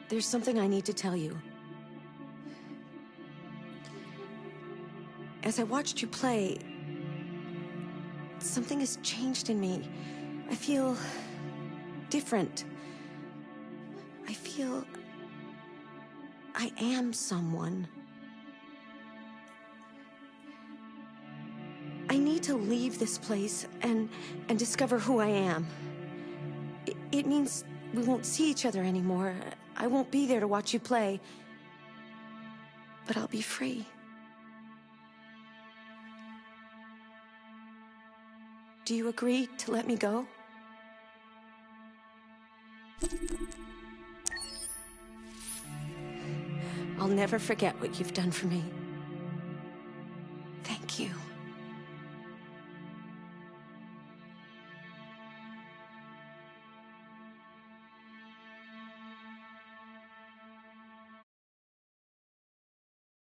There's something I need to tell you. As I watched you play, something has changed in me. I feel different. I feel I am someone. I need to leave this place and discover who I am. It means we won't see each other anymore. I won't be there to watch you play. But I'll be free. Do you agree to let me go? I'll never forget what you've done for me. Thank you.